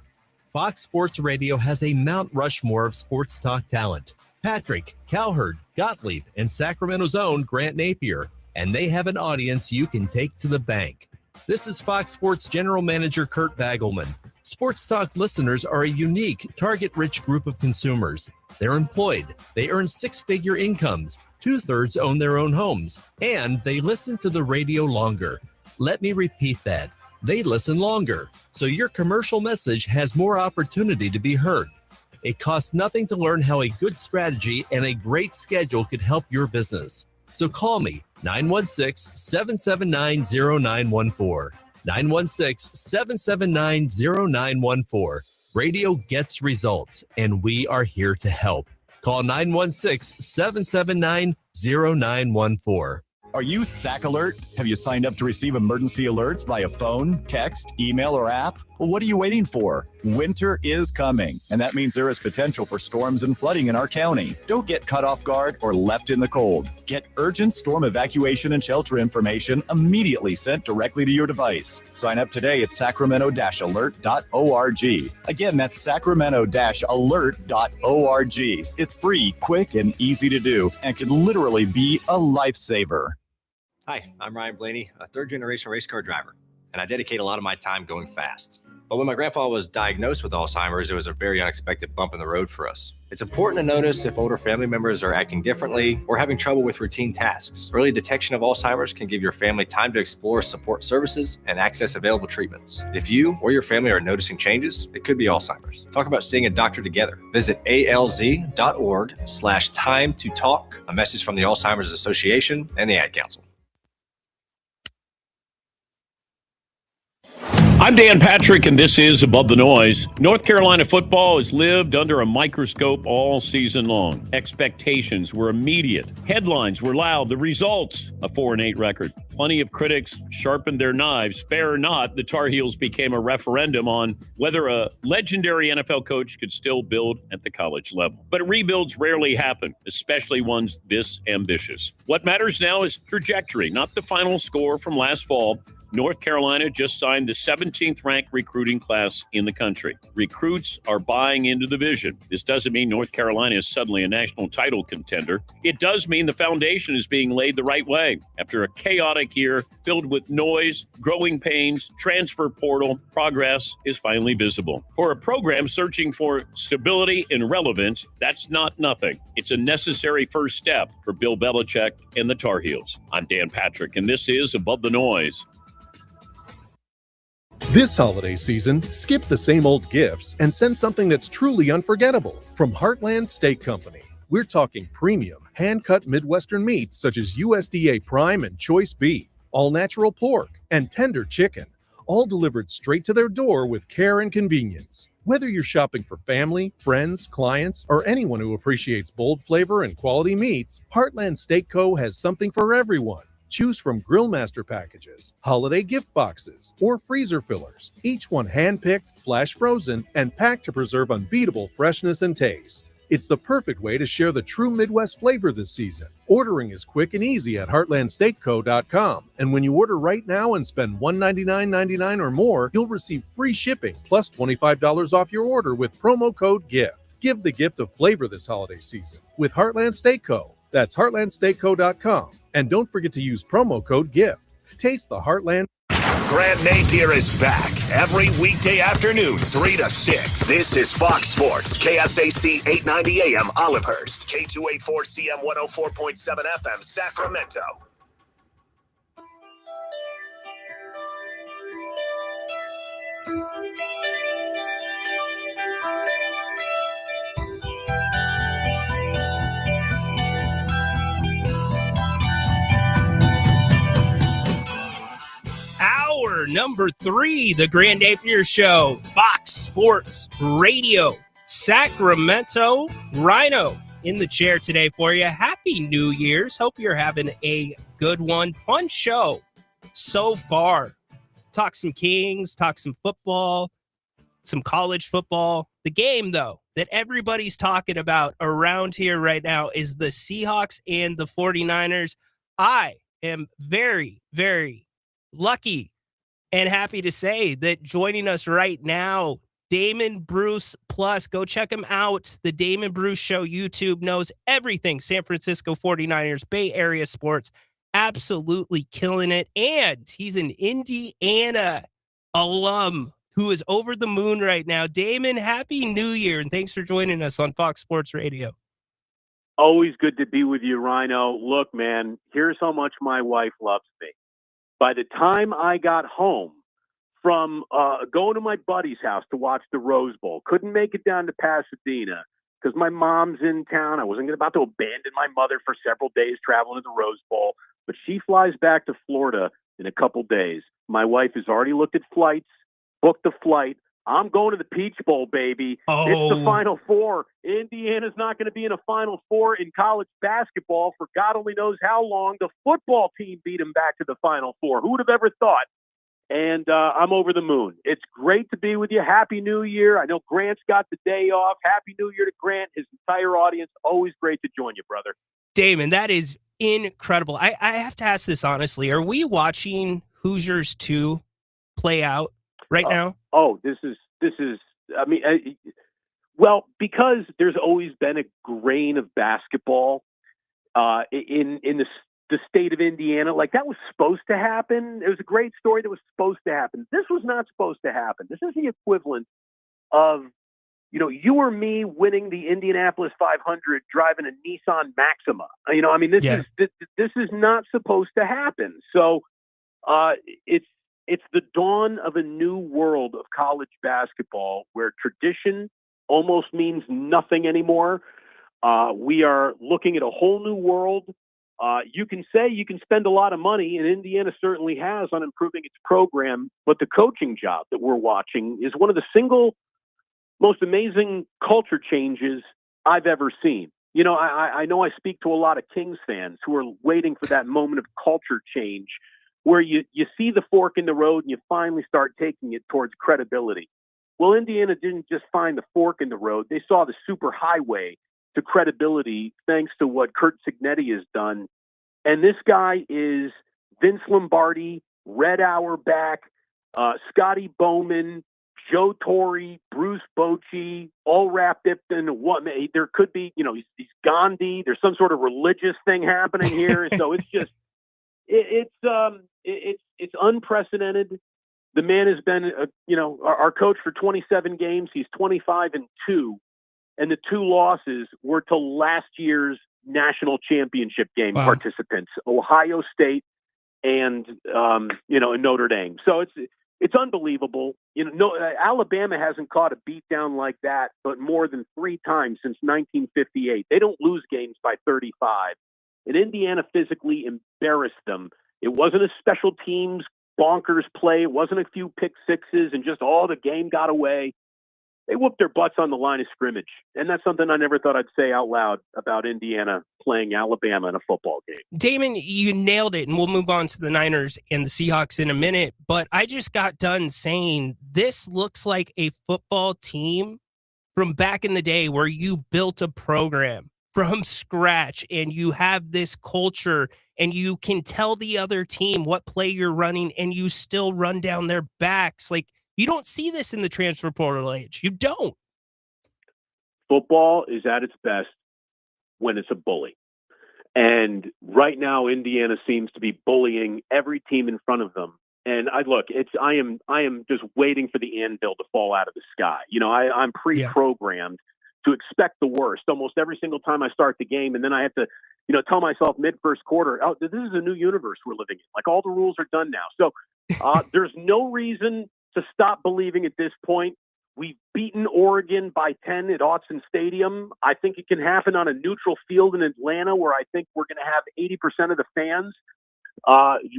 Fox Sports Radio has a Mount Rushmore of sports talk talent. Patrick, Cowherd, Gottlieb, and Sacramento's own Grant Napear, and they have an audience you can take to the bank. This is Fox Sports General Manager Kurt Bagelman. Sports Talk listeners are a unique, target-rich group of consumers. They're employed, they earn six-figure incomes, 2/3 own their own homes, and they listen to the radio longer. Let me repeat that. They listen longer, so your commercial message has more opportunity to be heard. It costs nothing to learn how a good strategy and a great schedule could help your business. So call me, 916-779-0914. 916-779-0914. Radio gets results, and we are here to help. Call 916-779-0914. Are you SAC Alert? Have you signed up to receive emergency alerts via phone, text, email, or app? Well, what are you waiting for? Winter is coming, and that means there is potential for storms and flooding in our county. Don't get caught off guard or left in the cold. Get urgent storm evacuation and shelter information immediately sent directly to your device. Sign up today at sacramento-alert.org. Again, that's sacramento-alert.org. It's free, quick, and easy to do, and can literally be a lifesaver. Hi, I'm Ryan Blaney, a third-generation race car driver, and I dedicate a lot of my time going fast. But when my grandpa was diagnosed with Alzheimer's, it was a very unexpected bump in the road for us. It's important to notice if older family members are acting differently or having trouble with routine tasks. Early detection of Alzheimer's can give your family time to explore support services and access available treatments. If you or your family are noticing changes, it could be Alzheimer's. Talk about seeing a doctor together. Visit alz.org/time to talk. A message from the Alzheimer's Association and the Ad Council. I'm Dan Patrick, and this is Above the Noise. North Carolina football has lived under a microscope all season long. Expectations were immediate. Headlines were loud. The results, a 4-8 record. Plenty of critics sharpened their knives. Fair or not, the Tar Heels became a referendum on whether a legendary NFL coach could still build at the college level. But rebuilds rarely happen, especially ones this ambitious. What matters now is trajectory, not the final score from last fall. North Carolina just signed the 17th ranked recruiting class in the country. Recruits are buying into the vision. This doesn't mean North Carolina is suddenly a national title contender. It does mean the foundation is being laid the right way. After a chaotic year filled with noise, growing pains, transfer portal, progress is finally visible. For a program searching for stability and relevance, that's not nothing. It's a necessary first step for Bill Belichick and the Tar Heels. I'm Dan Patrick, and this is Above the Noise. This holiday season, skip the same old gifts and send something that's truly unforgettable. From Heartland Steak Company, we're talking premium, hand-cut Midwestern meats such as USDA Prime and Choice Beef, all-natural pork, and tender chicken, all delivered straight to their door with care and convenience. Whether you're shopping for family, friends, clients, or anyone who appreciates bold flavor and quality meats, Heartland Steak Co. has something for everyone. Choose from Grill Master packages, holiday gift boxes, or freezer fillers, each one hand-picked, flash frozen, and packed to preserve unbeatable freshness and taste. It's the perfect way to share the true Midwest flavor this season. Ordering is quick and easy at heartlandsteakco.com. And when you order right now and spend $199.99 or more, you'll receive free shipping plus $25 off your order with promo code GIFT. Give the gift of flavor this holiday season with Heartland Steak Co. That's heartlandsteakco.com. And don't forget to use promo code GIFT. Taste the Heartland. Grant Napear is back every weekday afternoon, 3 to 6. This is Fox Sports, KSAC 890 AM Olivehurst, K284CM 104.7 FM Sacramento. Hour number 3, the Grant Napear Show, Fox Sports Radio, Sacramento. Rhino in the chair today for you. Happy New Year's. Hope you're having a good one. Fun show so far. Talk some Kings, talk some football, some college football. The game, though, that everybody's talking about around here right now is the Seahawks and the 49ers. I am very, very lucky and happy to say that joining us right now, Damon Bruce Plus. Go check him out. The Damon Bruce Show YouTube knows everything San Francisco 49ers, Bay Area sports. Absolutely killing it. And he's an Indiana alum who is over the moon right now. Damon, Happy New Year, and thanks for joining us on Fox Sports Radio. Always good to be with you, Rhino. Look, man, here's how much my wife loves me. By the time I got home from going to my buddy's house to watch the Rose Bowl, couldn't make it down to Pasadena because my mom's in town. I wasn't about to abandon my mother for several days traveling to the Rose Bowl, but she flies back to Florida in a couple days. My wife has already looked at flights, booked the flight. I'm going to the Peach Bowl, baby. It's the Final Four. Indiana's not going to be in a Final Four in college basketball for God only knows how long. The football team beat them back to the Final Four. Who would have ever thought? And I'm over the moon. It's great to be with you. Happy New Year. I know Grant's got the day off. Happy New Year to Grant, his entire audience. Always great to join you, brother. Damon, that is incredible. I have to ask this honestly. Are we watching Hoosiers 2 play out right now? This is, I mean, well, because there's always been a grain of basketball in the state of Indiana. Like, that was supposed to happen. It was a great story that was supposed to happen. This was not supposed to happen. This is the equivalent of, you or me winning the Indianapolis 500 driving a Nissan Maxima. This is not supposed to happen. So it's the dawn of a new world of college basketball where tradition almost means nothing anymore. We are looking at a whole new world. You can say you can spend a lot of money, and Indiana certainly has, on improving its program, but the coaching job that we're watching is one of the single most amazing culture changes I've ever seen. I know I speak to a lot of Kings fans who are waiting for that moment of culture change where you see the fork in the road and you finally start taking it towards credibility. Well, Indiana didn't just find the fork in the road. They saw the super highway to credibility thanks to what Curt Cignetti has done. And this guy is Vince Lombardi, Red Auerbach, Scotty Bowman, Joe Torre, Bruce Bochy, all wrapped up in one. There could be, he's Gandhi. There's some sort of religious thing happening here. So it's just, it's unprecedented. The man has been, our coach for 27 games. He's 25-2, and the 2 losses were to last year's national championship game participants, Ohio State and Notre Dame. So It's unbelievable. No, Alabama hasn't caught a beatdown like that, but more than 3 times since 1958. They don't lose games by 35. And Indiana physically embarrassed them. It wasn't a special teams bonkers play. It wasn't a few pick sixes and just, the game got away. They whooped their butts on the line of scrimmage. And that's something I never thought I'd say out loud about Indiana playing Alabama in a football game. Damon, you nailed it, and we'll move on to the Niners and the Seahawks in a minute. But I just got done saying this looks like a football team from back in the day where you built a program from scratch and you have this culture and you can tell the other team what play you're running and you still run down their backs. Like, you don't see this in the transfer portal age. You don't. Football is at its best when it's a bully. And right now, Indiana seems to be bullying every team in front of them. And I am just waiting for the anvil to fall out of the sky. I'm pre-programmed to expect the worst almost every single time I start the game. And then I have to, tell myself mid-first quarter, this is a new universe we're living in. Like, all the rules are done now. So there's no reason to stop believing at this point. We've beaten Oregon by 10 at Autzen Stadium. I think it can happen on a neutral field in Atlanta, where I think we're going to have 80% of the fans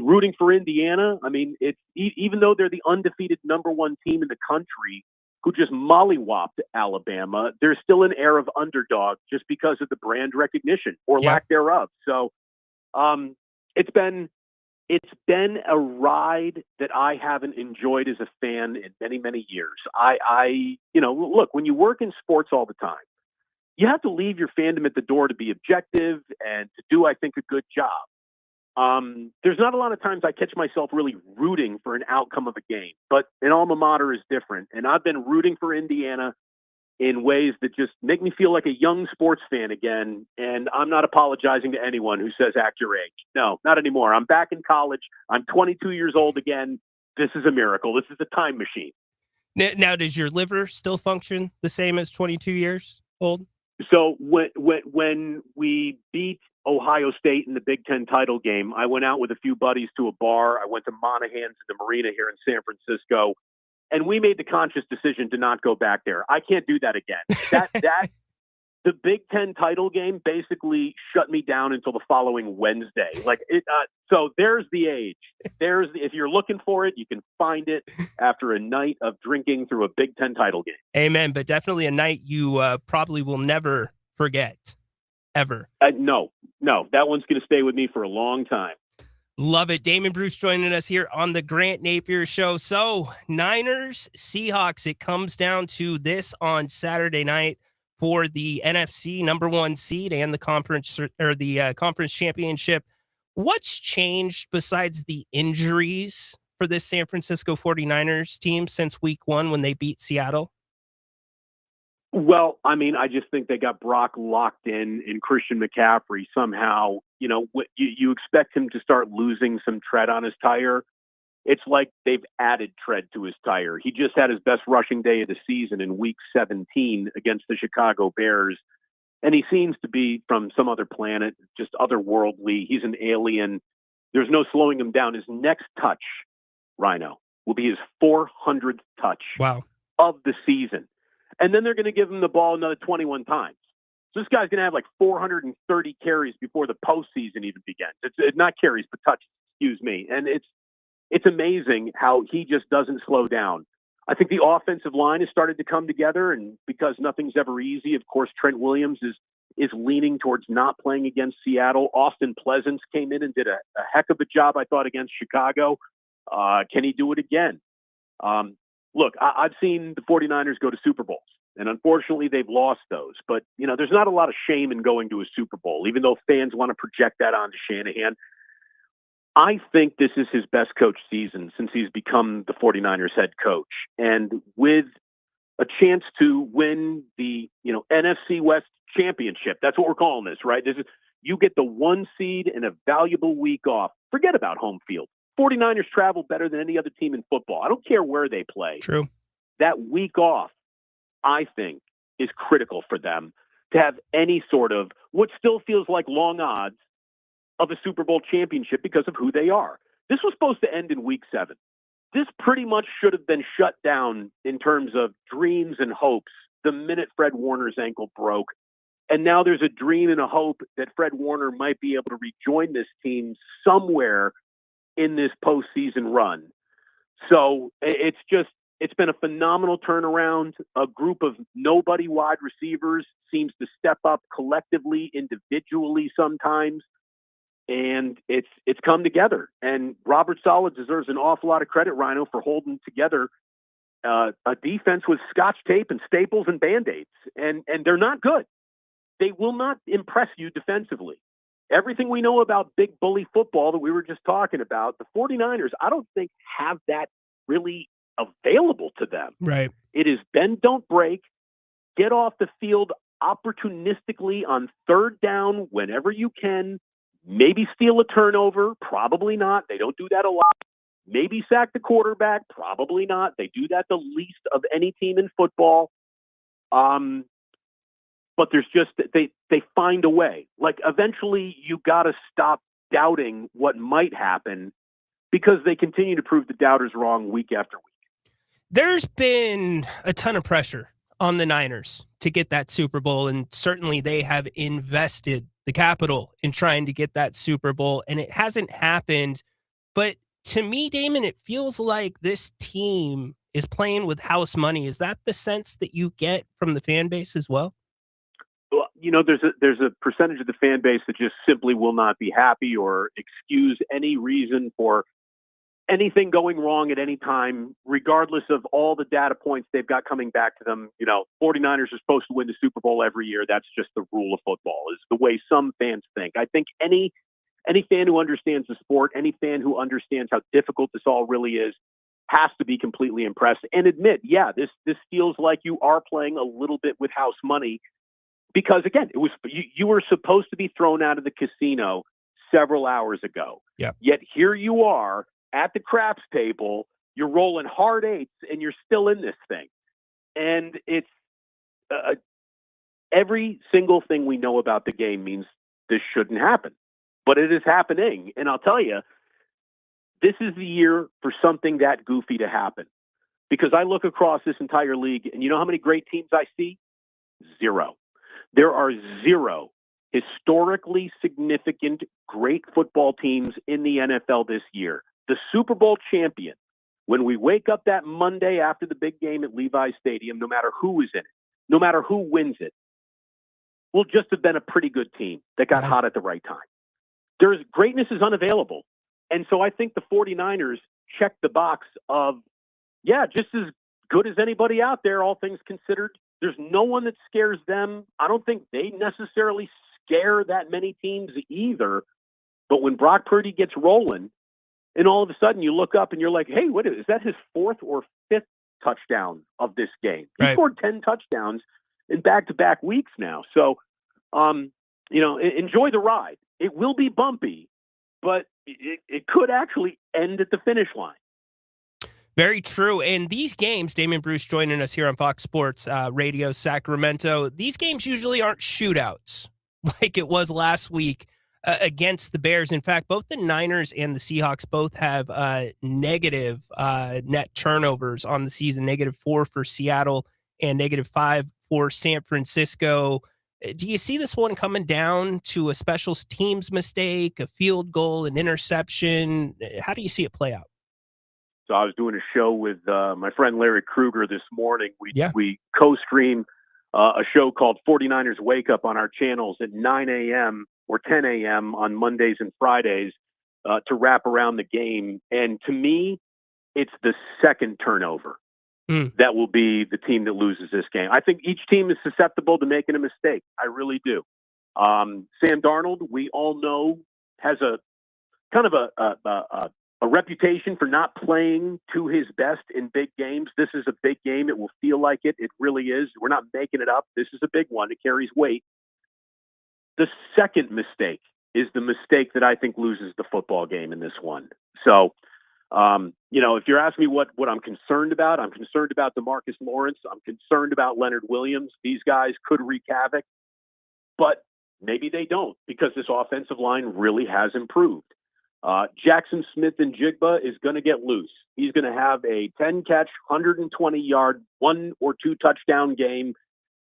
rooting for Indiana. I mean, it's even though they're the undefeated #1 team in the country who just mollywopped Alabama, there's still an air of underdog just because of the brand recognition or lack thereof. So it's been a ride that I haven't enjoyed as a fan in many, many years. Look, when you work in sports all the time, you have to leave your fandom at the door to be objective and to do, I think, a good job. There's not a lot of times I catch myself really rooting for an outcome of a game, but an alma mater is different. And I've been rooting for Indiana in ways that just make me feel like a young sports fan again. And I'm not apologizing to anyone who says act your age. No, not anymore. I'm back in college. I'm 22 years old again. This is a miracle. This is a time machine. Now, does your liver still function the same as 22 years old? So when we beat Ohio State in the Big Ten title game, I went out with a few buddies to a bar. I went to Monahan's at the Marina here in San Francisco, and we made the conscious decision to not go back there. I can't do that again. The Big Ten title game basically shut me down until the following Wednesday. So there's the age. If you're looking for it, you can find it after a night of drinking through a Big Ten title game. Amen. But definitely a night you probably will never forget, ever. No, that one's going to stay with me for a long time. Love it. Damon Bruce joining us here on the Grant Napear Show. So Niners, Seahawks, it comes down to this on Saturday night for the NFC #1 seed and the conference conference championship. What's changed besides the injuries for this San Francisco 49ers team since week 1 when they beat Seattle? Well, I mean, I just think they got Brock locked in Christian McCaffrey somehow. You expect him to start losing some tread on his tire. It's like they've added tread to his tire. He just had his best rushing day of the season in week 17 against the Chicago Bears. And he seems to be from some other planet, just otherworldly. He's an alien. There's no slowing him down. His next touch, Rhino, will be his 400th touch of the season. And then they're going to give him the ball another 21 times. So this guy's going to have like 430 carries before the postseason even begins. It's not carries, but touches, excuse me. And it's amazing how he just doesn't slow down. I think the offensive line has started to come together, and because nothing's ever easy, of course, Trent Williams is leaning towards not playing against Seattle. Austin Pleasance came in and did a heck of a job, I thought, against Chicago. Can he do it again? Look, I've seen the 49ers go to Super Bowls, and unfortunately they've lost those. But, there's not a lot of shame in going to a Super Bowl, even though fans want to project that onto Shanahan. I think this is his best coach season since he's become the 49ers head coach. And with a chance to win the, NFC West championship, that's what we're calling this, right? You get the 1 seed and a valuable week off. Forget about home field. 49ers travel better than any other team in football. I don't care where they play. True. That week off, I think, is critical for them to have any sort of what still feels like long odds of a Super Bowl championship because of who they are. This was supposed to end in week 7. this pretty much should have been shut down in terms of dreams and hopes the minute Fred Warner's ankle broke. And now there's a dream and a hope that Fred Warner might be able to rejoin this team somewhere in this postseason run. So it's been a phenomenal turnaround. A group of nobody wide receivers seems to step up collectively, individually sometimes. And it's come together. And Robert Saleh deserves an awful lot of credit, Rhino, for holding together a defense with scotch tape and staples and Band-Aids. And they're not good. They will not impress you defensively. Everything we know about big bully football that we were just talking about, the 49ers, I don't think have that really available to them. Right. It is bend, don't break, get off the field opportunistically on third down whenever you can, maybe steal a turnover, probably not. They don't do that a lot. Maybe sack the quarterback, probably not. They do that the least of any team in football. But there's just, they find a way. Like, eventually you got to stop doubting what might happen because they continue to prove the doubters wrong week after week. There's been a ton of pressure on the Niners to get that Super Bowl, and certainly they have invested the capital in trying to get that Super Bowl, and it hasn't happened. But to me, Damon, it feels like this team is playing with house money. Is that the sense that you get from the fan base as well? Well, there's a percentage of the fan base that just simply will not be happy or excuse any reason for anything going wrong at any time, regardless of all the data points they've got coming back to them. 49ers are supposed to win the Super Bowl every year. That's just the rule of football, is the way some fans think. I think any fan who understands the sport, any fan who understands how difficult this all really is, has to be completely impressed and admit, yeah, this feels like you are playing a little bit with house money. Because again, it was you were supposed to be thrown out of the casino several hours ago. Yeah. Yet here you are at the craps table. You're rolling hard eights, and you're still in this thing. And it's every single thing we know about the game means this shouldn't happen, but it is happening. And I'll tell you, this is the year for something that goofy to happen. Because I look across this entire league, and you know how many great teams I see? Zero. There are zero historically significant great football teams in the NFL this year. The Super Bowl champion, when we wake up that Monday after the big game at Levi's Stadium, no matter who is in it, no matter who wins it, will just have been a pretty good team that got hot at the right time. Greatness is unavailable. And so I think the 49ers check the box of, yeah, just as good as anybody out there, all things considered. There's no one that scares them. I don't think they necessarily scare that many teams either. But when Brock Purdy gets rolling, and all of a sudden you look up and you're like, hey, what is that, his fourth or fifth touchdown of this game? He scored 10 touchdowns in back-to-back weeks now. So, enjoy the ride. It will be bumpy, but it could actually end at the finish line. Very true. And these games, Damian Bruce joining us here on Fox Sports Radio Sacramento, these games usually aren't shootouts like it was last week against the Bears. In fact, both the Niners and the Seahawks both have negative net turnovers on the season, -4 for Seattle and -5 for San Francisco. Do you see this one coming down to a special teams mistake, a field goal, an interception? How do you see it play out? So I was doing a show with my friend Larry Kruger this morning. We co-stream a show called 49ers Wake Up on our channels at 9 a.m. or 10 a.m. on Mondays and Fridays to wrap around the game. And to me, it's the second turnover that will be the team that loses this game. I think each team is susceptible to making a mistake. I really do. Sam Darnold, we all know, has a kind of a reputation for not playing to his best in big games. This is a big game. It will feel like it. It really is. We're not making it up. This is a big one. It carries weight. The second mistake is the mistake that I think loses the football game in this one. So, if you're asking me what I'm concerned about DeMarcus Lawrence. I'm concerned about Leonard Williams. These guys could wreak havoc, but maybe they don't, because this offensive line really has improved. Jackson Smith and Jigba is going to get loose. He's going to have a 10-catch, 120-yard, 1 or 2 touchdown game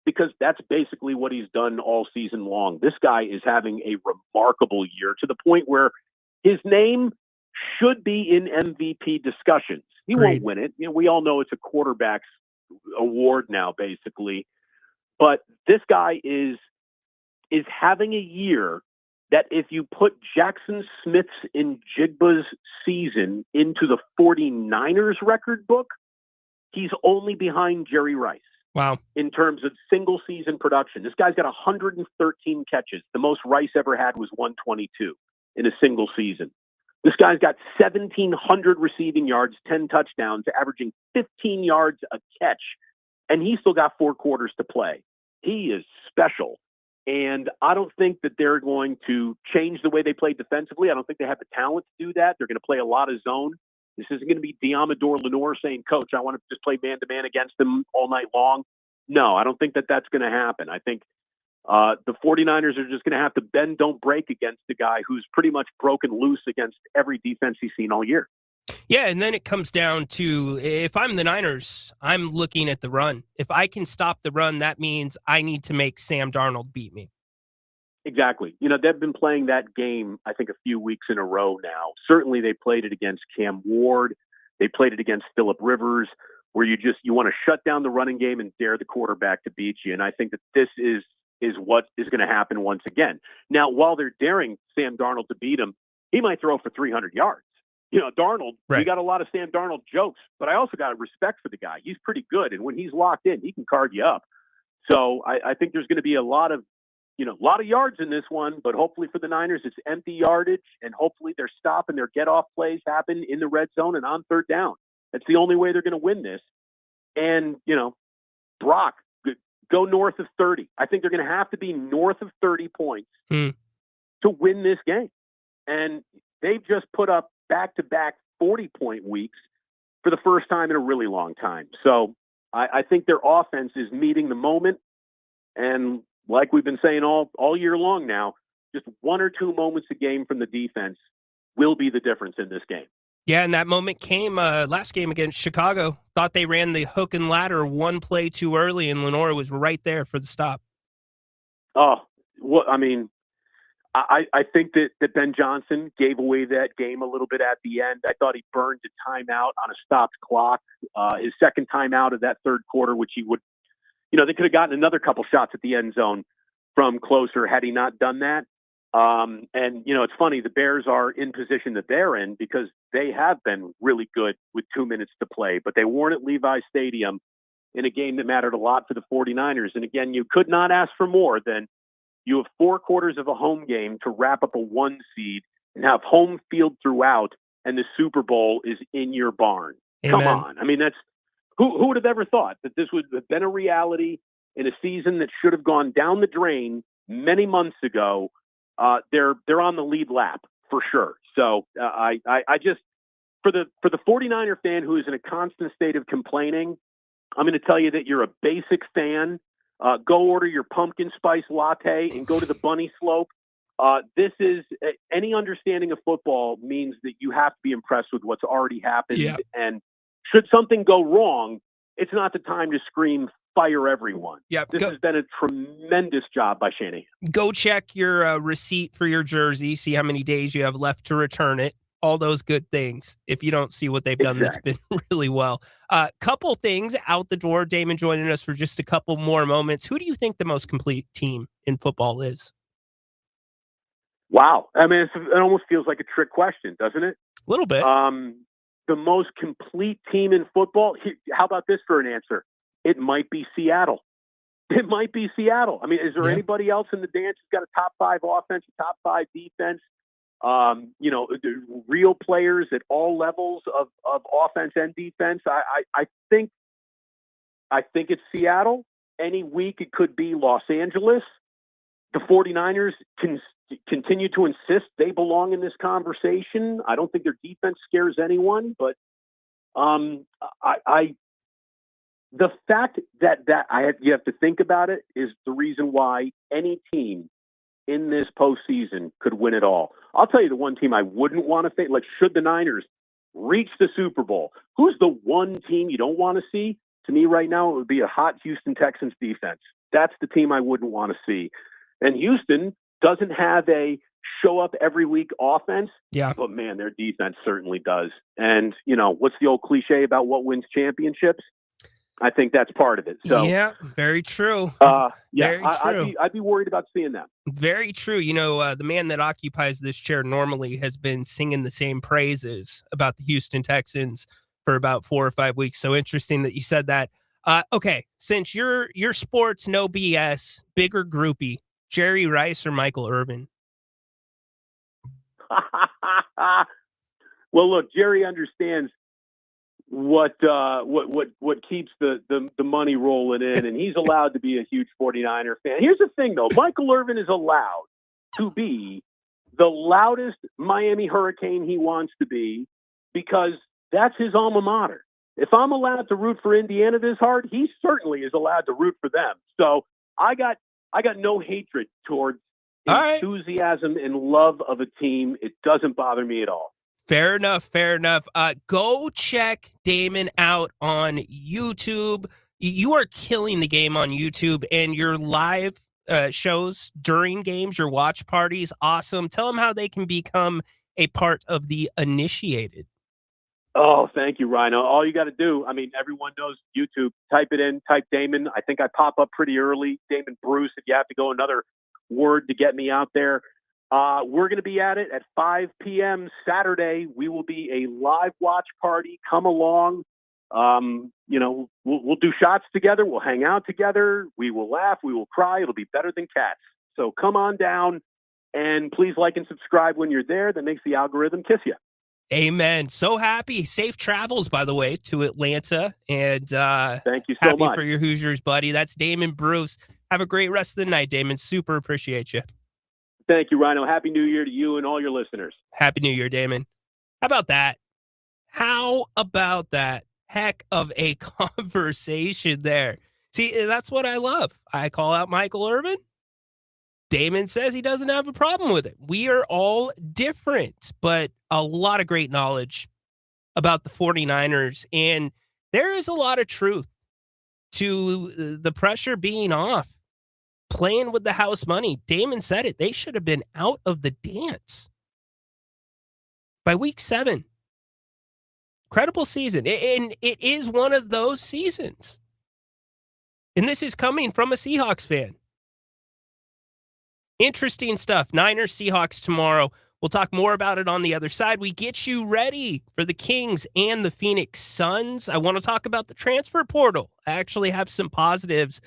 because that's basically what he's done all season long. This guy is having a remarkable year to the point where his name should be in MVP discussions. He won't win it. We all know it's a quarterback's award now, basically. But this guy is having a year that if you put Jackson Smith's and Jigba's season into the 49ers record book, he's only behind Jerry Rice. Wow. In terms of single season production. This guy's got 113 catches. The most Rice ever had was 122 in a single season. This guy's got 1,700 receiving yards, 10 touchdowns, averaging 15 yards a catch. And he's still got 4 quarters to play. He is special. And I don't think that they're going to change the way they play defensively. I don't think they have the talent to do that. They're going to play a lot of zone. This isn't going to be Diamador Lenore saying, Coach, I want to just play man-to-man against them all night long. No, I don't think that that's going to happen. I think the 49ers are just going to have to bend, don't break against a guy who's pretty much broken loose against every defense he's seen all year. Yeah, and then it comes down to, if I'm the Niners, I'm looking at the run. If I can stop the run, that means I need to make Sam Darnold beat me. Exactly. They've been playing that game, I think, a few weeks in a row now. Certainly they played it against Cam Ward. They played it against Phillip Rivers, where you want to shut down the running game and dare the quarterback to beat you. And I think that this is what is going to happen once again. Now, while they're daring Sam Darnold to beat him, he might throw for 300 yards. Darnold, We got a lot of Sam Darnold jokes, but I also got respect for the guy. He's pretty good. And when he's locked in, he can card you up. So I think there's going to be a lot of yards in this one, but hopefully for the Niners, it's empty yardage, and hopefully their stop and their get-off plays happen in the red zone and on third down. That's the only way they're going to win this. And, Brock, go north of 30. I think they're going to have to be north of 30 points to win this game. And they've just put up back-to-back 40-point weeks for the first time in a really long time. So I think their offense is meeting the moment. And like we've been saying all year long now, just 1 or 2 moments a game from the defense will be the difference in this game. Yeah, and that moment came last game against Chicago. Thought they ran the hook and ladder 1 play too early, and Lenore was right there for the stop. Oh, well, I mean, I think that Ben Johnson gave away that game a little bit at the end. I thought he burned a timeout on a stopped clock. His second timeout of that third quarter, which he would, they could have gotten another couple shots at the end zone from closer had he not done that. And, it's funny, the Bears are in position that they're in because they have been really good with 2 minutes to play, but they weren't at Levi Stadium in a game that mattered a lot for the 49ers. And again, you could not ask for more than you have 4 quarters of a home game to wrap up a 1 seed and have home field throughout, and the Super Bowl is in your barn. Amen. Come on. I mean, that's who would have ever thought that this would have been a reality in a season that should have gone down the drain many months ago. They're on the lead lap for sure. So I just, for the 49er fan who is in a constant state of complaining, I'm going to tell you that you're a basic fan. Go order your pumpkin spice latte and go to the bunny slope. This is any understanding of football means that you have to be impressed with what's already happened. Yeah. And should something go wrong, it's not the time to scream, fire everyone. Yeah, this has been a tremendous job by Shanahan. Go check your receipt for your jersey, see how many days you have left to return it. All those good things. If you don't see what they've done, that's been really well. Couple things out the door. Damon joining us for just a couple more moments. Who do you think the most complete team in football is? Wow. I mean, it almost feels like a trick question, doesn't it? A little bit. The most complete team in football. How about this for an answer? It might be Seattle. It might be Seattle. I mean, is there anybody else in the dance who's got a top 5 offense, a top 5 defense? Real players at all levels of offense and defense. I think it's Seattle. Any week it could be Los Angeles. The 49ers can continue to insist they belong in this conversation. I don't think their defense scares anyone, but the fact that you have to think about it is the reason why any team in this postseason could win it all. I'll tell you the one team I wouldn't want to face, like should the Niners reach the Super Bowl. Who's the one team you don't want to see? To me right now, it would be a hot Houston Texans defense. That's the team I wouldn't want to see. And Houston doesn't have a show up every week offense. Yeah. But man, their defense certainly does. And what's the old cliche about what wins championships? I think that's part of it. So yeah, very true. Very true. I'd be worried about seeing that. Very true. The man that occupies this chair normally has been singing the same praises about the Houston Texans for about 4 or 5 weeks. So interesting that you said that. Okay, since you're sports no BS, bigger groupie, Jerry Rice or Michael Irvin? Well, look, Jerry understands what keeps the money rolling in, and he's allowed to be a huge 49er fan. Here's the thing, though. Michael Irvin is allowed to be the loudest Miami Hurricane he wants to be because that's his alma mater. If I'm allowed to root for Indiana this hard, he certainly is allowed to root for them. So I got no hatred towards enthusiasm and love of a team. It doesn't bother me at all. Fair enough. Go check Damon out on YouTube. You are killing the game on YouTube, and your live shows during games, your watch parties, awesome. Tell them how they can become a part of the initiated. Oh, thank you, Rhino. All you got to do, everyone knows YouTube. Type it in, type Damon. I think I pop up pretty early. Damon Bruce, if you have to go another word to get me out there. We're going to be at it at 5 p.m. Saturday. We will be a live watch party. Come along. We'll do shots together. We'll hang out together. We will laugh. We will cry. It'll be better than cats. So come on down, and please like and subscribe when you're there. That makes the algorithm kiss you. Amen. So happy. Safe travels, by the way, to Atlanta. And thank you so happy much for your Hoosiers, buddy. That's Damon Bruce. Have a great rest of the night, Damon. Super appreciate you. Thank you, Rhino. Happy New Year to you and all your listeners. Happy New Year, Damon. How about that? Heck of a conversation there. See, that's what I love. I call out Michael Irvin. Damon says he doesn't have a problem with it. We are all different, but a lot of great knowledge about the 49ers. And there is a lot of truth to the pressure being off, playing with the house money. Damon said it. They should have been out of the dance by week 7. Incredible season. And it is one of those seasons. And this is coming from a Seahawks fan. Interesting stuff. Niners, Seahawks tomorrow. We'll talk more about it on the other side. We get you ready for the Kings and the Phoenix Suns. I want to talk about the transfer portal. I actually have some positives.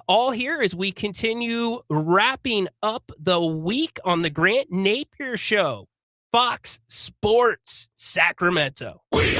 All here as we continue wrapping up the week on the Grant Napear Show. Fox Sports Sacramento. Hey,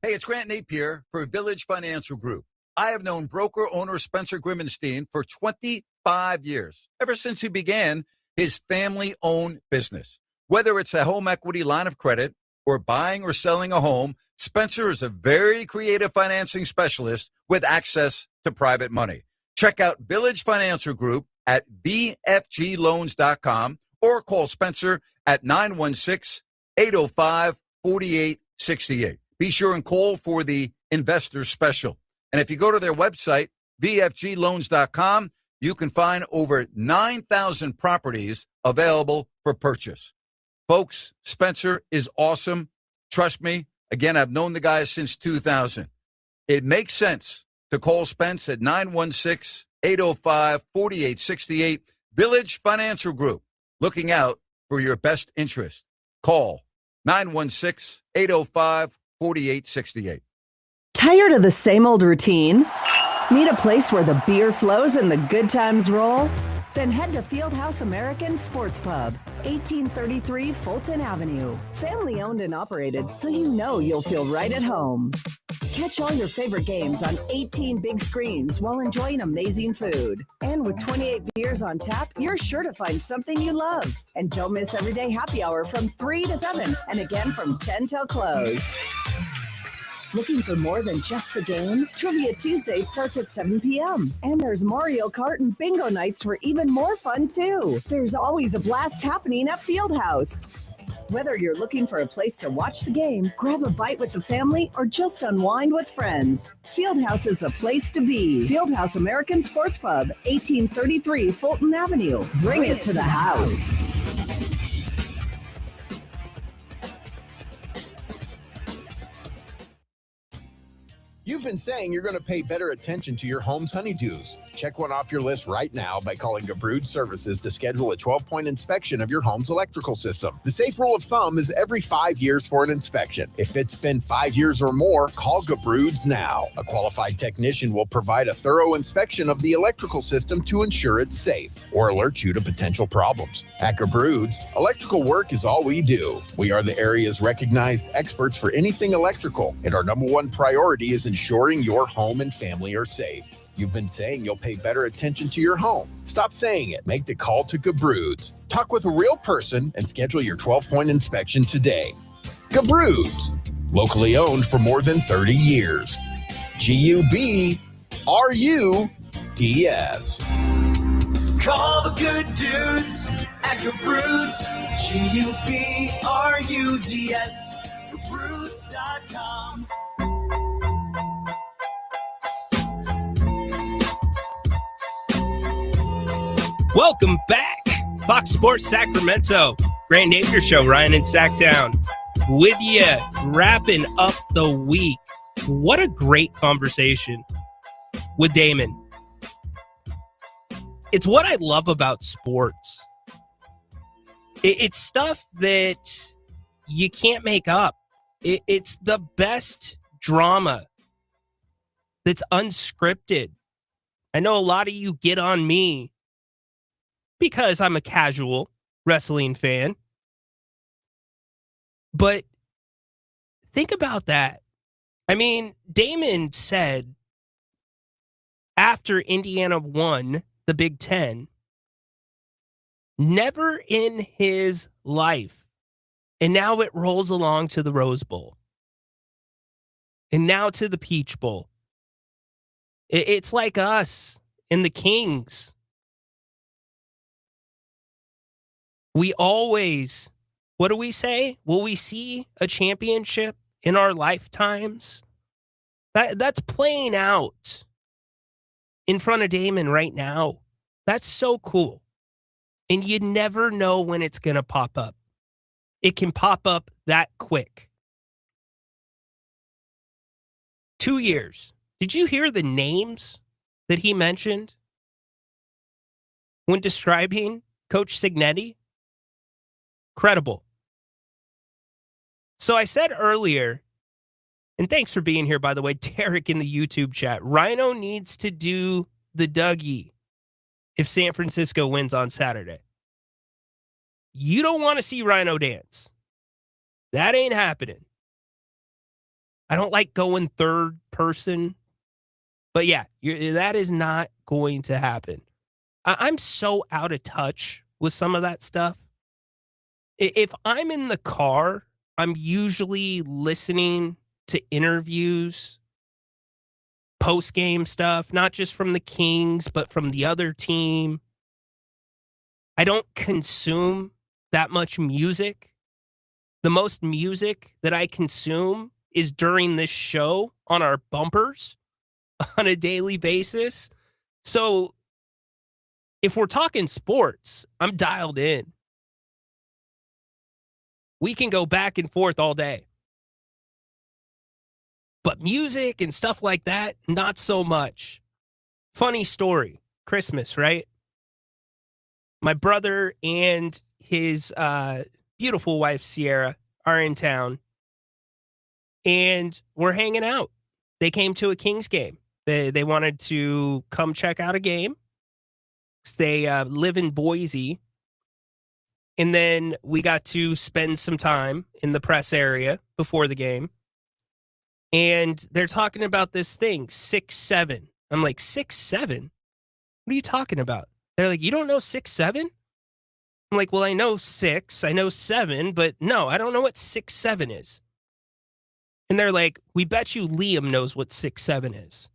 it's Grant Napear for Village Financial Group. I have known broker owner Spencer Grimmenstein for 25 years, ever since he began his family-owned business. Whether it's a home equity line of credit or buying or selling a home, Spencer is a very creative financing specialist with access to private money. Check out Village Financial Group at vfgloans.com or call Spencer at 916-805-4868. Be sure and call for the investor special. And if you go to their website, vfgloans.com, you can find over 9,000 properties available for purchase. Folks, Spencer is awesome. Trust me. Again, I've known the guy since 2000. It makes sense to call Spence at 916-805-4868. Village Financial Group, looking out for your best interest. Call 916-805-4868. Tired of the same old routine? Need a place where the beer flows and the good times roll? Then head to Fieldhouse American Sports Pub, 1833 Fulton Avenue. Family owned and operated, so you know you'll feel right at home. Catch all your favorite games on 18 big screens while enjoying amazing food. And with 28 beers on tap, you're sure to find something you love. And don't miss everyday happy hour from 3 to 7 and again from 10 till close. Looking for more than just the game? Trivia Tuesday starts at 7 p.m. And there's Mario Kart and bingo nights for even more fun, too. There's always a blast happening at Fieldhouse. Whether you're looking for a place to watch the game, grab a bite with the family, or just unwind with friends, Fieldhouse is the place to be. Fieldhouse American Sports Pub, 1833 Fulton Avenue. Bring it to the house. You've been saying you're going to pay better attention to your home's honeydews. Check one off your list right now by calling Gabrud Services to schedule a 12-point inspection of your home's electrical system. The safe rule of thumb is every 5 years for an inspection. If it's been 5 years or more, call Gabrud's now. A qualified technician will provide a thorough inspection of the electrical system to ensure it's safe or alert you to potential problems. At Gabrud's, electrical work is all we do. We are the area's recognized experts for anything electrical, and our number one priority is ensuring your home and family are safe. You've been saying you'll pay better attention to your home. Stop saying it. Make the call to Gabrud's. Talk with a real person and schedule your 12-point inspection today. Gabrud's, locally owned for more than 30 years. Gubrud's. Call the good dudes at Gabrud's. Gubrud's. Gabrud's.com. Welcome back. Fox Sports Sacramento. Grant Napear Show, Ryan in Sacktown. With you, wrapping up the week. What a great conversation with Damon. It's what I love about sports. It's stuff that you can't make up. It's the best drama that's unscripted. I know a lot of you get on me because I'm a casual wrestling fan. But think about that. I mean, Damon said after Indiana won the Big Ten, never in his life. And now it rolls along to the Rose Bowl. And now to the Peach Bowl. It's like us and the Kings. We always, what do we say? Will we see a championship in our lifetimes? That's playing out in front of Damon right now. That's so cool. And you never know when it's going to pop up. It can pop up that quick. 2 years. Did you hear the names that he mentioned when describing Coach Cignetti? Credible. So I said earlier, and thanks for being here, by the way, Derek in the YouTube chat, Rhino needs to do the Dougie if San Francisco wins on Saturday. You don't want to see Rhino dance. That ain't happening. I don't like going third person. But yeah, that is not going to happen. I'm so out of touch with some of that stuff. If I'm in the car, I'm usually listening to interviews, post-game stuff, not just from the Kings, but from the other team. I don't consume that much music. The most music that I consume is during this show on our bumpers on a daily basis. So if we're talking sports, I'm dialed in. We can go back and forth all day. But music and stuff like that, not so much. Funny story. Christmas, right? My brother and his beautiful wife, Sierra, are in town. And we're hanging out. They came to a Kings game. They wanted to come check out a game. They live in Boise. And then we got to spend some time in the press area before the game. And they're talking about this thing, 6'7". I'm like, 6'7"? What are you talking about? They're like, you don't know 6'7"? I'm like, well, I know 6, I know 7, but no, I don't know what 6'7" is. And they're like, we bet you Liam knows what 6'7" is.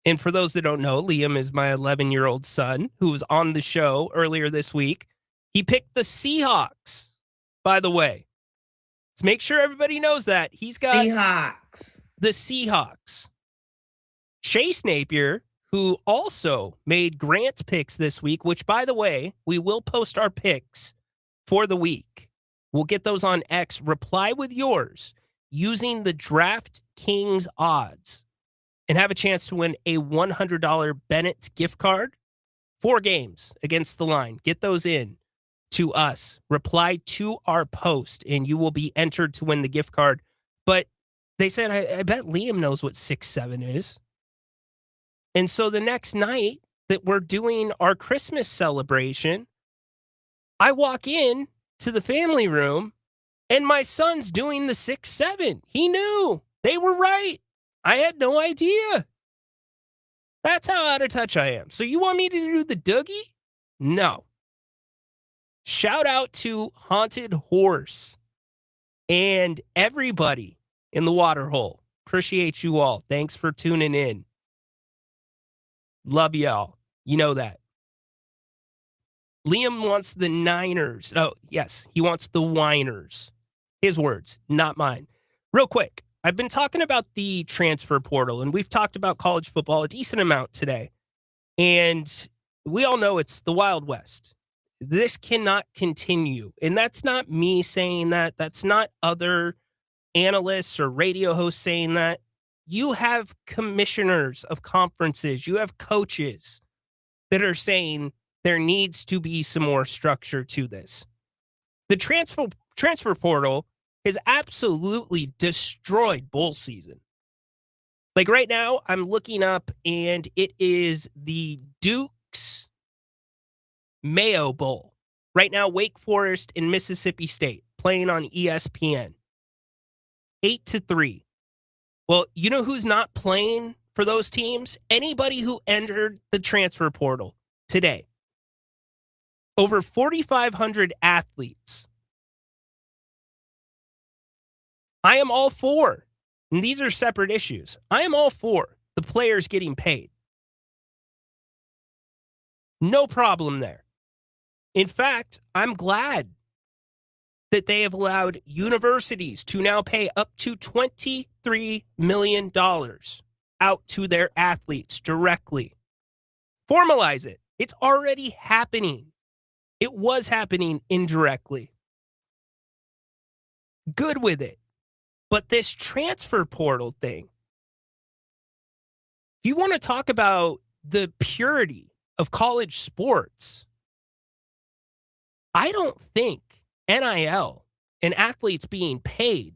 And for those that don't know, Liam is my 11-year-old son who was on the show earlier this week. He picked the Seahawks, by the way. Let's make sure everybody knows that. He's got the Seahawks. Chase Napier, who also made Grant's picks this week, which, by the way, we will post our picks for the week. We'll get those on X. Reply with yours using the DraftKings odds and have a chance to win a $100 Bennett's gift card. 4 games against the line. Get those in to us. Reply to our post, and you will be entered to win the gift card. But they said, I bet Liam knows what 6-7 is. And so the next night that we're doing our Christmas celebration, I walk in to the family room, and my son's doing the 6-7. He knew. They were right. I had no idea. That's how out of touch I am. So you want me to do the Doogie? No. Shout out to Haunted Horse and everybody in the Waterhole. Appreciate you all. Thanks for tuning in. Love y'all. You know that. Liam wants the Niners. Oh, yes. He wants the Whiners. His words, not mine. Real quick. I've been talking about the transfer portal, and we've talked about college football a decent amount today. And we all know it's the Wild West. This cannot continue. And that's not me saying that. That's not other analysts or radio hosts saying that. You have commissioners of conferences. You have coaches that are saying there needs to be some more structure to this. The transfer portal has absolutely destroyed bowl season. Like right now, I'm looking up, and it is the Duke's Mayo Bowl. Right now, Wake Forest and Mississippi State playing on ESPN. 8-3. Well, you know who's not playing for those teams? Anybody who entered the transfer portal today. Over 4,500 athletes. I am all for, and these are separate issues, I am all for the players getting paid. No problem there. In fact, I'm glad that they have allowed universities to now pay up to $23 million out to their athletes directly. Formalize it. It's already happening. It was happening indirectly. Good with it. But this transfer portal thing, if you want to talk about the purity of college sports, I don't think NIL and athletes being paid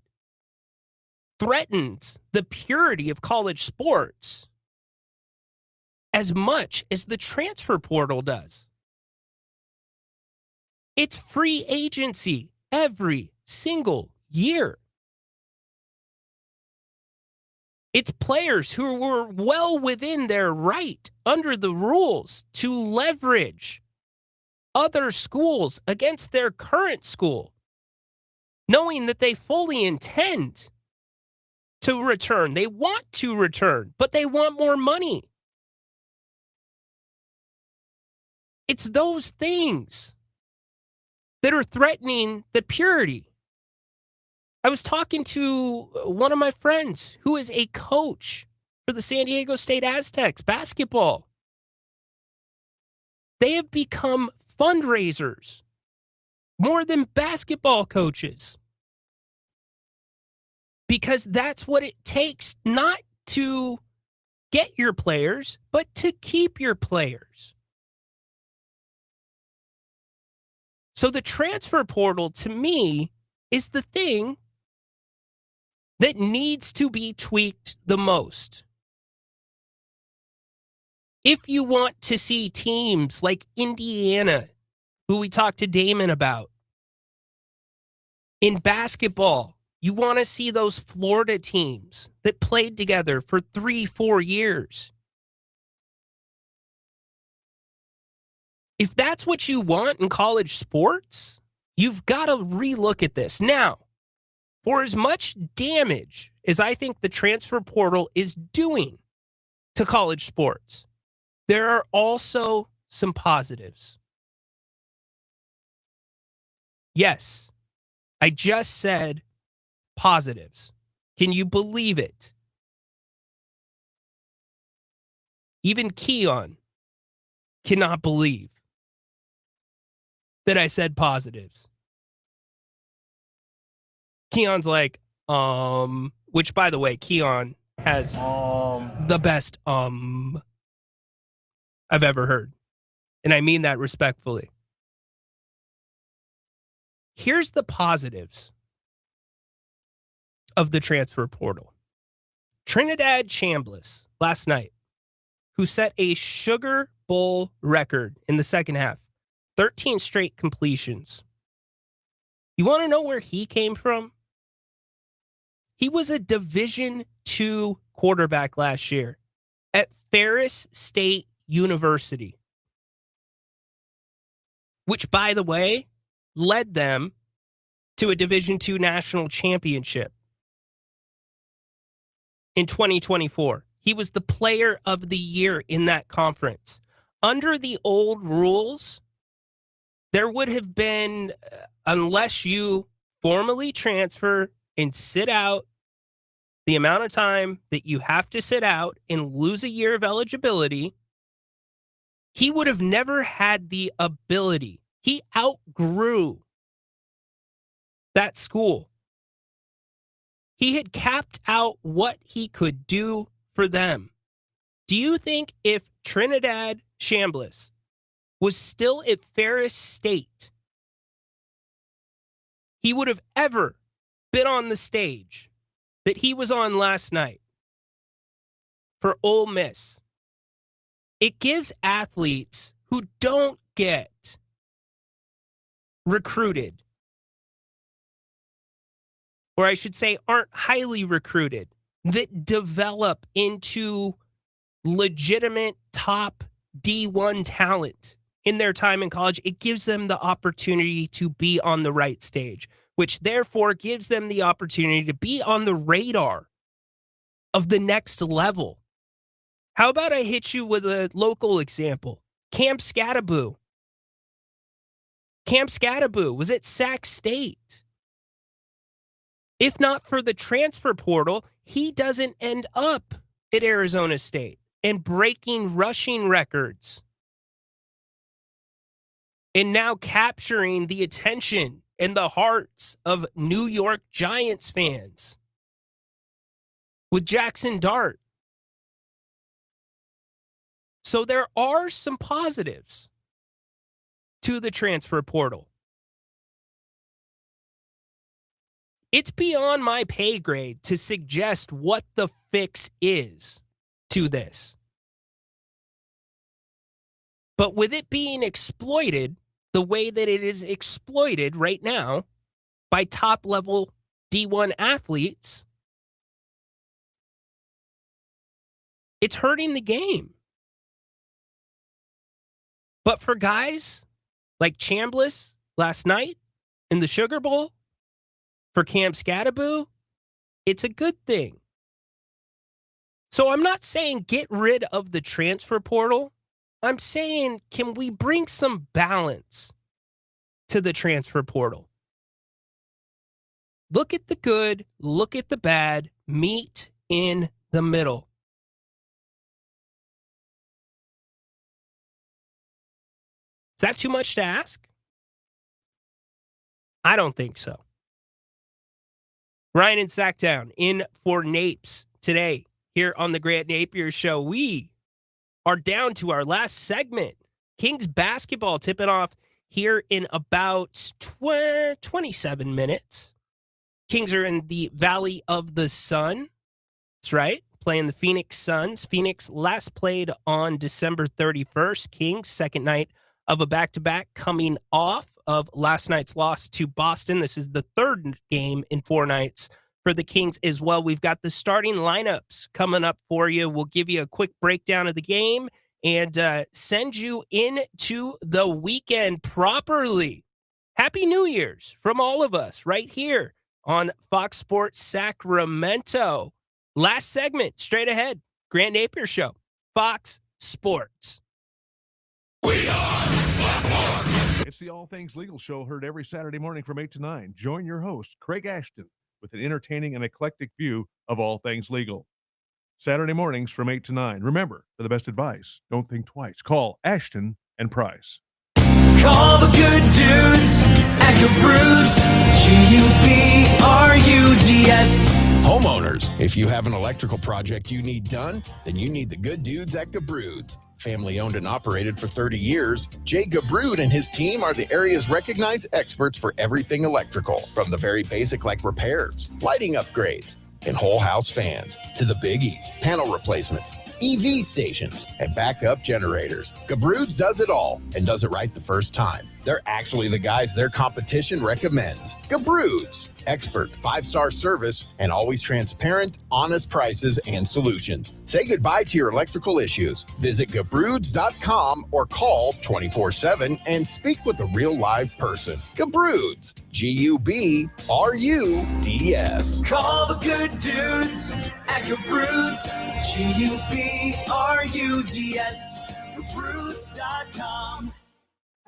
threatens the purity of college sports as much as the transfer portal does. It's free agency every single year. It's players who were well within their right under the rules to leverage other schools against their current school, knowing that they fully intend to return. They want to return, but they want more money. It's those things that are threatening the purity. I was talking to one of my friends who is a coach for the San Diego State Aztecs basketball. They have become fundraisers more than basketball coaches because that's what it takes, not to get your players, but to keep your players. So the transfer portal, to me, is the thing that needs to be tweaked the most. If you want to see teams like Indiana, who we talked to Damon about, in basketball, you want to see those Florida teams that played together for 3-4 years. If that's what you want in college sports, you've got to relook at this. Now, for as much damage as I think the transfer portal is doing to college sports, there are also some positives. Yes, I just said positives. Can you believe it? Even Keon cannot believe that I said positives. Keon's like, which by the way, Keon has the best I've ever heard. And I mean that respectfully. Here's the positives of the transfer portal. Trinidad Chambliss last night, who set a Sugar Bowl record in the second half, 13 straight completions. You want to know where he came from? He was a Division II quarterback last year at Ferris State University, which, by the way, led them to a Division II national championship in 2024. He was the player of the year in that conference. Under the old rules, there would have been, unless you formally transfer and sit out the amount of time that you have to sit out and lose a year of eligibility, he would have never had the ability. He outgrew that school. He had capped out what he could do for them. Do you think if Trinidad Chambliss was still at Ferris State, he would have ever been on the stage that he was on last night for Ole Miss? It gives athletes who don't get recruited, or I should say aren't highly recruited, that develop into legitimate top D1 talent in their time in college, it gives them the opportunity to be on the right stage, which therefore gives them the opportunity to be on the radar of the next level. How about I hit you with a local example? Camp Scattaboo. Camp Scattaboo was at Sac State. If not for the transfer portal, he doesn't end up at Arizona State and breaking rushing records and now capturing the attention and the hearts of New York Giants fans with Jackson Dart. So there are some positives to the transfer portal. It's beyond my pay grade to suggest what the fix is to this. But with it being exploited the way that it is exploited right now by top-level D1 athletes, it's hurting the game. But for guys like Chambliss last night in the Sugar Bowl, for Camp Scattaboo, it's a good thing. So I'm not saying get rid of the transfer portal. I'm saying, can we bring some balance to the transfer portal? Look at the good, look at the bad, meet in the middle. Is that too much to ask? I don't think so. Ryan and Sacktown in for Napes today here on the Grant Napear Show. We are down to our last segment. Kings basketball tipping off here in about 27 minutes. Kings are in the Valley of the Sun. That's right, playing the Phoenix Suns. Phoenix last played on December 31st. Kings, second night of a back-to-back coming off of last night's loss to Boston. This is the third game in 4 nights for the Kings as well. We've got the starting lineups coming up for you. We'll give you a quick breakdown of the game and send you into the weekend properly. Happy New Year's from all of us right here on Fox Sports Sacramento. Last segment, straight ahead. Grant Napear Show, Fox Sports. We are Fox Sports. It's the All Things Legal Show, heard every Saturday morning from 8 to 9. Join your host, Craig Ashton, with an entertaining and eclectic view of all things legal. Saturday mornings from 8 to 9. Remember, for the best advice, don't think twice. Call Ashton and Price. Call the good dudes at Gabrudes, Gubruds. Homeowners, if you have an electrical project you need done, then you need the good dudes at Gabrudes. Family owned and operated for 30 years, Jay Gabrud and his team are the area's recognized experts for everything electrical, from the very basic like repairs, lighting upgrades, and whole house fans, to the biggies, panel replacements, EV stations, and backup generators. Gabrudes does it all and does it right the first time. They're actually the guys their competition recommends. Gabrudes, expert, 5-star service, and always transparent, honest prices and solutions. Say goodbye to your electrical issues. Visit Gabrudes.com or call 24/7 and speak with a real live person. Gabrudes, Gubruds. Call the good dudes at Gabrudes, Gubruds. Gabruds.com.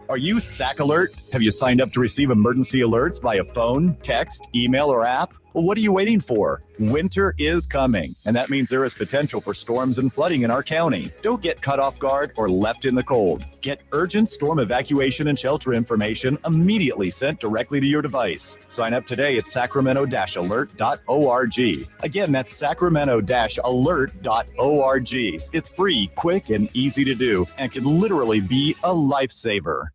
Are you SAC Alert? Have you signed up to receive emergency alerts via phone, text, email, or app? Well, what are you waiting for? Winter is coming, and that means there is potential for storms and flooding in our county. Don't get caught off guard or left in the cold. Get urgent storm evacuation and shelter information immediately sent directly to your device. Sign up today at sacramento-alert.org. Again, that's sacramento-alert.org. It's free, quick, and easy to do, and can literally be a lifesaver.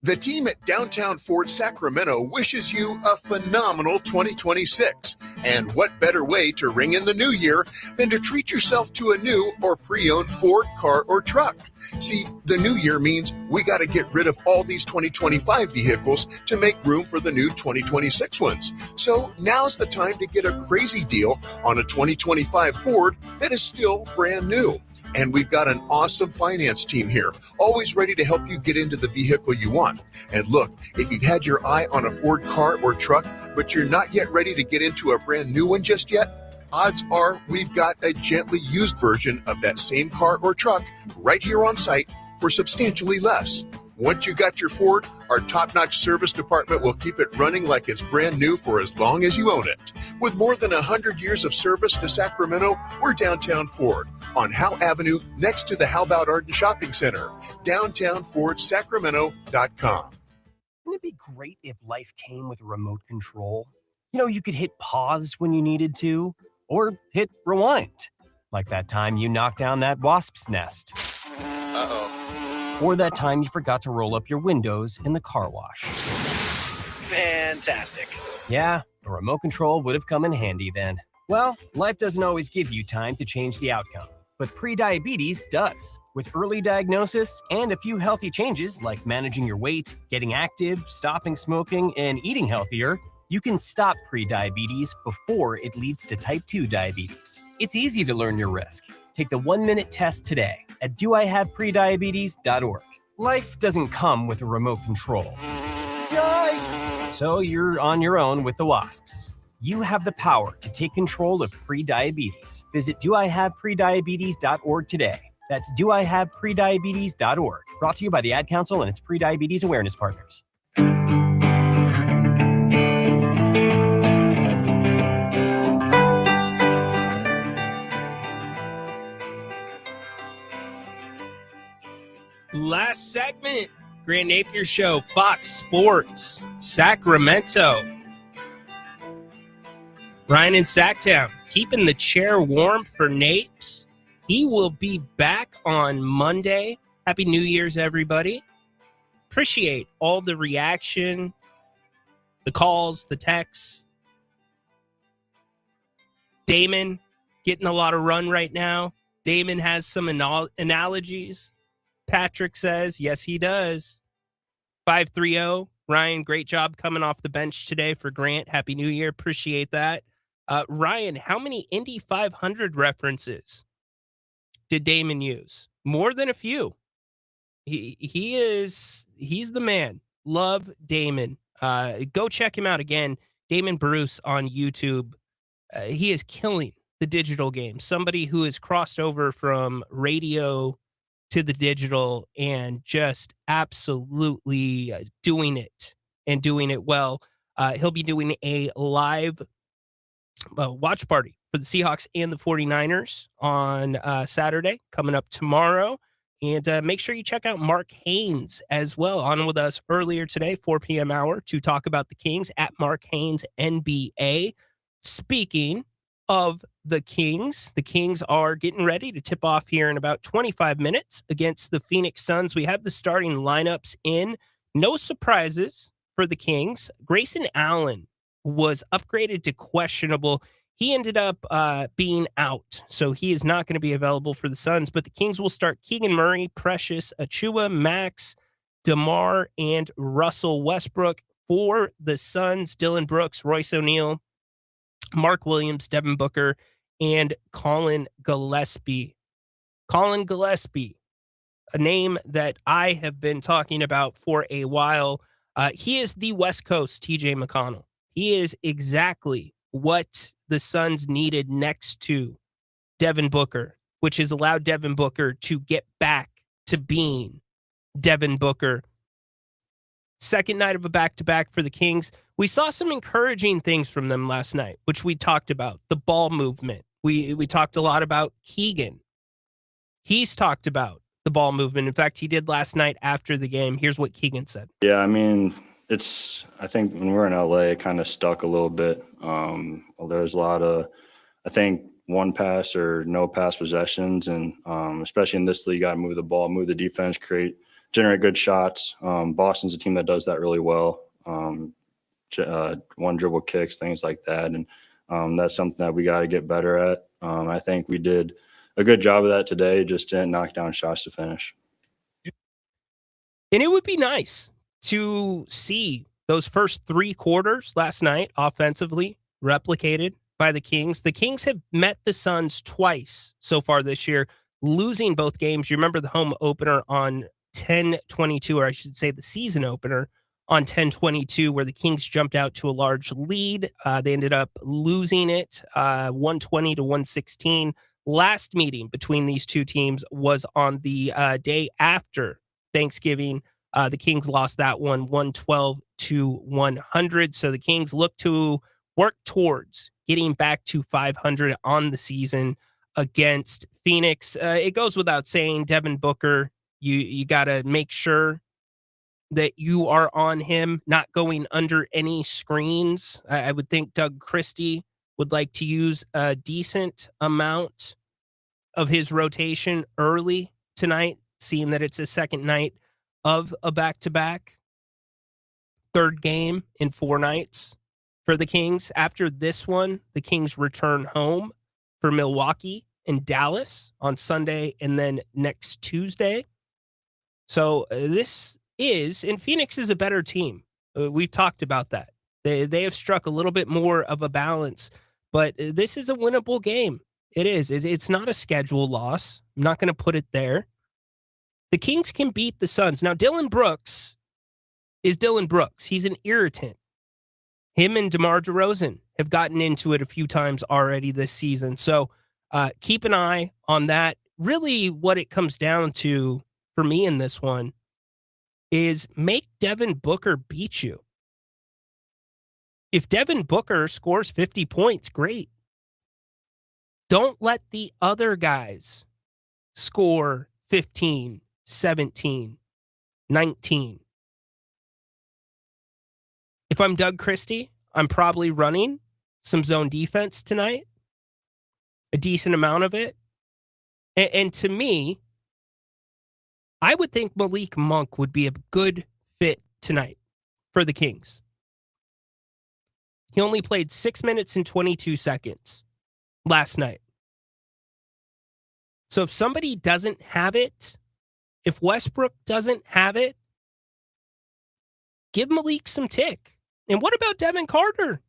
The team at Downtown Ford Sacramento wishes you a phenomenal 2026. And what better way to ring in the new year than to treat yourself to a new or pre-owned Ford car or truck? See, the new year means we got to get rid of all these 2025 vehicles to make room for the new 2026 ones. So now's the time to get a crazy deal on a 2025 Ford that is still brand new. And we've got an awesome finance team here, always ready to help you get into the vehicle you want. And look, if you've had your eye on a Ford car or truck, but you're not yet ready to get into a brand new one just yet, odds are we've got a gently used version of that same car or truck right here on site for substantially less. Once you got your Ford, our top-notch service department will keep it running like it's brand new for as long as you own it. With more than 100 years of service to Sacramento, we're Downtown Ford on Howe Avenue next to the How About Arden Shopping Center. DowntownFordSacramento.com. Wouldn't it be great if life came with a remote control? You know, you could hit pause when you needed to, or hit rewind. Like that time you knocked down that wasp's nest. Uh-oh. Or that time you forgot to roll up your windows in the car wash. Fantastic. Yeah, a remote control would have come in handy then. Well, life doesn't always give you time to change the outcome, but prediabetes does. With early diagnosis and a few healthy changes like managing your weight, getting active, stopping smoking, and eating healthier, you can stop prediabetes before it leads to type 2 diabetes. It's easy to learn your risk. Take the 1-minute test today at doihaveprediabetes.org. Life doesn't come with a remote control. Yikes! So you're on your own with the wasps. You have the power to take control of prediabetes. Visit doihaveprediabetes.org today. That's doihaveprediabetes.org. Brought to you by the Ad Council and its prediabetes awareness partners. Last segment, Grant Napear Show, Fox Sports, Sacramento. Ryan in Sacktown, keeping the chair warm for Napes. He will be back on Monday. Happy New Year's, everybody. Appreciate all the reaction, the calls, the texts. Damon getting a lot of run right now. Damon has some analogies. Patrick says, yes, he does. 530. Ryan, great job coming off the bench today for Grant. Happy New Year. Appreciate that. Ryan, how many Indy 500 references did Damon use? More than a few. He's the man. Love Damon. Go check him out again. Damon Bruce on YouTube. He is killing the digital game. Somebody who has crossed over from radio to the digital and just absolutely doing it and doing it well. He'll be doing a live watch party for the Seahawks and the 49ers on Saturday, coming up tomorrow. And make sure you check out Mark Haynes as well, on with us earlier today, 4 p.m. hour, to talk about the Kings at Mark Haynes NBA. Speaking of the Kings are getting ready to tip off here in about 25 minutes against the Phoenix Suns. We have the starting lineups in. No surprises for the Kings. Grayson Allen was upgraded to questionable. He ended up being out, so he is not going to be available for the Suns. But the Kings will start Keegan Murray, Precious Achiuwa, Max, DeMar, and Russell Westbrook. For the Suns, Dylan Brooks, Royce O'Neal, Mark Williams, Devin Booker, and Colin Gillespie. Colin Gillespie, a name that I have been talking about for a while. He is the West Coast TJ McConnell. He is exactly what the Suns needed next to Devin Booker, which has allowed Devin Booker to get back to being Devin Booker. Second night of a back-to-back for the Kings. We saw some encouraging things from them last night, which we talked about. The ball movement. We talked a lot about Keegan. He's talked about the ball movement. In fact, he did last night after the game. Here's what Keegan said. Yeah, I mean, I think when we're in LA, it kind of stuck a little bit. There's a lot of, I think, one pass or no pass possessions. And especially in this league, you got to move the ball, move the defense, generate good shots. Boston's a team that does that really well. One dribble kicks, things like that. And that's something that we got to get better at. I think we did a good job of that today, just didn't knock down shots to finish. And it would be nice to see those first 3 quarters last night offensively replicated by the Kings. The Kings have met the Suns twice so far this year, losing both games. You remember the home opener on 10-22, or I should say the season opener on 10-22, where the Kings jumped out to a large lead. They ended up losing it 120-116. Last meeting between these two teams was on the day after Thanksgiving. The Kings lost that one 112-100. So the Kings look to work towards getting back to 500 on the season against Phoenix. It goes without saying, Devin Booker, you got to make sure that you are on him, not going under any screens. I would think Doug Christie would like to use a decent amount of his rotation early tonight, seeing that it's a second night of a back-to-back. Third game in 4 nights for the Kings. After this one, the Kings return home for Milwaukee and Dallas on Sunday and then next Tuesday. So this is, and Phoenix is a better team. We've talked about that. They have struck a little bit more of a balance, but this is a winnable game. It is. It's not a schedule loss. I'm not going to put it there. The Kings can beat the Suns. Now, Dylan Brooks is Dylan Brooks. He's an irritant. Him and DeMar DeRozan have gotten into it a few times already this season. So keep an eye on that. Really what it comes down to for me in this one is make Devin Booker beat you. If Devin Booker scores 50 points, great. Don't let the other guys score 15, 17, 19. If I'm Doug Christie, I'm probably running some zone defense tonight, a decent amount of it. And to me, I would think Malik Monk would be a good fit tonight for the Kings. He only played 6 minutes and 22 seconds last night. So if somebody doesn't have it, if Westbrook doesn't have it, give Malik some tick. And what about Devin Carter?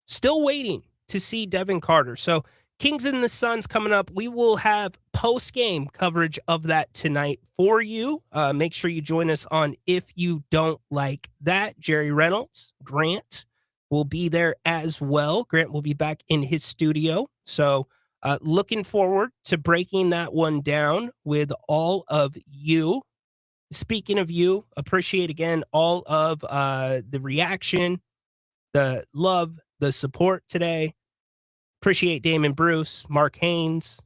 Still waiting to see Devin Carter. So Kings and the Suns coming up. We will have post-game coverage of that tonight for you. Make sure you join us on If You Don't Like That. Jerry Reynolds, Grant will be there as well. Grant will be back in his studio. So looking forward to breaking that one down with all of you. Speaking of you, appreciate again all of the reaction, the love, the support today. Appreciate Damon Bruce, Mark Haynes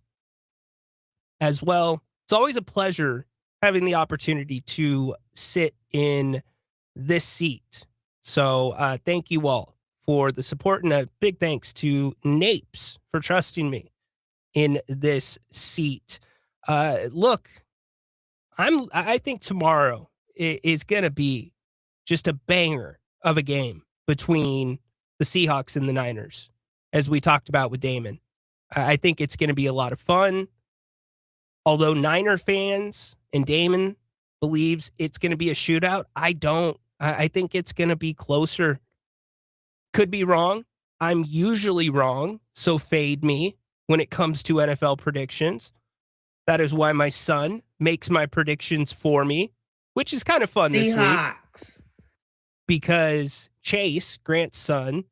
as well. It's always a pleasure having the opportunity to sit in this seat. So thank you all for the support, and a big thanks to Napes for trusting me in this seat. Look, I think tomorrow is going to be just a banger of a game between the Seahawks and the Niners, as we talked about with Damon. I think it's going to be a lot of fun. Although Niner fans and Damon believes it's going to be a shootout, I don't. I think it's going to be closer. Could be wrong. I'm usually wrong, so fade me when it comes to NFL predictions. That is why my son makes my predictions for me, which is kind of fun this week. Because Chase, Grant's son,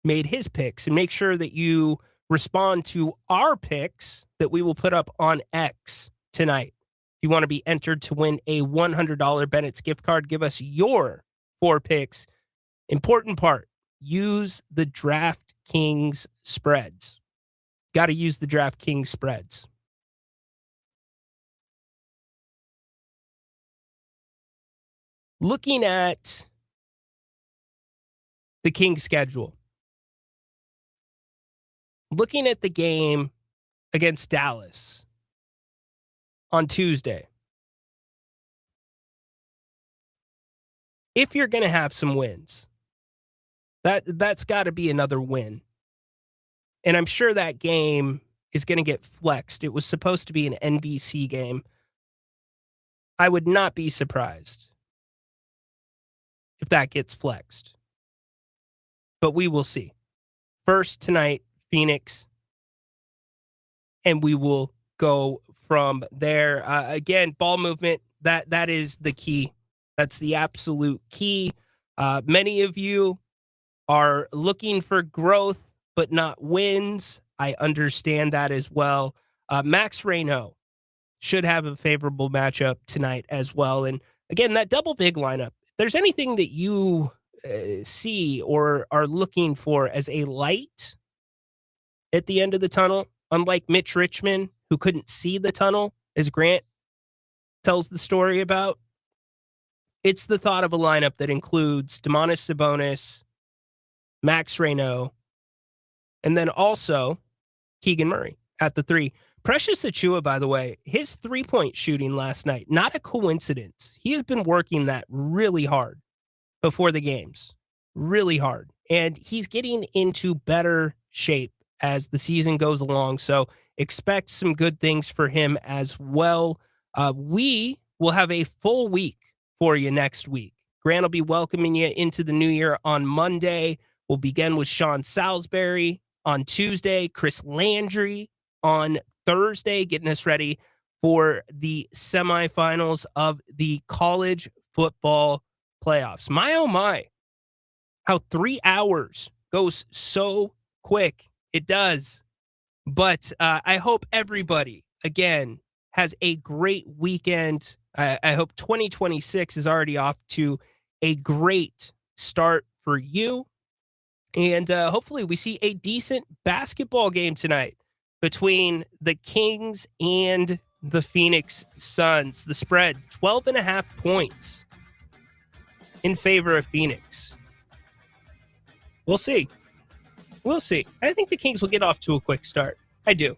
made his picks. And make sure that you respond to our picks that we will put up on X tonight. If you want to be entered to win a $100 Bennett's gift card, give us your 4 picks. Important part, use the DraftKings spreads. Got to use the DraftKings spreads. Looking at the Kings schedule, looking at the game against Dallas on Tuesday, if you're going to have some wins, that's got to be another win. And I'm sure that game is going to get flexed. It was supposed to be an NBC game. I would not be surprised if that gets flexed. But we will see. First tonight, Phoenix. And we will go from there. Again, ball movement, that is the key. That's the absolute key. Many of you are looking for growth, but not wins. I understand that as well. Max Reyno should have a favorable matchup tonight as well. And again, that double big lineup, if there's anything that you see or are looking for as a light at the end of the tunnel, unlike Mitch Richmond, who couldn't see the tunnel, as Grant tells the story about, it's the thought of a lineup that includes Domantas Sabonis, Max Reyno, and then also Keegan Murray at the 3. Precious Achiuwa, by the way, his 3-point shooting last night, not a coincidence. He has been working that really hard before the games, really hard. And he's getting into better shape as the season goes along. So expect some good things for him as well. We will have a full week for you next week. Grant will be welcoming you into the new year on Monday. We'll begin with Sean Salisbury on Tuesday, Chris Landry on Thursday, getting us ready for the semifinals of the college football playoffs. My, oh my, how 3 hours goes so quick. It does. But I hope everybody, again, has a great weekend. I hope 2026 is already off to a great start for you. And hopefully we see a decent basketball game tonight between the Kings and the Phoenix Suns. The spread, 12.5 points in favor of Phoenix. We'll see. We'll see. I think the Kings will get off to a quick start. I do.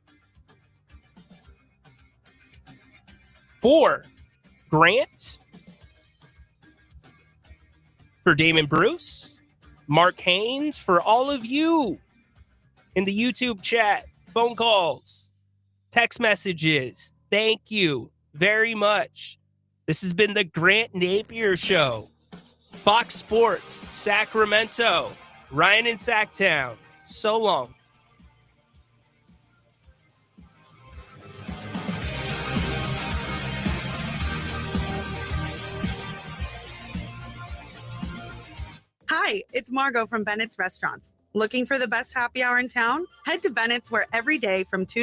For Grant, for Damon Bruce, Mark Haynes, for all of you in the YouTube chat, phone calls, text messages, thank you very much. This has been the Grant Napear Show. Fox Sports, Sacramento, Ryan in Sacktown. So long. Hi, it's Margot from Bennett's Restaurants. Looking for the best happy hour in town? Head to Bennett's, where every day from 2 to